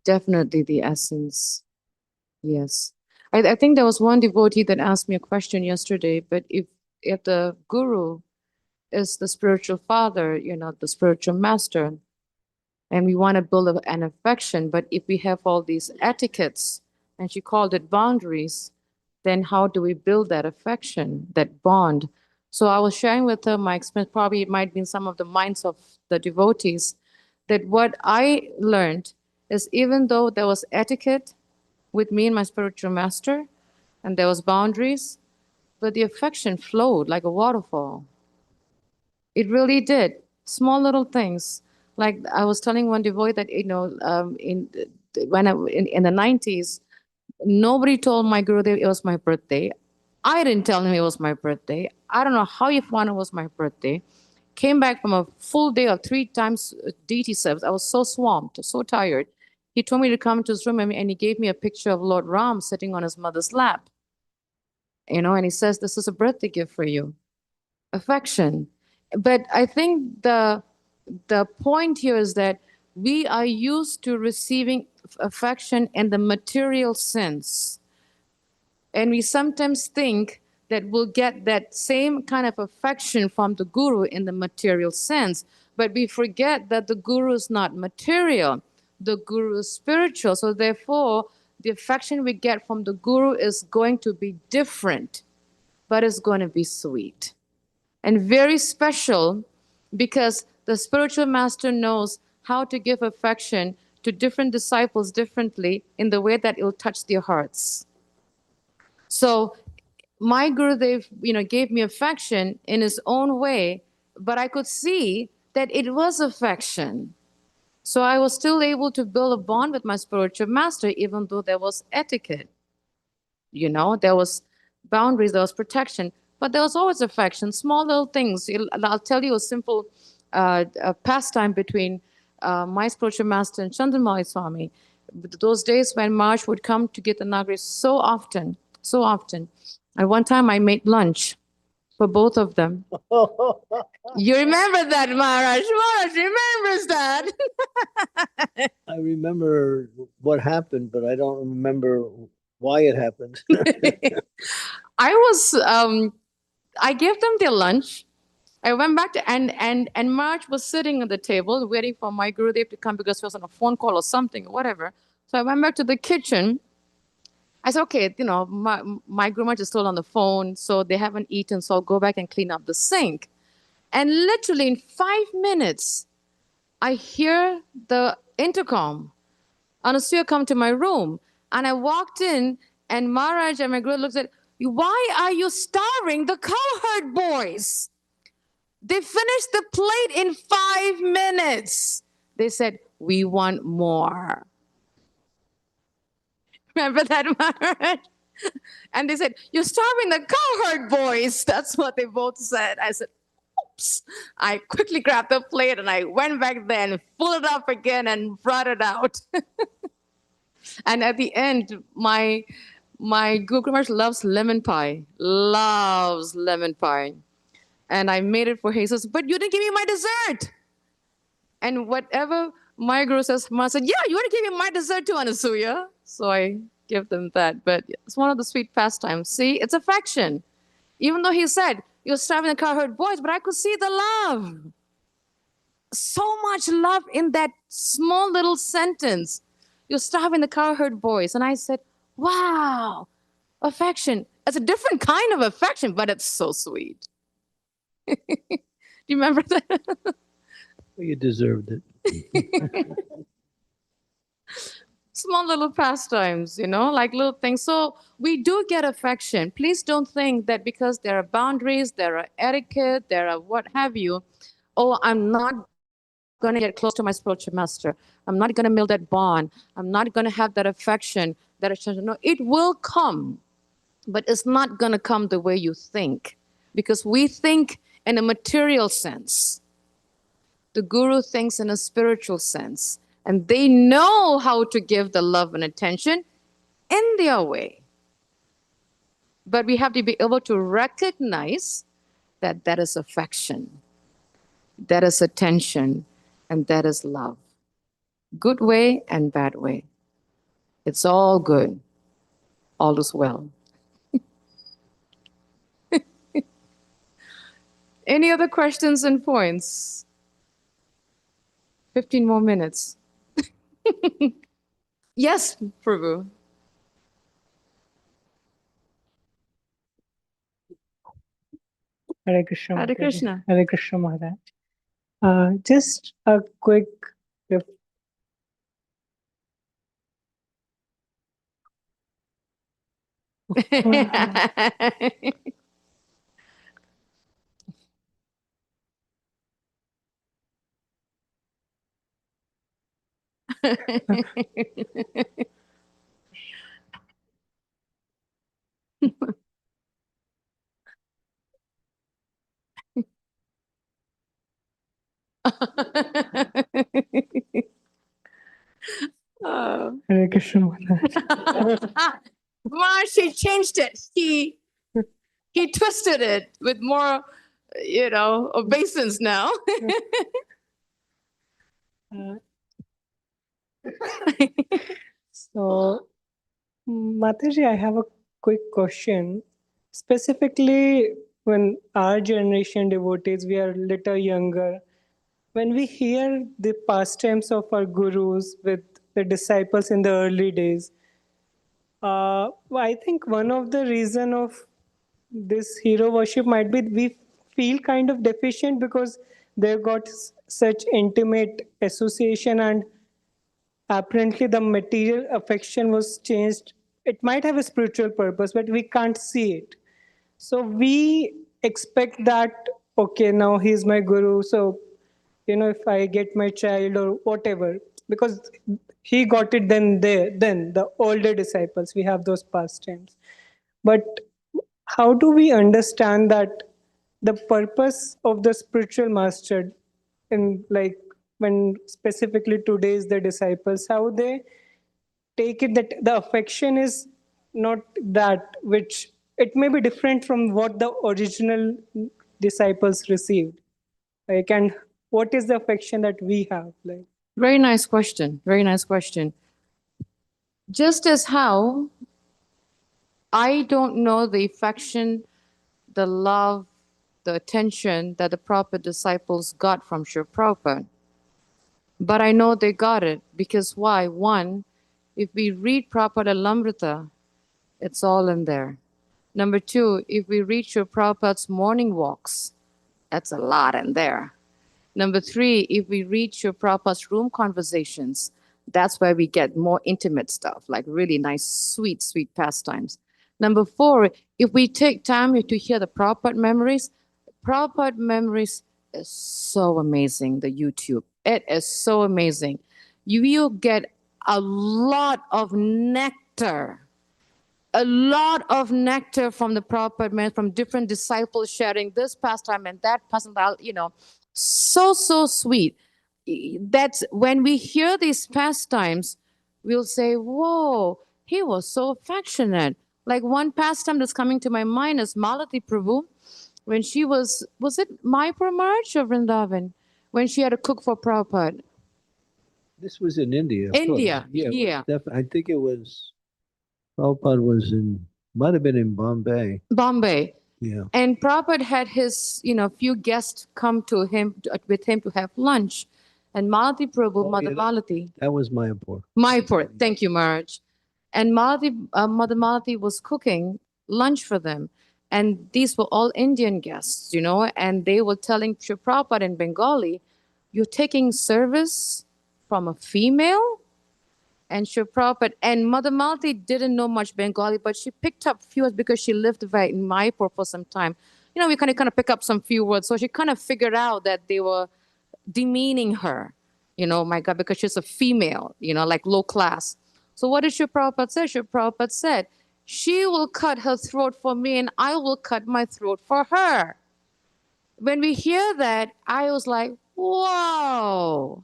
Definitely the essence. Yes. I think there was one devotee that asked me a question yesterday, but if the guru is the spiritual father, the spiritual master, and we want to build an affection, but if we have all these etiquettes, and she called it boundaries, then how do we build that affection, that bond? So I was sharing with her my experience, probably it might be in some of the minds of the devotees, that what I learned is even though there was etiquette with me and my spiritual master, and there was boundaries, but the affection flowed like a waterfall. It really did. Small little things. Like I was telling one devotee that, in the 90s, nobody told my Gurudev it was my birthday. I didn't tell him it was my birthday. I don't know how he found it was my birthday. Came back from a full day of 3 times deity service. I was so swamped, so tired. He told me to come to his room and he gave me a picture of Lord Ram sitting on his mother's lap. And he says, this is a birthday gift for you. Affection. But I think the point here is that we are used to receiving affection in the material sense. And we sometimes think that we'll get that same kind of affection from the guru in the material sense. But we forget that the guru is not material. The guru is spiritual. So therefore, the affection we get from the guru is going to be different, but it's going to be sweet and very special, because the spiritual master knows how to give affection to different disciples differently in the way that it will touch their hearts. So my Gurudev, gave me affection in his own way, but I could see that it was affection. So I was still able to build a bond with my spiritual master, even though there was etiquette. There was boundaries, there was protection, but there was always affection, small little things. I'll tell you a simple pastime between my spiritual master and Chandramali Swami. Those days when March would come to get the Nagari so often. And one time I made lunch for both of them. You remember that, Maharaj? Maharaj remembers that. I remember what happened, but I don't remember why it happened. I gave them their lunch. I went back to, and Marge was sitting at the table waiting for my Gurudev to come because he was on a phone call or something or whatever. So I went back to the kitchen. I said, okay, my Guru Maharaj is still on the phone, so they haven't eaten, so I'll go back and clean up the sink. And literally in 5 minutes, I hear the intercom. Anasuya come to my room, and I walked in, and Maharaj and my Guru looked at, why are you starving the cowherd boys? They finished the plate in 5 minutes. They said, we want more. Remember that, Maharaj? And they said, "You're starving the cowherd boys." That's what they both said. I said, "Oops." I quickly grabbed the plate and I went back there and pulled it up again and brought it out. And at the end, my Google Mars loves lemon pie. Loves lemon pie. And I made it for Jesus, but you didn't give me my dessert. And whatever my guru says, Ma said, "Yeah, you want to give me my dessert too, Anasuya." So I give them that. But it's one of the sweet pastimes. See, it's affection. Even though he said, "You're starving the cowherd boys," but I could see the love. So much love in that small little sentence. "You're starving the cowherd boys." And I said, wow, affection. It's a different kind of affection, but it's so sweet. Do you remember that? You deserved it. Small little pastimes, like little things. So we do get affection. Please don't think that because there are boundaries, there are etiquette, there are what have you, oh, I'm not going to get close to my spiritual master. I'm not going to build that bond. I'm not going to have that affection, that attention. No, it will come, but it's not going to come the way you think, because we think in a material sense. The guru thinks in a spiritual sense, and they know how to give the love and attention in their way. But we have to be able to recognize that that is affection, that is attention, and that is love. Good way and bad way. It's all good. All is well. Any other questions and points? 15 more minutes. Yes, Prabhu. Hare Krishna. Hare Mataji. Krishna. Hare Krishna Maharaj. Just a quick Hare Krishna Maharaj. She changed it. He twisted it with more, obeisance now. So, Mataji, I have a quick question. Specifically, when our generation devotees, we are little younger, when we hear the pastimes of our gurus with the disciples in the early days, I think one of the reason of this hero worship might be we feel kind of deficient because they've got such intimate association, and apparently the material affection was changed. It might have a spiritual purpose, but we can't see it. So we expect that, okay, now he's my guru, so if I get my child or whatever, because he got it then the older disciples, we have those pastimes. But how do we understand that the purpose of the spiritual master, in like when specifically today's the disciples, how they take it that the affection is not that, which it may be different from what the original disciples received, like, and what is the affection that we have, like? Very nice question. Very nice question. Just as how I don't know the affection, the love, the attention that the proper disciples got from Sri Prabhupada. But I know they got it because why? One, if we read Prabhupada Lamrita, it's all in there. Number two, if we read Sri Prabhupada's morning walks, that's a lot in there. Number three, if we read Sri Prabhupada's room conversations, that's where we get more intimate stuff, like really nice, sweet, sweet pastimes. Number four, if we take time to hear the Prabhupada memories is so amazing, the YouTube. It is so amazing. You will get a lot of nectar a lot of nectar from the Prabhupada, from different disciples sharing this pastime and that pastime, so sweet. That's when we hear these pastimes, we'll say, whoa, he was so affectionate. Like one pastime that's coming to my mind is Malati Prabhu, when she was it Mayapur March or Vrindavan? When she had to cook for Prabhupada. This was in India. of course. India, Yeah. it was yeah. I think it was, Prabhupada was might have been in Bombay. Bombay. Yeah. And Prabhupada had his, few guests come to him with him to have lunch. And Malati Prabhu, Mother Malati, That was Mayapur. Mayapur, thank you, Maharaj. And Mother Malati was cooking lunch for them. And these were all Indian guests, and they were telling Sri Prabhupada in Bengali, you're taking service from a female? And Sri Prabhupada, and Mother Malati didn't know much Bengali, but she picked up few words because she lived in Mayapur for some time. We kind of pick up some few words. So she kind of figured out that they were demeaning her, my God, because she's a female, like low class. So what did Sri Prabhupada say? Sri Prabhupada said, she will cut her throat for me and I will cut my throat for her. When we hear that, I was like, whoa.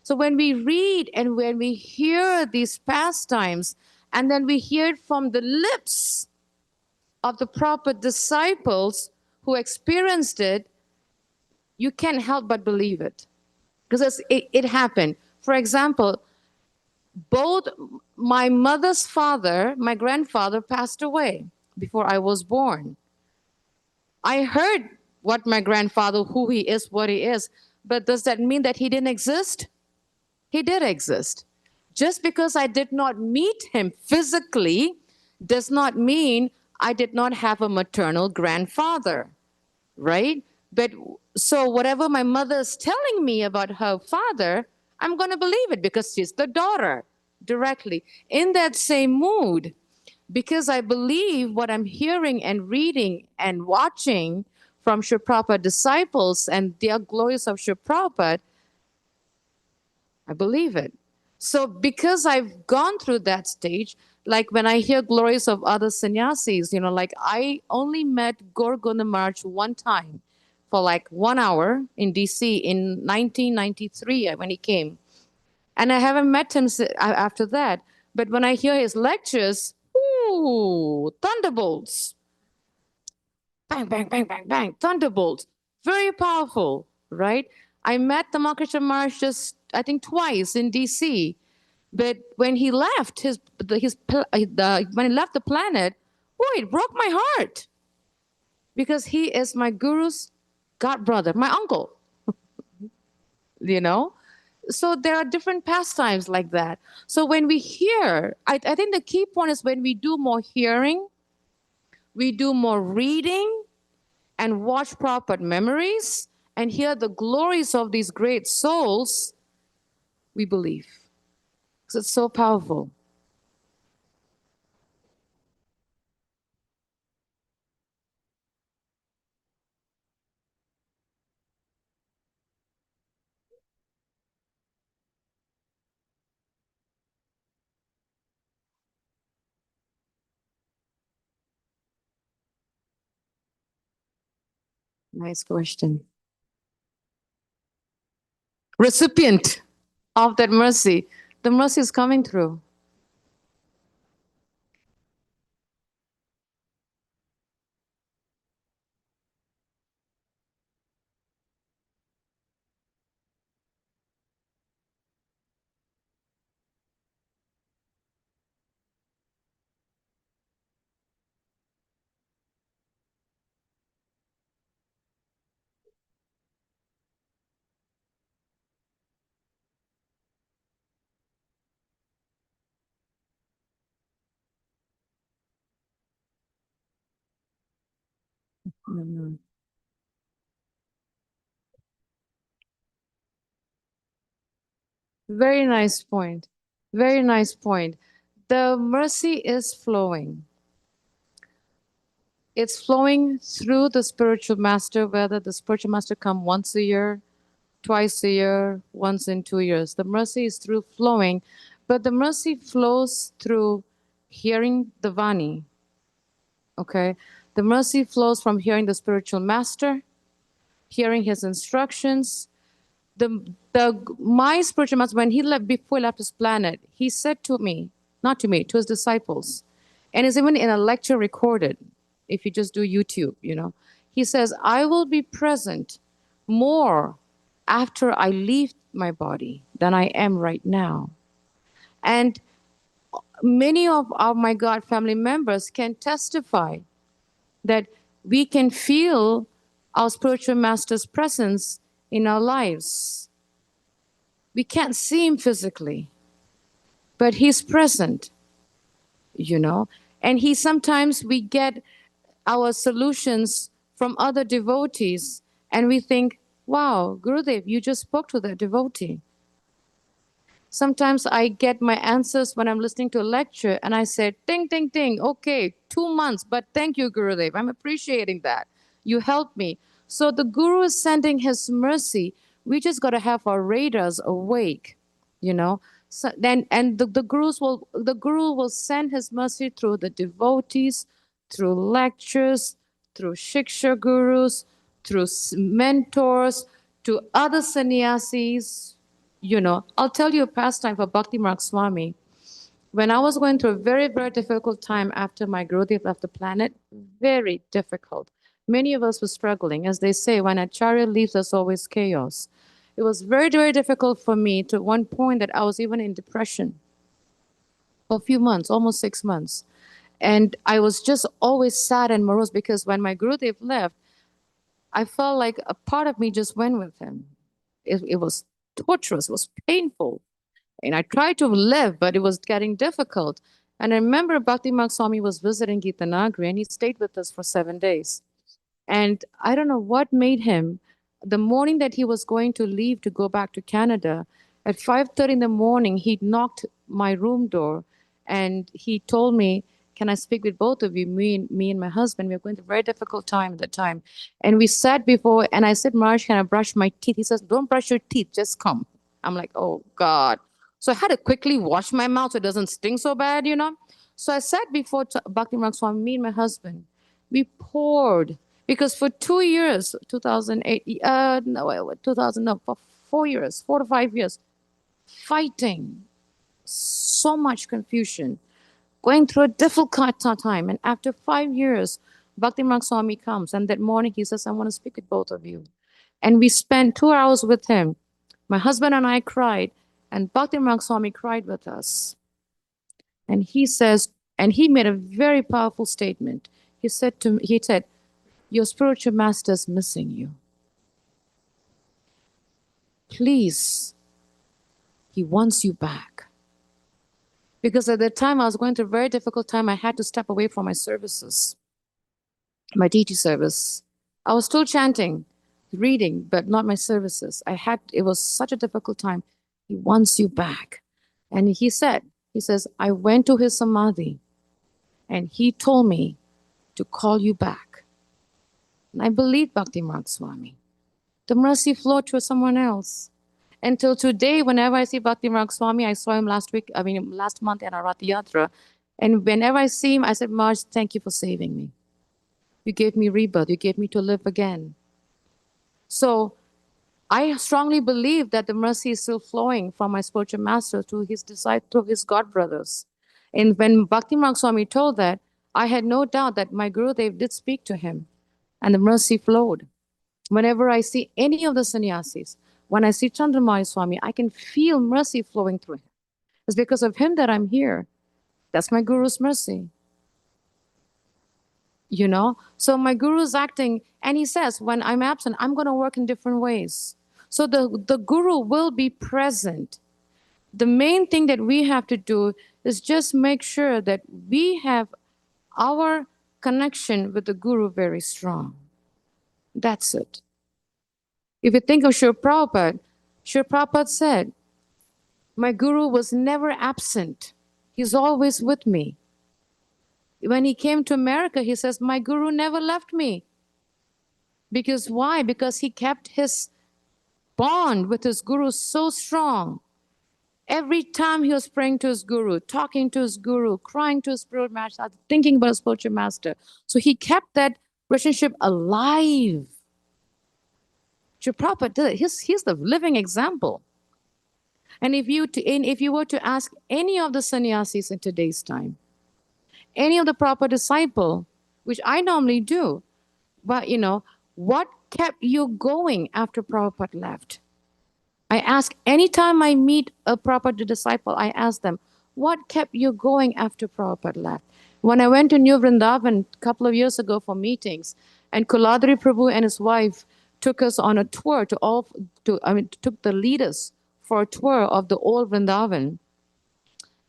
So when we read and when we hear these pastimes, and then we hear it from the lips of the proper disciples who experienced it, you can't help but believe it, because it happened. For example, both my mother's father, my grandfather, passed away before I was born. I heard what my grandfather, who he is, what he is, but does that mean that he didn't exist? He did exist. Just because I did not meet him physically does not mean I did not have a maternal grandfather, right? But so whatever my mother is telling me about her father, I'm going to believe it because she's the daughter directly. In that same mood, because I believe what I'm hearing and reading and watching from Sri Prabhupada disciples and their glories of Sri Prabhupada, I believe it. So because I've gone through that stage, like when I hear glories of other sannyasis, like I only met Gaur Gunda Maharaj one time for like 1 hour in DC in 1993 when he came. And I haven't met him after that. But when I hear his lectures, ooh, thunderbolts. Bang, bang, bang, bang, bang, thunderbolts. Very powerful, right? I met Tamakrisha Maharaj just, I think, twice in DC. But when he left when he left the planet, boy, it broke my heart. Because he is my guru's god brother, my uncle. So there are different pastimes like that. So when we hear, I think the key point is when we do more hearing, we do more reading, and watch proper memories, and hear the glories of these great souls, we believe. So it's so powerful. Nice question. Recipient of that mercy. The mercy is coming through. Mhm. Very nice point. Very nice point. The mercy is flowing. It's flowing through the spiritual master, whether the spiritual master come once a year, twice a year, once in 2 years. The mercy is through flowing, but the mercy flows through hearing the Vani. Okay? The mercy flows from hearing the spiritual master, hearing his instructions. My spiritual master, when he left, before he left this planet, he said to me, not to me, to his disciples, and it's even in a lecture recorded, if you just do YouTube, he says, I will be present more after I leave my body than I am right now. And many of my God family members can testify that we can feel our spiritual master's presence in our lives. We can't see him physically, but he's present, and sometimes we get our solutions from other devotees, and we think, wow, Gurudev, you just spoke to that devotee. Sometimes I get my answers when I'm listening to a lecture, and I say, ding, ding, ding, okay, 2 months, but thank you, Gurudev. I'm appreciating that. You helped me. So the Guru is sending his mercy. We just got to have our radars awake, So then, and the Guru will send his mercy through the devotees, through lectures, through Shiksha gurus, through mentors, to other sannyasis. I'll tell you a pastime for Bhakti Marg Swami. When I was going through a very, very difficult time after my Gurudev left the planet, very difficult. Many of us were struggling. As they say, when Acharya leaves, there's always chaos. It was very, very difficult for me to one point that I was even in depression for a few months, almost 6 months. And I was just always sad and morose because when my Gurudev left, I felt like a part of me just went with him. It was torturous, it was painful. And I tried to live, but it was getting difficult. And I remember Bhakti Marg Swami was visiting Gitanagari, and he stayed with us for 7 days. And I don't know what made him, the morning that he was going to leave to go back to Canada, at 5:30 in the morning, he knocked my room door, and he told me, can I speak with both of you, me and my husband? We were going through a very difficult time at the time. And we sat before, and I said, Maharaj, can I brush my teeth? He says, don't brush your teeth, just come. I'm like, oh, God. So I had to quickly wash my mouth so it doesn't stink so bad, So I sat before Bhakti Marg Swami, me and my husband. We poured, because for 2 years, 2008, for 4 years, 4 to 5 years, fighting, so much confusion, going through a difficult time. And after 5 years, Bhakti Marg Swami comes, and that morning he says, I want to speak with both of you. And we spent 2 hours with him. My husband and I cried, and Bhakti Marg Swami cried with us. And he says, and he made a very powerful statement. He said, your spiritual master is missing you. Please, he wants you back. Because at that time, I was going through a very difficult time. I had to step away from my services, my DT service. I was still chanting, reading, but not my services. It was such a difficult time. He wants you back. And he says, I went to his samadhi, and he told me to call you back. And I believe Bhakti Marg Swami. The mercy flowed to someone else. Until today, whenever I see Bhakti Marg Swami, I saw him last month in our Rath Yatra. And whenever I see him, I said, Marj, thank you for saving me. You gave me rebirth. You gave me to live again. So I strongly believe that the mercy is still flowing from my spiritual master to his disciples, to his God brothers. And when Bhakti Marg Swami told that, I had no doubt that my Gurudev did speak to him, and the mercy flowed. Whenever I see any of the sannyasis, when I see Chandramaya Swami, I can feel mercy flowing through him. It's because of him that I'm here. That's my Guru's mercy. So my Guru is acting, and he says, when I'm absent, I'm going to work in different ways. So the Guru will be present. The main thing that we have to do is just make sure that we have our connection with the Guru very strong. That's it. If you think of Srila Prabhupada said, my Guru was never absent. He's always with me. When he came to America, he says, my Guru never left me. Because why? Because he kept his bond with his Guru so strong. Every time he was praying to his guru, talking to his guru, crying to his spiritual master, thinking about his spiritual master. So he kept that relationship alive. Srila Prabhupada did it. He's the living example. And if you were to ask any of the sannyasis in today's time, any of the proper disciple, which I normally do, but what kept you going after Prabhupada left? I ask anytime I meet a Prabhupada disciple, I ask them, what kept you going after Prabhupada left? When I went to New Vrindavan a couple of years ago for meetings, and Kuladri Prabhu and his wife took us on a tour took the leaders for a tour of the old Vrindavan.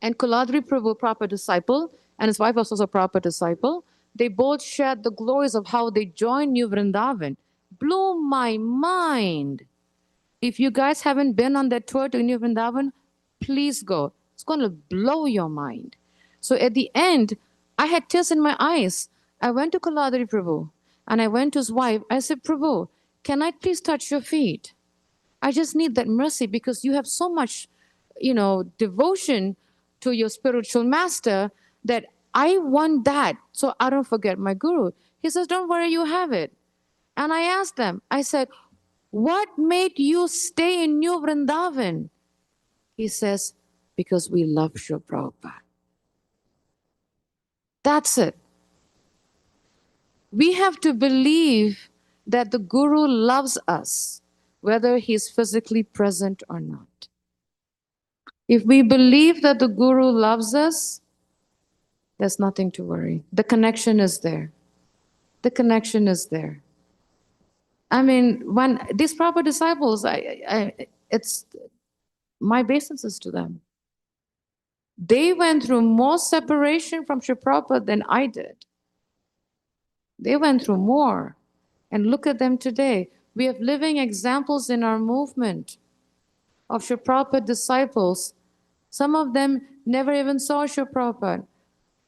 And Kuladri Prabhu, proper disciple, and his wife was also a proper disciple. They both shared the glories of how they joined New Vrindavan. Blew my mind. If you guys haven't been on that tour to New Vrindavan, please go. It's going to blow your mind. So at the end, I had tears in my eyes. I went to Kuladri Prabhu and I went to his wife. I said, Prabhu, can I please touch your feet? I just need that mercy because you have so much, devotion to your spiritual master that I want that so I don't forget my guru. He says, don't worry, you have it. And I asked them, I said, what made you stay in New Vrindavan? He says, because we love Srila Prabhupada. That's it. We have to believe that the Guru loves us, whether he's physically present or not. If we believe that the Guru loves us, there's nothing to worry. The connection is there. The connection is there. I mean, when these proper disciples, it's my obeisances to them. They went through more separation from Srila Prabhupada than I did. They went through more. And look at them today. We have living examples in our movement of Srila Prabhupada disciples. Some of them never even saw Srila Prabhupada.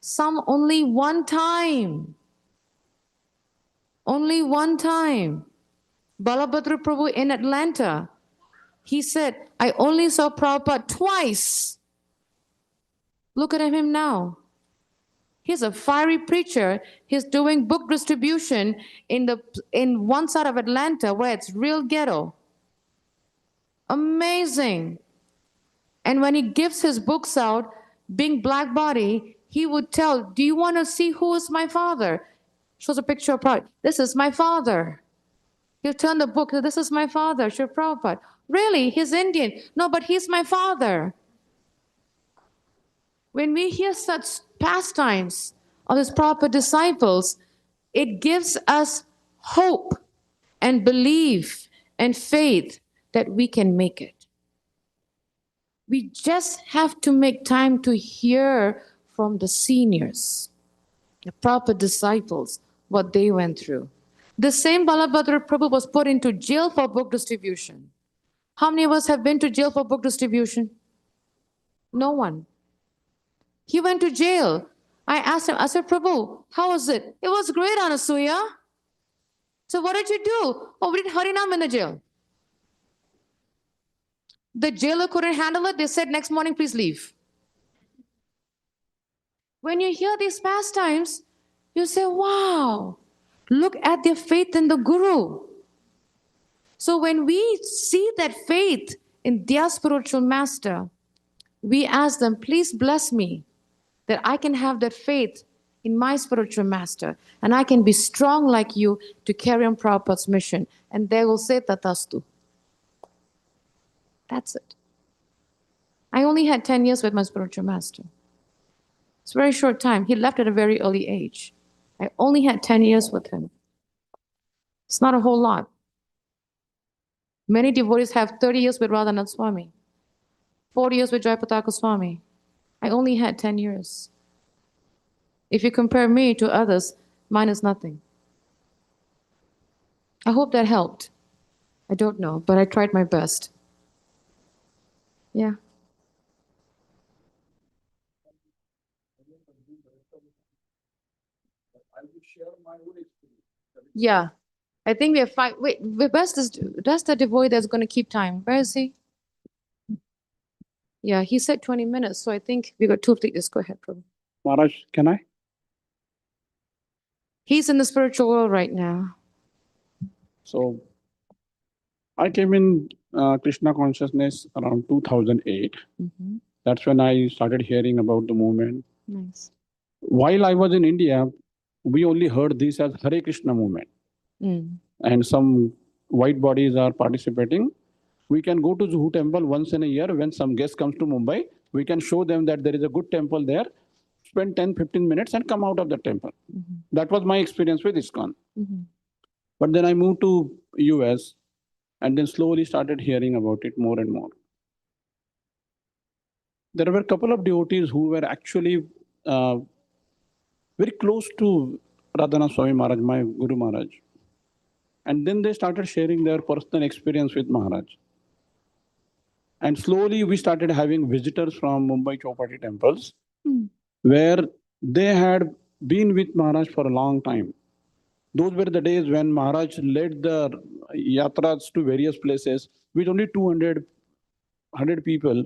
Some only one time. Only one time. Balabhadra Prabhu in Atlanta, he said, I only saw Prabhupada twice. Look at him now. He's a fiery preacher. He's doing book distribution in one side of Atlanta where it's real ghetto. Amazing. And when he gives his books out, being black body, he would tell, do you want to see who is my father? Shows a picture of Prabhupada. This is my father. He'll turn the book, this is my father, Srila Prabhupada. Really? He's Indian. No, but he's my father. When we hear such pastimes of his proper disciples, it gives us hope and belief and faith that we can make it. We just have to make time to hear from the seniors, the proper disciples, what they went through. The same Balabhadra Prabhu was put into jail for book distribution. How many of us have been to jail for book distribution? No one. He went to jail. I asked him, I said, Prabhu, how was it? It was great, Anasuya. So what did you do? Oh, we did Harinam in the jail. The jailer couldn't handle it. They said, next morning, please leave. When you hear these pastimes, you say, wow, look at their faith in the Guru. So when we see that faith in their spiritual master, we ask them, please bless me that I can have that faith in my spiritual master and I can be strong like you to carry on Prabhupada's mission. And they will say, Tatastu. That's it. I only had 10 years with my spiritual master. It's a very short time. He left at a very early age. I only had 10 years with him. It's not a whole lot. Many devotees have 30 years with Radhanath Swami, 40 years with Jayapataka Swami. I only had 10 years. If you compare me to others, mine is nothing. I hope that helped. I don't know, but I tried my best. Yeah. Yeah. I think we have 5. Wait, that's the devotee that's going to keep time. Where is he? Yeah, he said 20 minutes, so I think we got 2 of the. Just go ahead, Prabhu. Maharaj, can I? He's in the spiritual world right now. So I came in Krishna consciousness around 2008. Mhm. That's when I started hearing about the movement. Nice. While I was in India, we only heard this as Hare Krishna movement, Mm. and some white bodies are participating. We can go to Juhu temple once in a year when some guest comes to Mumbai. We can show them that there is a good temple there, spend 10-15 minutes and come out of the temple. Mhm. That was my experience with ISKCON. Mhm. But then I moved to US and then slowly started hearing about it more and more. There were a couple of devotees who were actually very close to Radhana Swami Maharaj, my Guru Maharaj. And then they started sharing their personal experience with Maharaj. And slowly we started having visitors from Mumbai Chowpatty temples where they had been with Maharaj for a long time. Those were the days when Maharaj led the yatras to various places with only 100 people.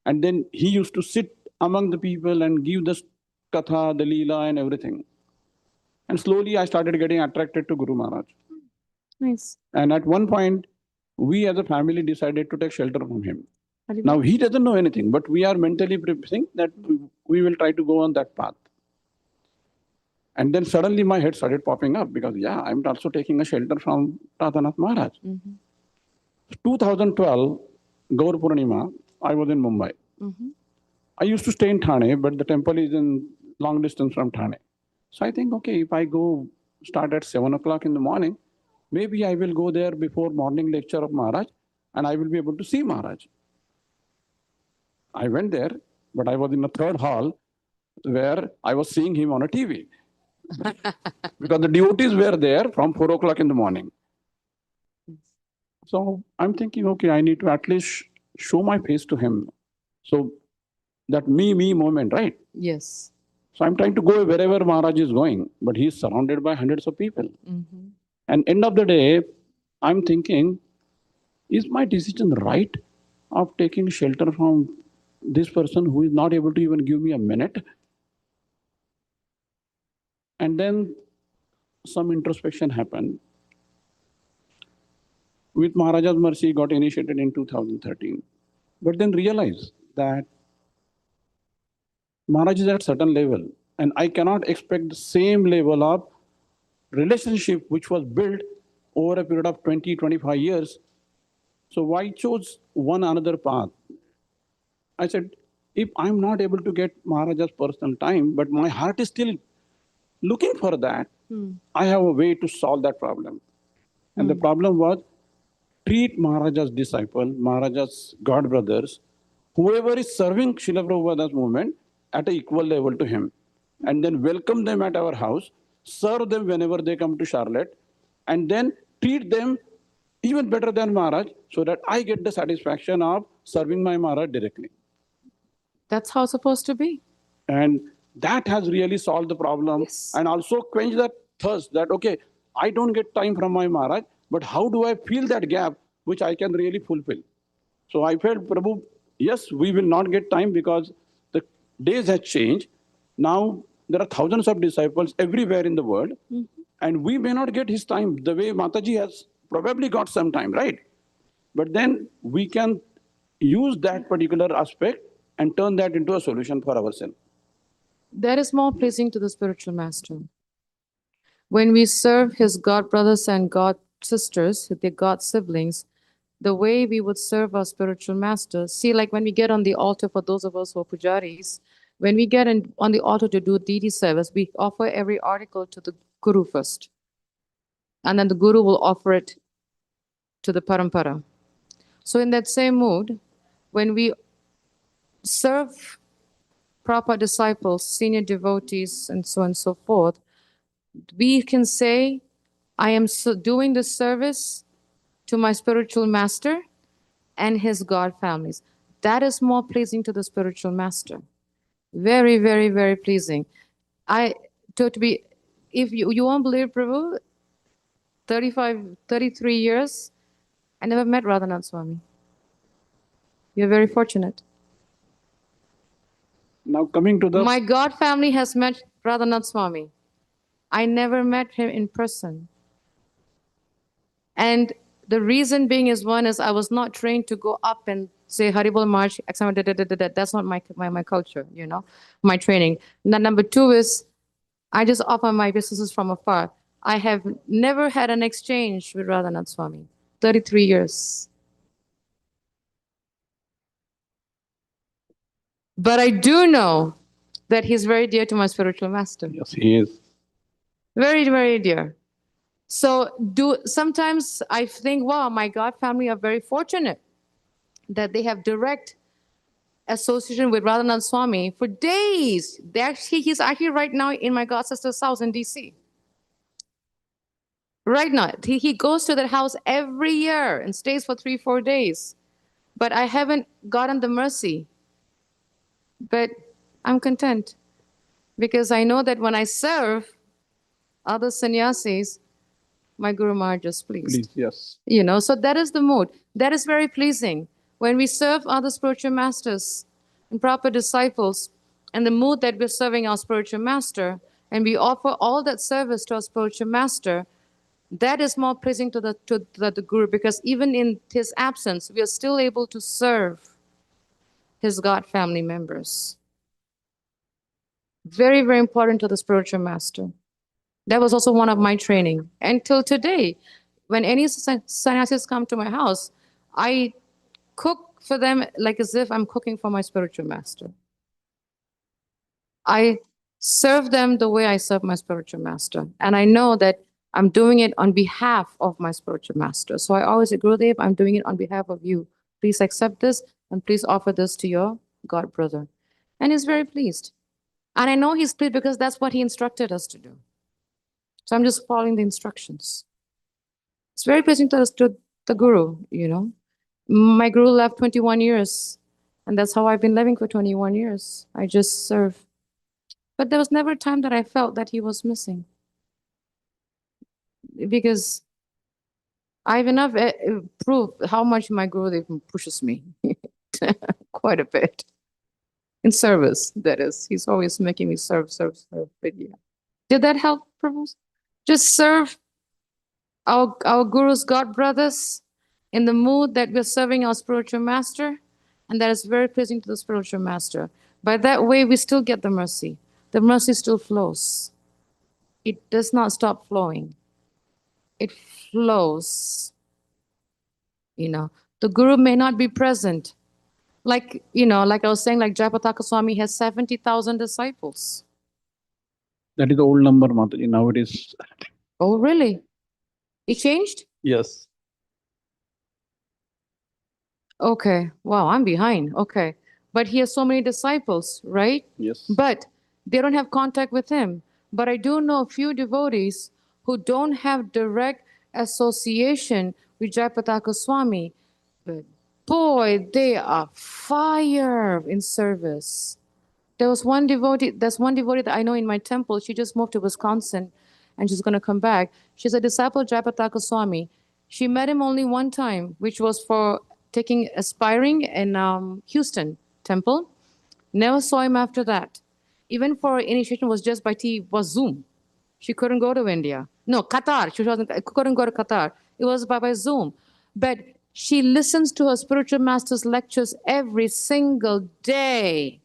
And then he used to sit among the people and give the katha, the leela and everything. And slowly I started getting attracted to Guru Maharaj. Nice. And at one point, we as a family decided to take shelter from him. Haribo. Now he doesn't know anything, but we are mentally preparing that we will try to go on that path. And then suddenly my head started popping up because, yeah, I'm also taking a shelter from Radhanath Maharaj. Mhm. 2012, Gaur Purnima, I was in Mumbai. Mhm. I used to stay in Thane, but the temple is in long distance from Thane. So I think, okay, if I go start at 7 o'clock in the morning, maybe I will go there before morning lecture of Maharaj and I will be able to see Maharaj. I went there, but I was in a third hall where I was seeing him on a TV. Because the devotees were there from 4 o'clock in the morning. So I'm thinking, okay, I need to at least show my face to him. So that me moment, right? Yes. So I'm trying to go wherever Maharaj is going, but he's surrounded by hundreds of people. Mhm. And end of the day, I'm thinking, is my decision right of taking shelter from this person who is not able to even give me a minute? And then some introspection happened. With Maharaja's mercy, got initiated in 2013. But then realized that Maharaj is at certain level, and I cannot expect the same level of relationship which was built over a period of 20, 25 years. So why chose one another path? I said, if I'm not able to get Maharaja's personal time, but my heart is still looking for that, I have a way to solve that problem. And the problem was treat Maharaja's disciple, Maharaja's God brothers, whoever is serving Srila Prabhupada's movement at an equal level to him. And then welcome them at our house, serve them whenever they come to Charlotte, and then treat them even better than Maharaj so that I get the satisfaction of serving my Maharaj directly. That's how it's supposed to be. And that has really solved the problem and also quenched that thirst that, okay, I don't get time from my Maharaj, but how do I fill that gap which I can really fulfill? So I felt, Prabhu, yes, we will not get time because the days have changed. Now there are thousands of disciples everywhere in the world, and we may not get his time the way Mataji has probably got some time, right? But then we can use that particular aspect and turn that into a solution for ourselves. That is more pleasing to the spiritual master. When we serve his God brothers and God sisters, their God siblings, the way we would serve our spiritual master. See, like when we get on the altar, for those of us who are pujaris, when we get on the altar to do deity service, we offer every article to the Guru first. And then the Guru will offer it to the Parampara. So in that same mood, when we serve proper disciples, senior devotees, and so on and so forth, we can say, I am doing this service to my spiritual master and his God families. That is more pleasing to the spiritual master. Very, very, very pleasing. To be, if you won't believe, Prabhu, 33 years, I never met Radhanath Swami. You're very fortunate. Now coming to the My God family has met Radhanath Swami. I never met him in person. And the reason being is one is I was not trained to go up and say Haribol March, that's not my culture, you know, my training. Number two is I just offer my businesses from afar. I have never had an exchange with Radhanath Swami, 33 years. But I do know that he's very dear to my spiritual master. yes, he is. Very, very dear. So sometimes I think, wow, my God family are very fortunate that they have direct association with Radhanath Swami for days. He's actually right now in my God sister's house in DC. Right now, he goes to that house every year and stays for 3-4 days. But I haven't gotten the mercy. But I'm content because I know that when I serve other sannyasis, my Guru Maharaj is pleased. Please, yes. You know, so that is the mood. That is very pleasing. When we serve other spiritual masters and proper disciples, and the mood that we're serving our spiritual master, and we offer all that service to our spiritual master, that is more pleasing to the Guru, because even in his absence, we are still able to serve his God family members. Very, very important to the spiritual master. That was also one of my training. Until today, when any sannyasis come to my house, I cook for them like as if I'm cooking for my spiritual master. I serve them the way I serve my spiritual master. And I know that I'm doing it on behalf of my spiritual master. So I always say, Gurudev, I'm doing it on behalf of you. Please accept this and please offer this to your God brother. And he's very pleased. And I know he's pleased because that's what he instructed us to do. So I'm just following the instructions. It's very pleasing to the Guru, you know. My Guru left 21 years, and that's how I've been living for 21 years. I just serve. But there was never a time that I felt that he was missing. Because I've enough proof how much my Guru pushes me. Quite a bit. In service, that is. He's always making me serve. But yeah. Did that help, Prabhu? Just serve our Guru's God brothers in the mood that we're serving our spiritual master, and that is very pleasing to the spiritual master. By that way, we still get the mercy. The mercy still flows. It does not stop flowing. It flows. You know, the Guru may not be present. Like, you know, like I was saying, like Jayapataka Swami has 70,000 disciples. That is the old number, Mataji. Now it is. Oh, really? It changed? Yes. Okay. Wow, I'm behind. Okay. But he has so many disciples, right? Yes. But they don't have contact with him. But I do know a few devotees who don't have direct association with Jayapataka Swami. But boy, they are fire in service. There's one devotee that I know in my temple. She just moved to Wisconsin and she's going to come back. She's a disciple of Jayapataka Swami. She met him only one time, which was for taking aspiring in Houston temple. Never saw him after that. Even for her initiation was just by Zoom. She couldn't go to India. No, Qatar. She couldn't go to Qatar. It was by Zoom. But she listens to her spiritual master's lectures every single day.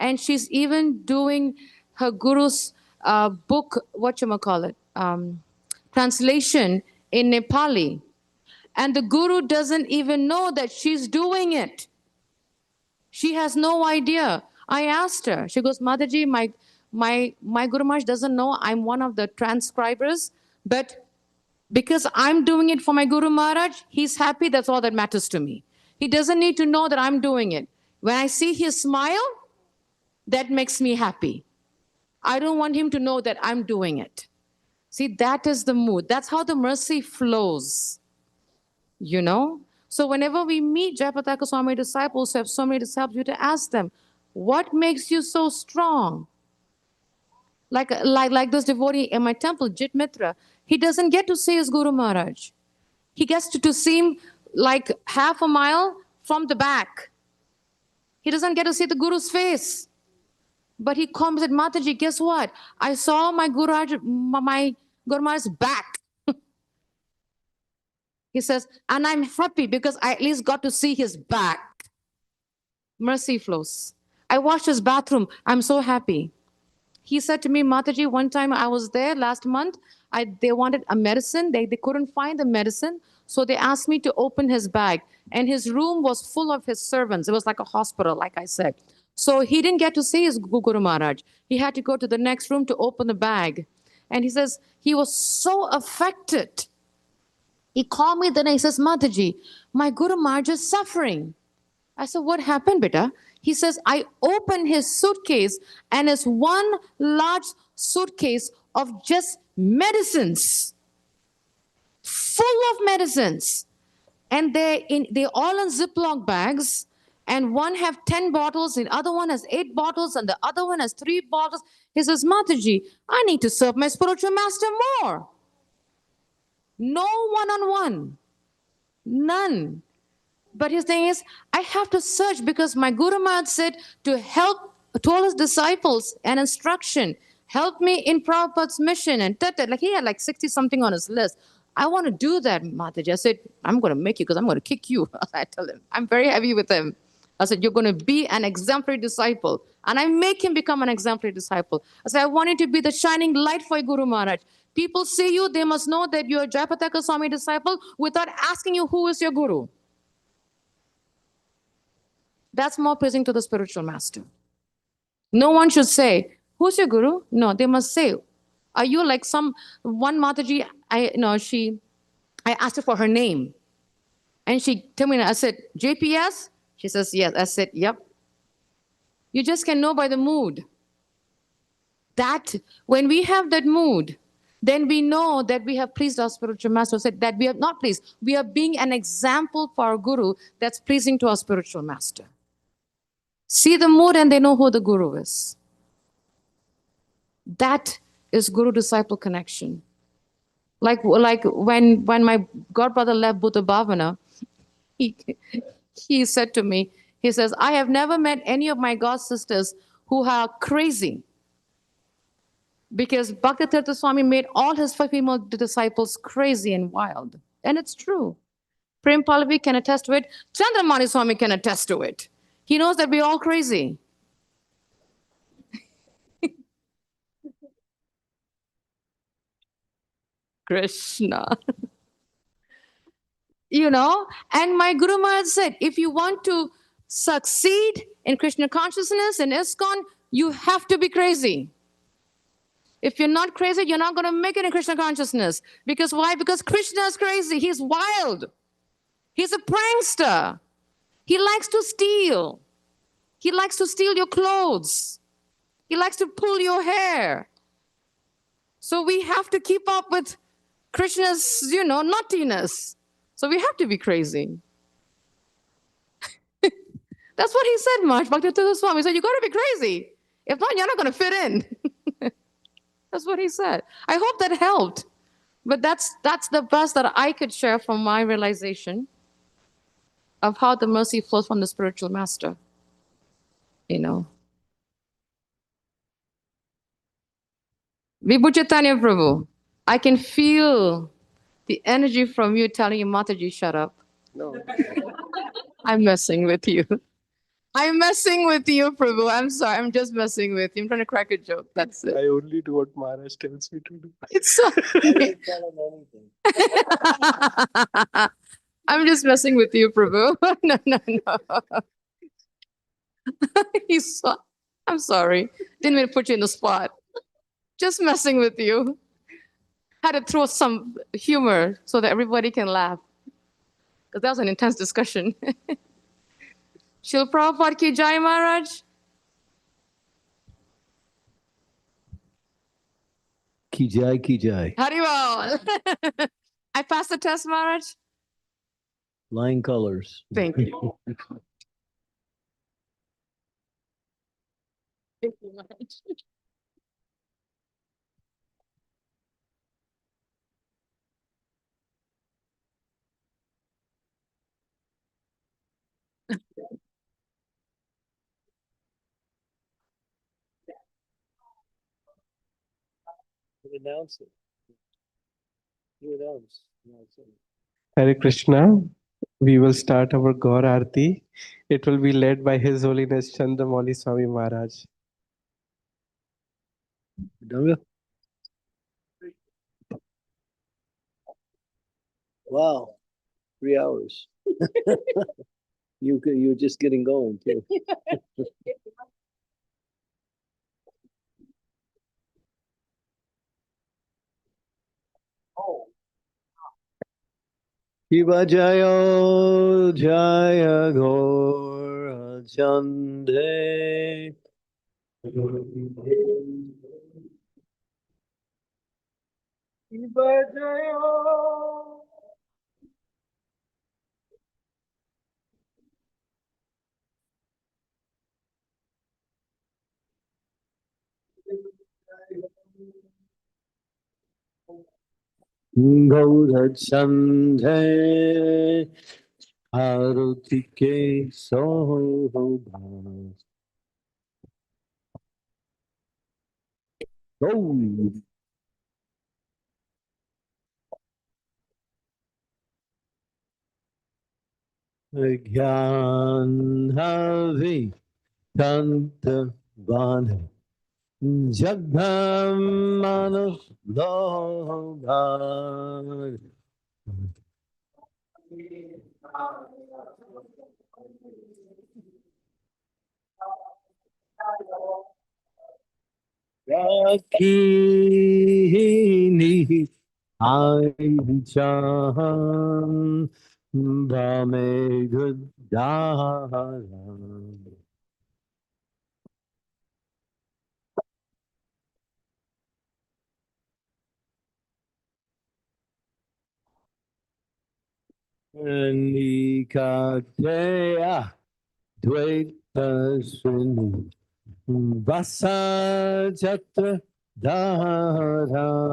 And she's even doing her guru's book, translation in Nepali. And the guru doesn't even know that she's doing it. She has no idea. I asked her. She goes, Mataji, my Guru Maharaj doesn't know I'm one of the transcribers, but because I'm doing it for my Guru Maharaj, he's happy. That's all that matters to me. He doesn't need to know that I'm doing it. When I see his smile, that makes me happy. I don't want him to know that I'm doing it. See, that is the mood. That's how the mercy flows. You know? So whenever we meet Jayapataka Swami disciples who have so many disciples, you have to ask them, what makes you so strong? Like this devotee in my temple, Jit Mitra, he doesn't get to see his Guru Maharaj. He gets to see him like half a mile from the back. He doesn't get to see the Guru's face. But he comes and said, Mataji, guess what? I saw my my Guru Maharaj's back. He says, and I'm happy because I at least got to see his back. Mercy flows. I washed his bathroom. I'm so happy. He said to me, Mataji, one time I was there last month. They wanted a medicine. They couldn't find the medicine. So they asked me to open his bag. And his room was full of his servants. It was like a hospital, like I said. So he didn't get to see his Guru Maharaj. He had to go to the next room to open the bag. And he says, he was so affected. He called me then and he says, Mataji, my Guru Maharaj is suffering. I said, what happened, beta? He says, I opened his suitcase and it's one large suitcase of just medicines, full of medicines. And they're all in Ziploc bags. And one have 10 bottles, the other one has 8 bottles, and the other one has 3 bottles. He says, Mataji, I need to serve my spiritual master more. No one-on-one. None. But his thing is, I have to search because my Guru Maharaj said to help, told his disciples an instruction, help me in Prabhupada's mission. And like he had like 60 something on his list. I want to do that, Mataji. I said, I'm going to make you because I'm going to kick you. I tell him, I'm very heavy with him. I said, you're going to be an exemplary disciple. And I make him become an exemplary disciple. I said, I want you to be the shining light for Guru Maharaj. People see you, they must know that you're a Jayapataka Swami disciple without asking you who is your Guru. That's more pleasing to the spiritual master. No one should say, who's your Guru? No, they must say, are you like one Mataji, I asked her for her name. And she told me, I said, JPS? She says, yes. I said, yep. You just can know by the mood. That, when we have that mood, then we know that we have pleased our spiritual master. Said that we have not pleased. We are being an example for our Guru that's pleasing to our spiritual master. See the mood and they know who the Guru is. That is Guru-disciple connection. Like when my godbrother left Buddha Bhavana, he said to me, he says, I have never met any of my god sisters who are crazy. Because Bhaktitirtha Swami made all his female disciples crazy and wild. And it's true. Prem Pallavi can attest to it. Chandramani Swami can attest to it. He knows that we're all crazy. Krishna. And my Guru Maharaj said, if you want to succeed in Krishna consciousness and ISKCON, you have to be crazy. If you're not crazy, you're not going to make it in Krishna consciousness. Because why? Because Krishna is crazy. He's wild. He's a prankster. He likes to steal. He likes to steal your clothes. He likes to pull your hair. So we have to keep up with Krishna's, naughtiness. So we have to be crazy. That's what he said, Maharaj. Bhaktivedanta Swami said, you got to be crazy. If not, you're not going to fit in. That's what he said. I hope that helped. But that's the best that I could share from my realization of how the mercy flows from the spiritual master. Vibhu Chaitanya Prabhu, I can feel the energy from you telling you, Mataji, shut up. No. I'm messing with you. I'm messing with you, Prabhu. I'm sorry. I'm just messing with you. I'm trying to crack a joke. That's it. I only do what Maharaj tells me to do. It's so... I'm just messing with you, Prabhu. No. I'm sorry. Didn't mean to put you in the spot. Just messing with you. Had to throw some humor so that everybody can laugh. Because that was an intense discussion. Shil Prabhupada ki Jai, Maharaj. Ki jai, ki jai. Haribol. I passed the test, Maharaj. Flying colors. Thank you. Thank you, Maharaj. Announce it. You announce. Hare Krishna. We will start our Gaur Aarti. It will be led by His Holiness Chandramauli Swami Maharaj. Dunga. Wow, 3 hours. You're just getting going too. Shiva Jayo Jaya Gaur Chande. Shiva Jayo. Gaur Chande. Aruti ke soham. Oh. Gyan Havi Tanta Vana Jagam Manav Lohan Rakini Aichan Bame Gudaran Nikatea Dvaita Srini Vasa Chatra Dhari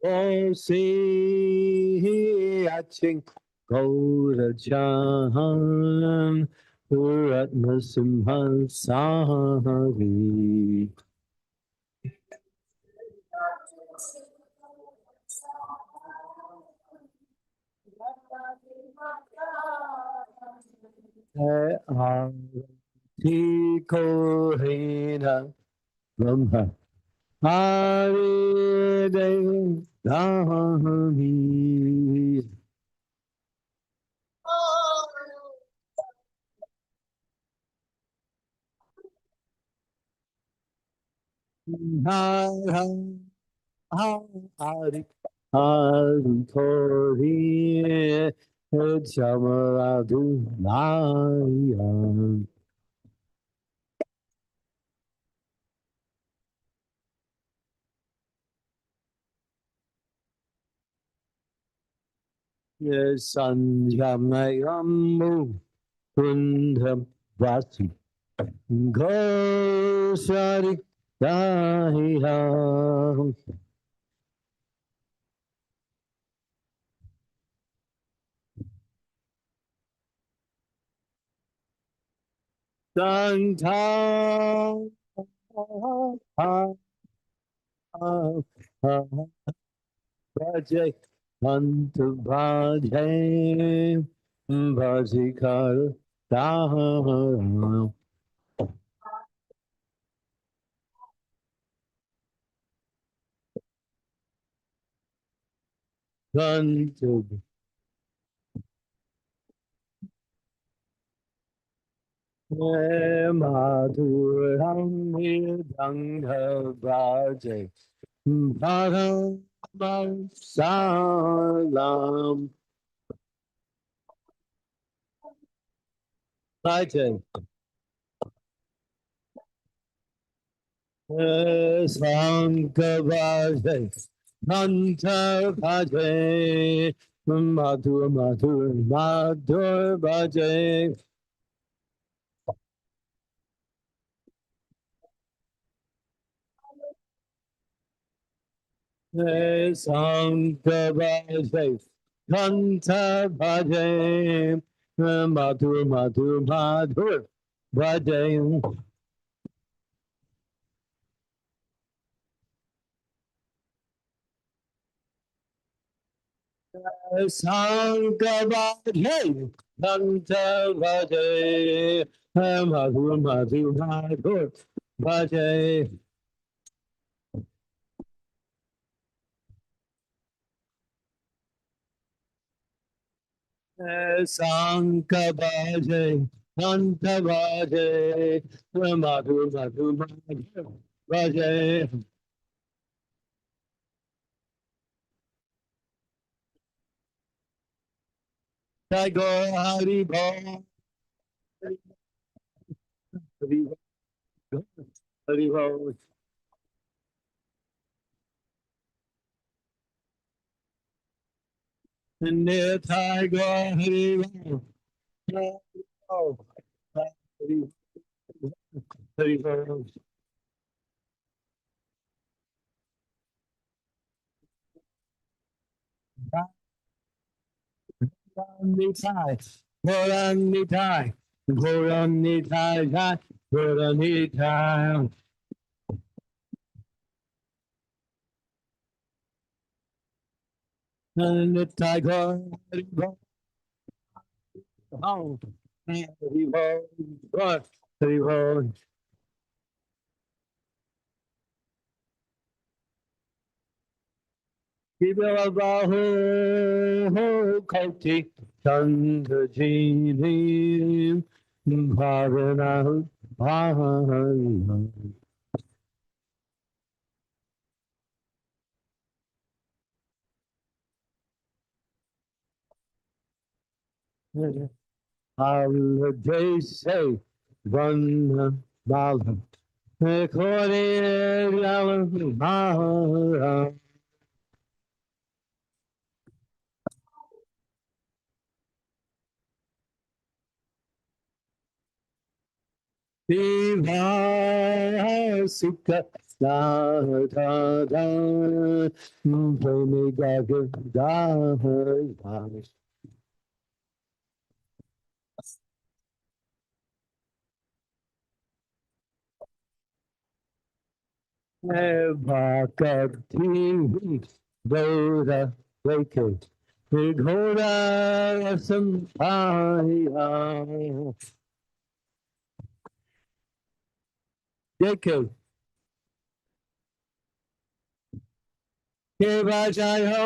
O see Aching Gaura Jahan Ratma Simhan Sahari Arati Kohina Brahma Hari Dev Dhani Hari Hari Hari Kori Chamaradu Nayan Sanjamayamu Kundam Vasi Gosari Dahiya Santa Bhaje Santa Bhaje Bhajikar Daham Santa Madhuram Nidanga Bhaje Bhagam Salam Bhaje Sangha Bhaje Santa Bhaje Madhur Madhur Madhur Bhaje Sangha Bhaje Kanta bhaje, madhur madhur madhur bhaje. Sankabhaje, Kanta bhaje, madhur madhur madhur bhaje. Sankabhaje, Kanta bhaje, madhur madhur madhur bhaje. Jai Gaur Hari Bol, Hari Bol, Hari Bol. Nithai Gaur Hari Bol, Hari Bol, Hari Hari Bol. Nithai, Goran Nithai, Goran Nithai, Goran Nithai. Nithai Gaur Hari Bol, Hari Bol, Hari Bol. Bahu Koti Chandra Jini Bhavana Bhavana. I'll they say one Bala Kori Bhavana. Viva Sukha Sadha Premi Gaga Bhakti Bodha Vake Vighoda Sampaya Jake Kevajayo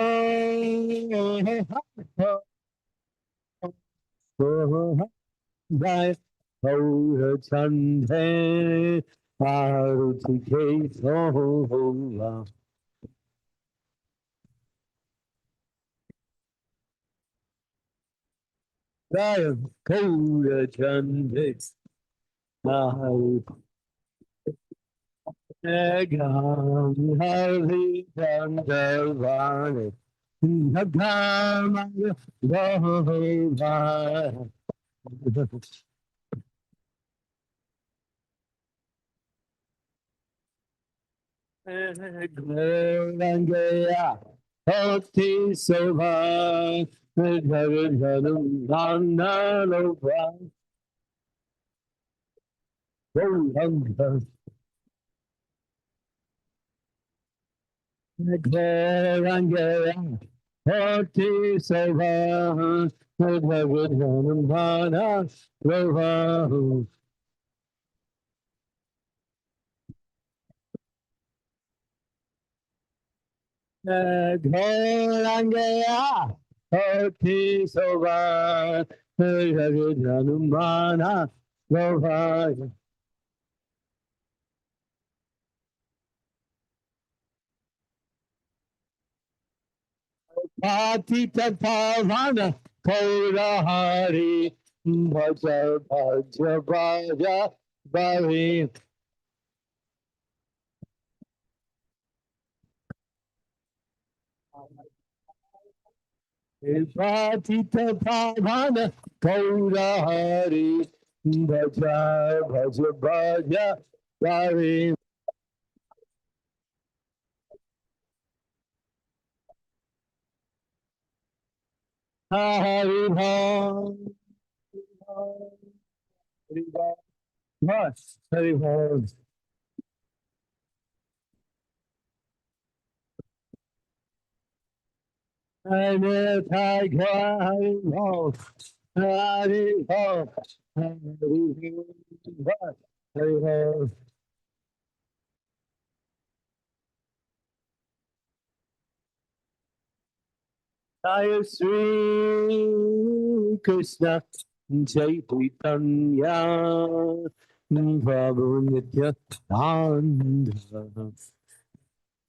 Jai Bodha Chande Aruti Kesola Jai Bodha Chande Aruti Egam Hari Dandavani Nagama Gohivai Gorangaya Hoti Sobha Jagadanum Nandalova Goranga Gorangaya Hoti Sobha Jagadanum Nandalova Gorangaya Hoti Sobha Jagadanum Nandalova Patita Pavana Kaurahari Bhaja Bhaja Bhaja Bhavi Patita Pavana Kaurahari Bhaja Bhaja Bhaja Bhavi Hari Bol. Hari Bol. Yes, Hari Bol. I'm a tiger, Hari Bol. Hari Bol. Hari Bol. Hari Bol. Jai Sri Krishna, Jai Chaitanya, Prabhu Nityananda,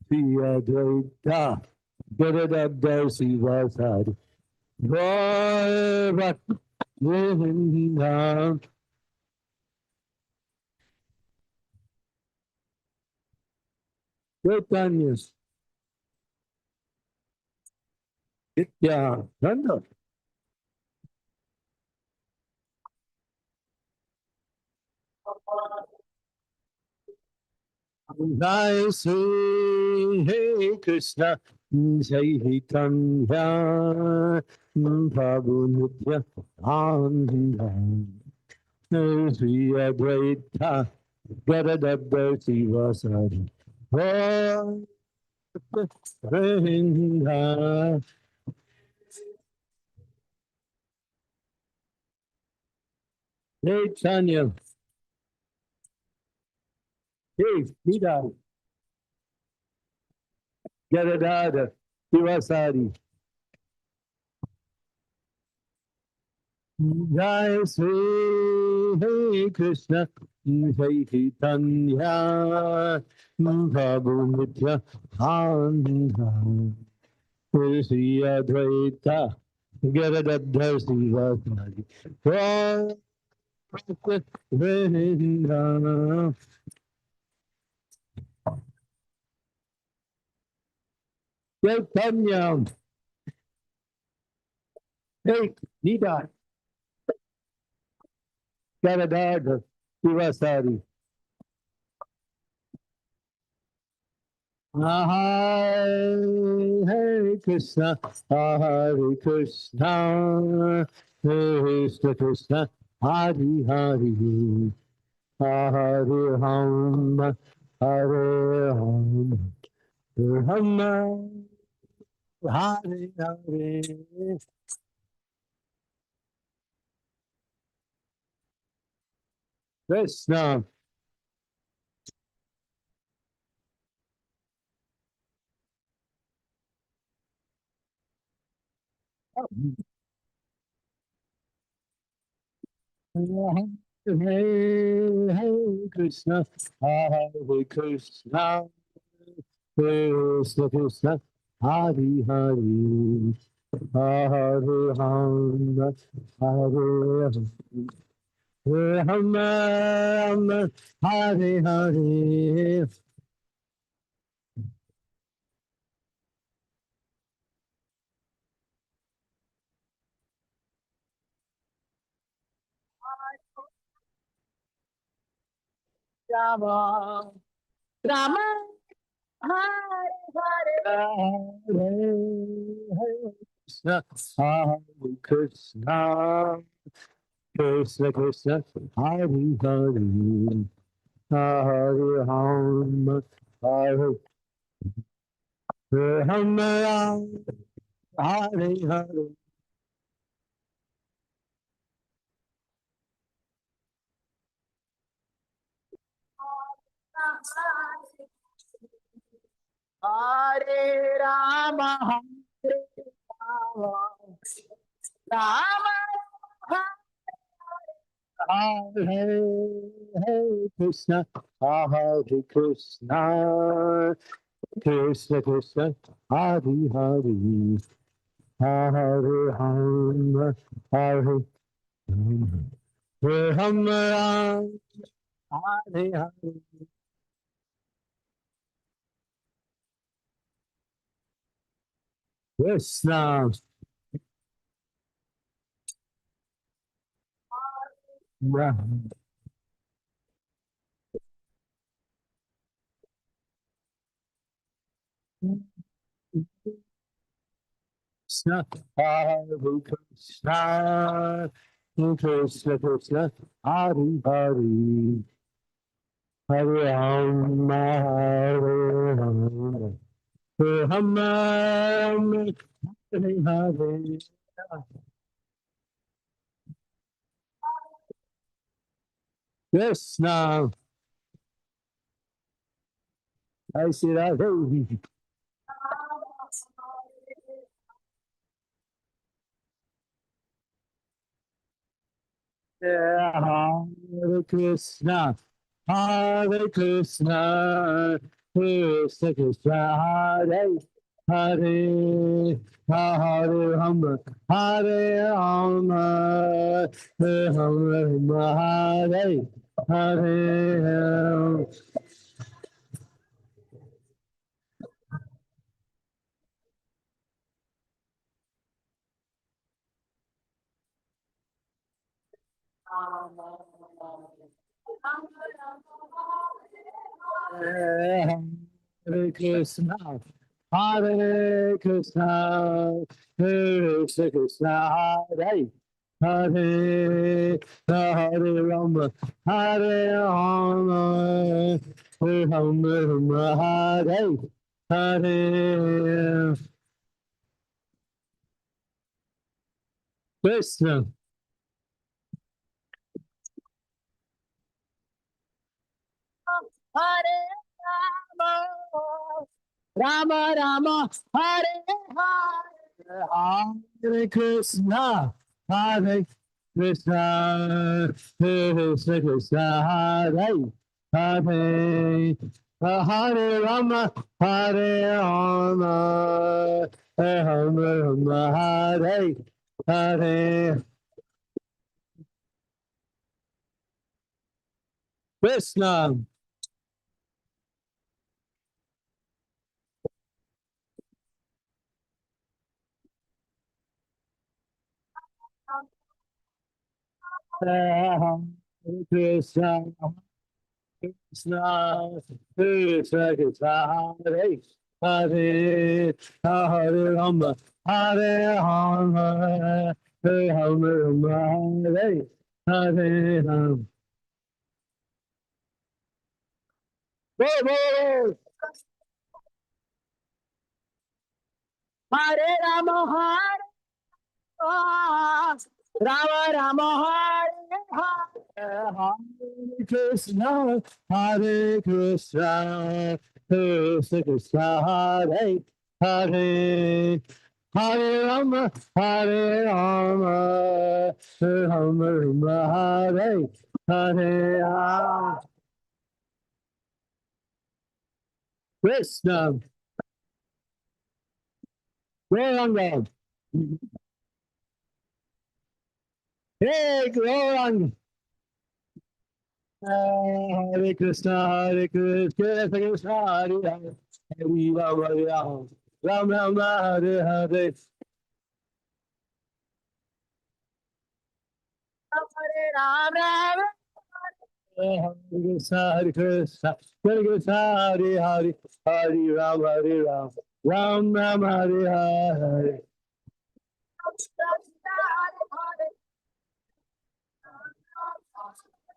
Sri Advaita, Gadadadar Sivasari, Gaura Govinda, Chaitanya, Nityananda. Jai Sri Krishna, Jai Chaitanya, Prabhu Nityananda, Sri Advaita, Gadadadar Sivasari, Govinda, Chaitanya, Hey, Nida, Gadadadar Sivasari. Jai Sri Krishna, Jai Chaitanya, Prabhu Nityananda, Sri Advaita, Gadadadar Sivasari, Govinda, Chaitanya, Hey, Nida, Gadadadar Sivasari. Hare Krishna, Hare Krishna, Krishna Krishna, Hare Hare, Hare Rama, Hare Rama, Rama, Hare Hare. Krishna, Hare Krishna, Hare Krishna, Krishna Krishna, Hare Hare, Hare Rama, Hare Rama, Hare Hare. Rama, Rama, Hare Hare, Hare Krishna, Krishna Krishna, Hare Hare, Hare Rama, Hare Rama, Hare Hare. Hare Rama, Hare Rama, Rama, Hare Hare Krishna, Hare Krishna, Krishna Krishna, Hare Hare, Hare Rama, Hare Rama, Hare Hare. Krishna, Rama. Krishna, Hare Krishna, Krishna Krishna, Hare Hare, Hare Rama, Hare Rama, Rama, Hare Hare. Krishna, I see that. Hare Krishna, Hare Krishna, Krishna Krishna, Hare Hare, Hare Rama, Hare Rama, Rama, Hare Hare. Hare Krishna, Hare Krishna, Krishna Krishna, Hare Hare, Hare Rama, Hare Rama, Rama, Hare Hare. Krishna. Hare Rama, Rama Rama, Hare Hare, Hare Krishna, Hare Krishna, Krishna Krishna, Hare Hare, Hare Rama, Hare Rama, Rama, Hare Hare. Krishna. Hare Krishna, Krishna, Krishna Krishna, Hare Hare, Hare Rama, Hare Rama, Hare Rama, Hare Hare Rama. Hare Rama, Hare Rama, Rama, Hare Hare Krishna, Hare Krishna, Krishna Krishna, Hare Hare, Hare Rama, Hare Rama, Rama, Hare Hare. Krishna, Gauranga, hey Gauranga. Hare Krishna, Hare Krishna, Krishna Hare Hare, Hare Rama, Hare Rama, Rama Rama, Hare Hare. Hare Rama, Hare Krishna, Hare Krishna, Hare Krishna, Hare Hare, Hare Rama, Hare Rama, Rama Rama, Hare Hare.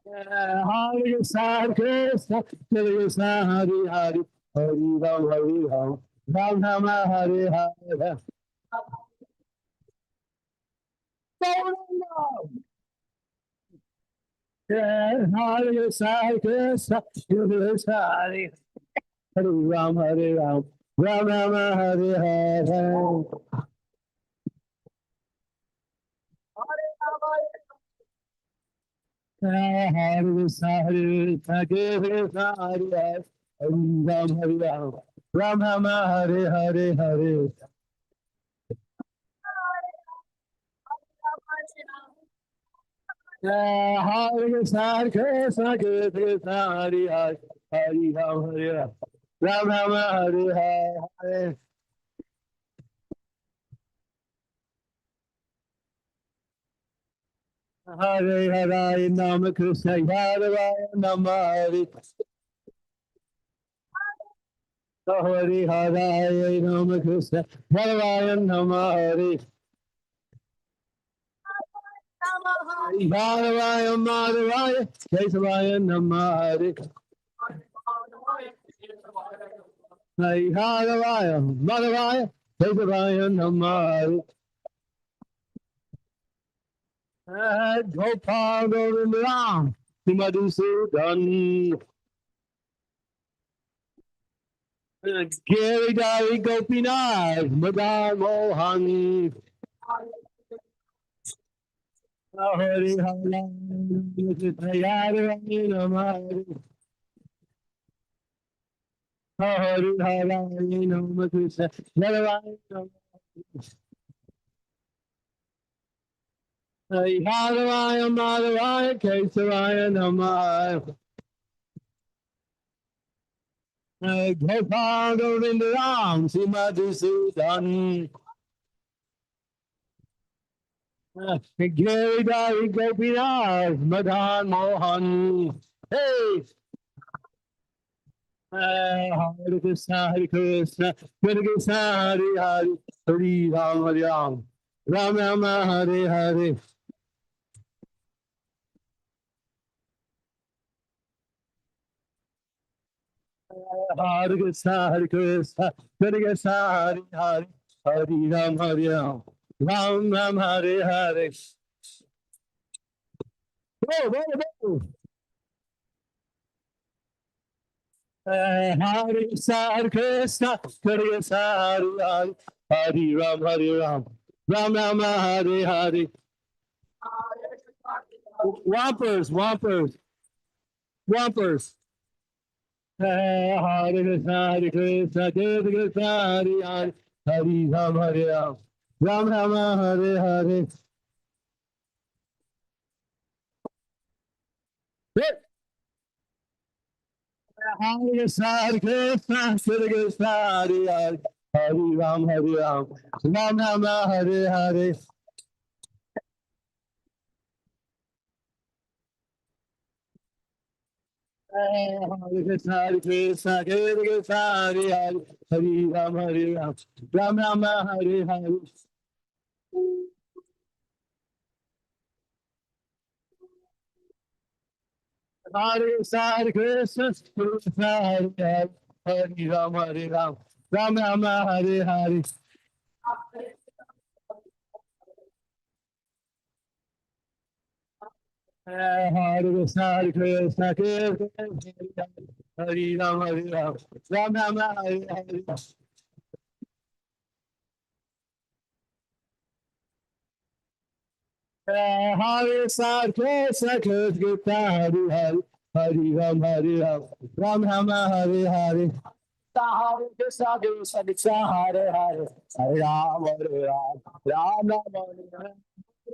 Hare Krishna, Hare Krishna, Hare Krishna, Hare Hare, Hare Rama, Hare Rama, Rama Rama, Hare Hare. Hare Krishna, Hare Krishna, Hare Krishna, Hare Ram, Hare Ram, Ram Rama, Hare Hare. Hare Krishna, Hare Krishna, Hare Hare, Hare Ram, Hare Ram, Ram Rama, Hare Hare. Hare Krishna, Hare Krishna, Krishna Hare Hare, Hare Ram, Hare Ram, Ram Rama, Hare Hare. Hare Hare Nama Krishna, Hare Hare Nama Hare. Hari Haraya Nama Krishna Bharavaya Nama Hari Bharavaya Madhavaya Kesavaya Nama Hari Hari Bharavaya Madhavaya Kesavaya Nama Hari Gopal Govinda Ram Madhusudan Giri Dari Gopinath Madan Mohan Hari Hari Hari Hari Hari Nama Krishna Bharavaya Nama Hari Bharavaya Madhavaya Kesavaya Nama Hari Gopal Govinda Ram Madhusudan Giri Dari Gopinath Madan Mohan Hey Hare Krishna Krishna Hare Hare Hare Ram Hare Ram Ram Rama Hare Hare Hare Krishna Krishna Hare Hare Hare Ram Hare Ram Ram Ram Hare Hare Whoa, whoa, whoa. Hare Krishna Krishna Hare Hare Hare Ram Hare Ram Ram Rama Hare Hare Whoppers, whoppers, whoppers. Hare Krishna Krishna Krishna Hare Hare Hare Ram Hare Ram Ram Rama Hare Hare Hare Krishna Krishna Krishna Hare Hare Hare Ram Hare Ram Ram Rama Hare Hare Hare Krishna Krishna Krishna Hare Hare Hare Ram Hare Ram Ram Rama Hare Hare Hare Krishna Krishna Krishna Hare Hare Hare Ram Hare Ram Ram Rama Hare Hare Hare Krishna Krishna Krishna Hare Ram Hare Ram Ram Rama Hare Hare Hare Krishna Krishna Krishna Hare Hare Hare Ram Hare Ram Ram Rama Hare Hare Hare Krishna Krishna Krishna Hare Hare Hare Ram Hare Ram Ram Rama Hare Hare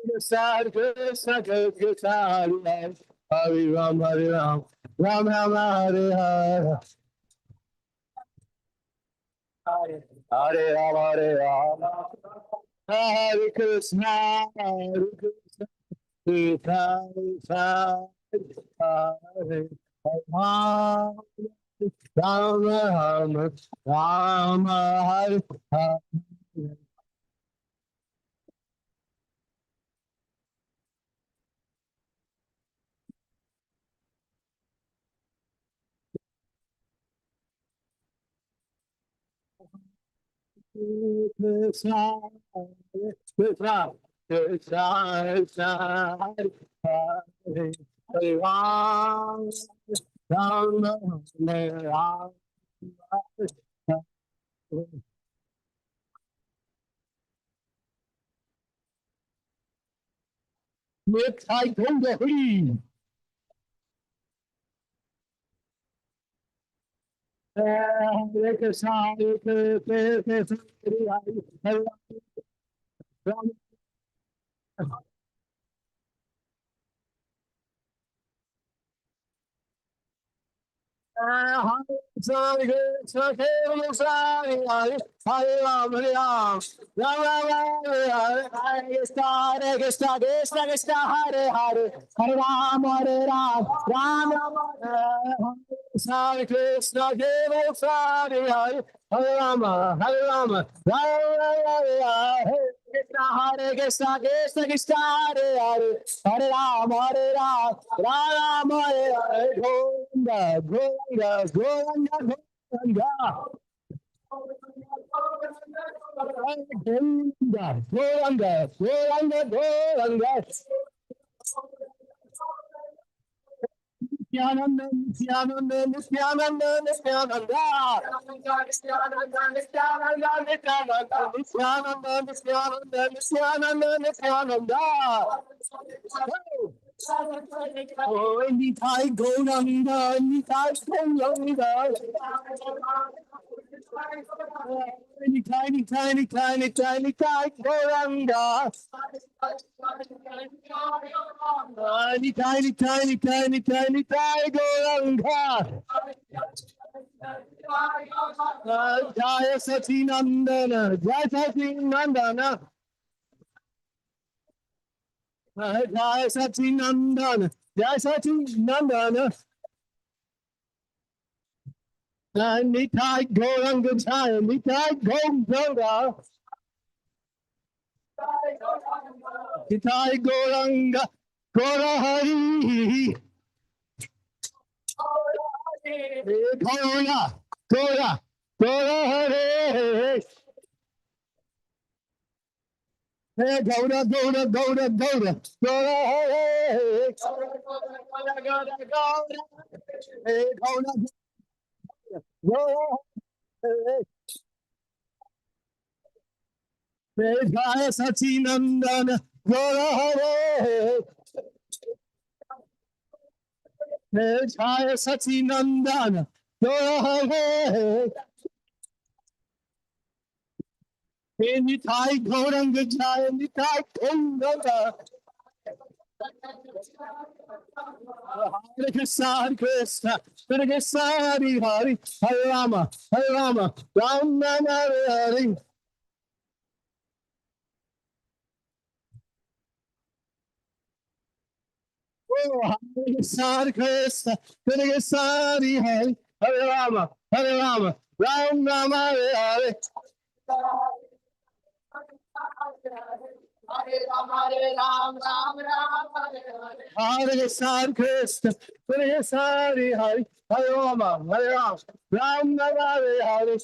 Krishna Krishna Krishna Hare Hare Hare Ram Hare Ram Ram Rama Hare Hare Hare Ram Hare Ram Hare Krishna Krishna Krishna Hare Ram Ram Ram Hare Hare Krishna Krishna Krishna Krishna Hare Hare Ram Ram Ram Nitai Tonga Hri Hare Krishna Hare Krishna Hare Ram Swami Krishna Hare Swami Hare Hare Ram Hare Ram Ram Ram Hare Hare Hare Krishna Krishna Krishna Hare Hare Hare Ram Ram Ram Hare Swami Krishna Hare Swami Hare Hare Ram Hare Ram Ram Hare Hare Krishna Hare Krishna Krishna Krishna Hare Hare Hare Ram Ram Hare Hare Govinda Govinda Govinda Govinda Govinda Govinda Govinda Govinda Nityananda Nityananda Nityananda Nityananda Nityananda Nityananda Nityananda Nityananda Nityananda Nityananda Nityananda Oh, Nitai Gauranga, Nitai Gauranga. Nitai, Nitai, Nitai, Nitai, Nitai Gauranga. Nitai, Nitai, Nitai, Nitai, Nitai Gauranga. Jaya Satinandana, Jaya Satinandana. Jaya Satinandana, Jaya Satinandana. Nitai Gauranga Jaya, Nitai Gauranga. Nitai Gauranga, Gaurahari. Gaura, Gaura, Gaurahari. Hey, Gaura, Gaura, Gaura, Gaura, Gaurahari. Hey, Gaura, Gaura. Jaya Satinandana, Gaurahari. Jaya Satinandana, Gaurahari. Nitai Gauranga Jaya, Nitai Gauranga. Hare Krishna, Hare Krishna, Hare Krishna, Hare Hare, Hare Rama, Rama Rama, Hare Hare. Oh, Hare Krishna, Hare Krishna, Hare Krishna, Hare Hare, Hare Rama, Rama Rama, Hare Hare. Hare Krishna, Hare Krishna, Hare Krishna, Hare Hare, Hare Rama, Rama Hare Hare.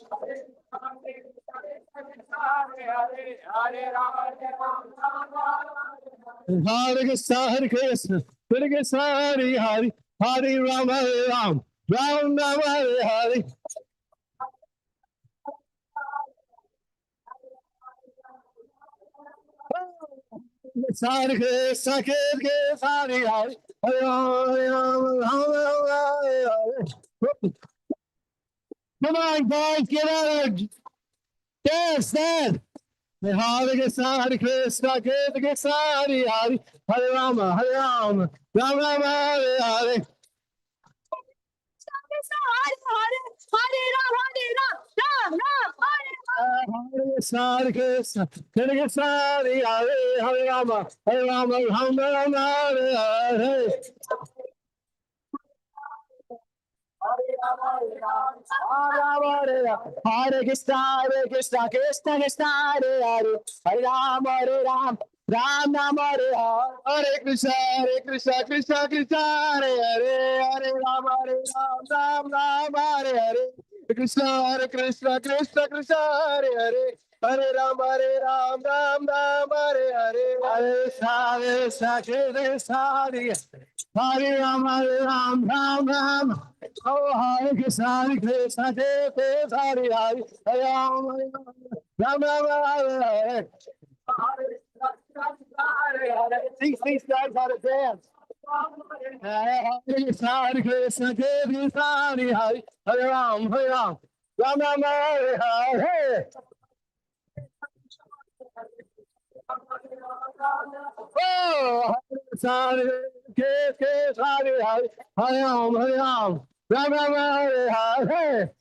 Hare Krishna, Hare Krishna, Hare Krishna, Hare Hare, Hare Rama, Rama Hare Hare. Hare Krishna, Hare Krishna, Hare Hare, Hare Rama, Hare Hare. Come on, guys, get out of there. Dance, dance. Hare Krishna, Hare Krishna, Krishna Krishna, Hare Hare, Hare Rama, Rama Hare Hare. Hare Krishna, Hare Krishna, Krishna Krishna, Hare Hare, Hare Rama, Rama Hare Hare. Hare Krishna, Krishna Krishna, Hare Hare, Hare Rama, Rama Hare Hare. Hare Krishna, Krishna Krishna, Hare Hare, Hare Rama, Rama Hare Hare. Krishna, Krishna Krishna, Hare Hare, Hare Rama, Rama Hare Hare. Hare Krishna, Krishna Hare Hare Rama, Rama. Oh, Hare Krishna, Krishna Krishna, Hare Hare, Hare Rama, Rama Hare Hare. Teach these guys how to dance. Hare Krishna, Krishna Krishna, Hare Hare, Hare Rama, Rama Hare Hare. Oh, Hare Krishna, Krishna Hare Hare, Hare Rama, Rama Rama Hare Hare.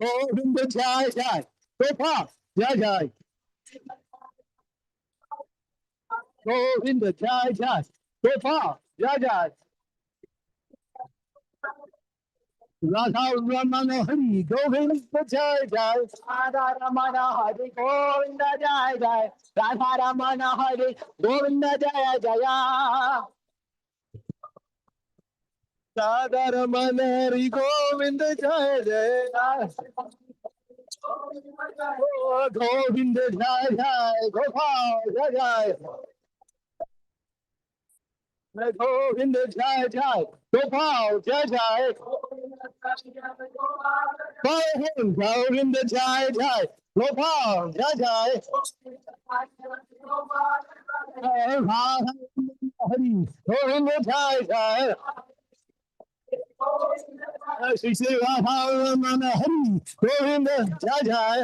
Govinda Jai Jai. Gopal Jai Jai. Govinda Jai Jai. Gopal Jai Jai. Radha Ramana Hari Govinda Jai Jai. Radha Ramana Hari Govinda Jai Jai. Radha Ramana Hari Govinda Jai Jaya. Radha Ramana Hari Govinda Jai Jai. Oh, Govinda Jai Jai. Gopal Jai Jai. Govinda Jai Jai. Gopal Jai Jai. Follow him. Govinda Jai Jai. Gopal Jai Jai. Hari. Govinda Jai Jai. Shri Shri Radha Ramana Hari. Govinda Jai Jai.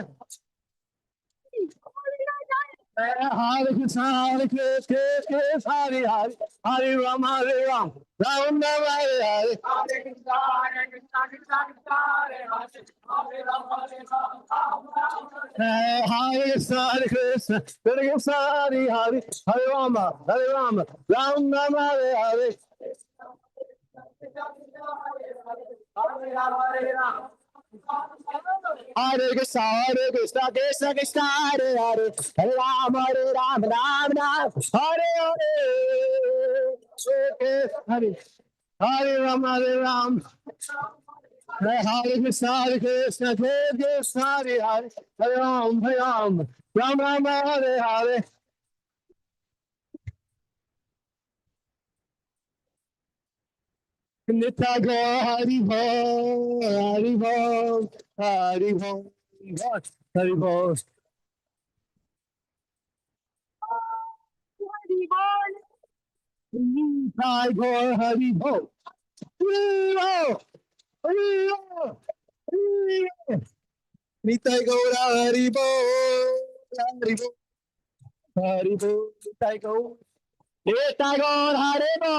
Hare Krishna, Krishna, Krishna, Hare Hare, Hare Ram, Hare Ram, Ram Ram, Hare Hare. Hare Krishna, Krishna, Krishna, Hare Hare, Hare Rama, Ram Ram, Hare Hare. Hare Krishna, Krishna Krishna, Hare Hare, Hare Ram, Ram Ram, Hare Hare. Hare Hare Ram, Hare Ram. Hare Krishna, Krishna Krishna, Hare Hare, Hare Ram, Ram Ram, Hare Hare. Nitya Go Hari Bol, Hari Bol, Hari Bol, Hari Bol. Nitya Go Hari Bol. Nitya Go Hari Bol, Hari Bol, Hari Bol, Nitya Go. Nitya Go Hari Bol,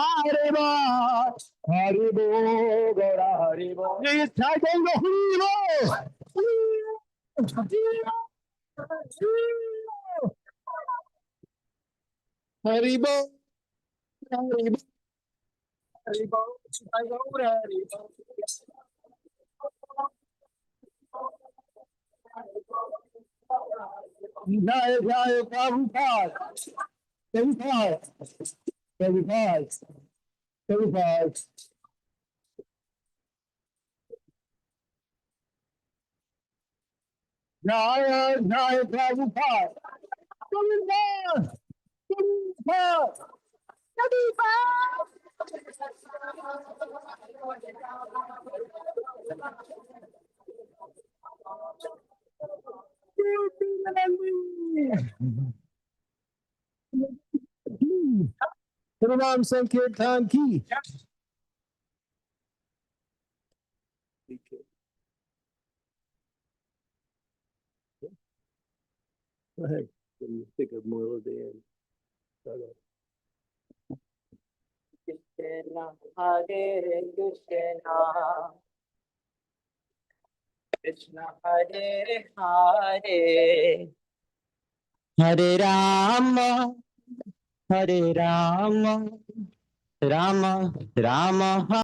Hari Bol, Hari Bol, Gora Hari Bol. Nitya Go Hari Bol. Hari Bol, Hari Bol, Hari Bol, Nitya Go Hari Bol. Jai Jai Prabhupada, Prabhupada, Prabhupada, Prabhupada. Jai Jai Prabhupada, Prabhupada, Prabhupada, Ram Sankirtan ki. Go ahead. Can you think of more of the end? Krishna, Hare Krishna, Krishna Hare Hare, Hare Rama, Hare Rama, Rama Rama.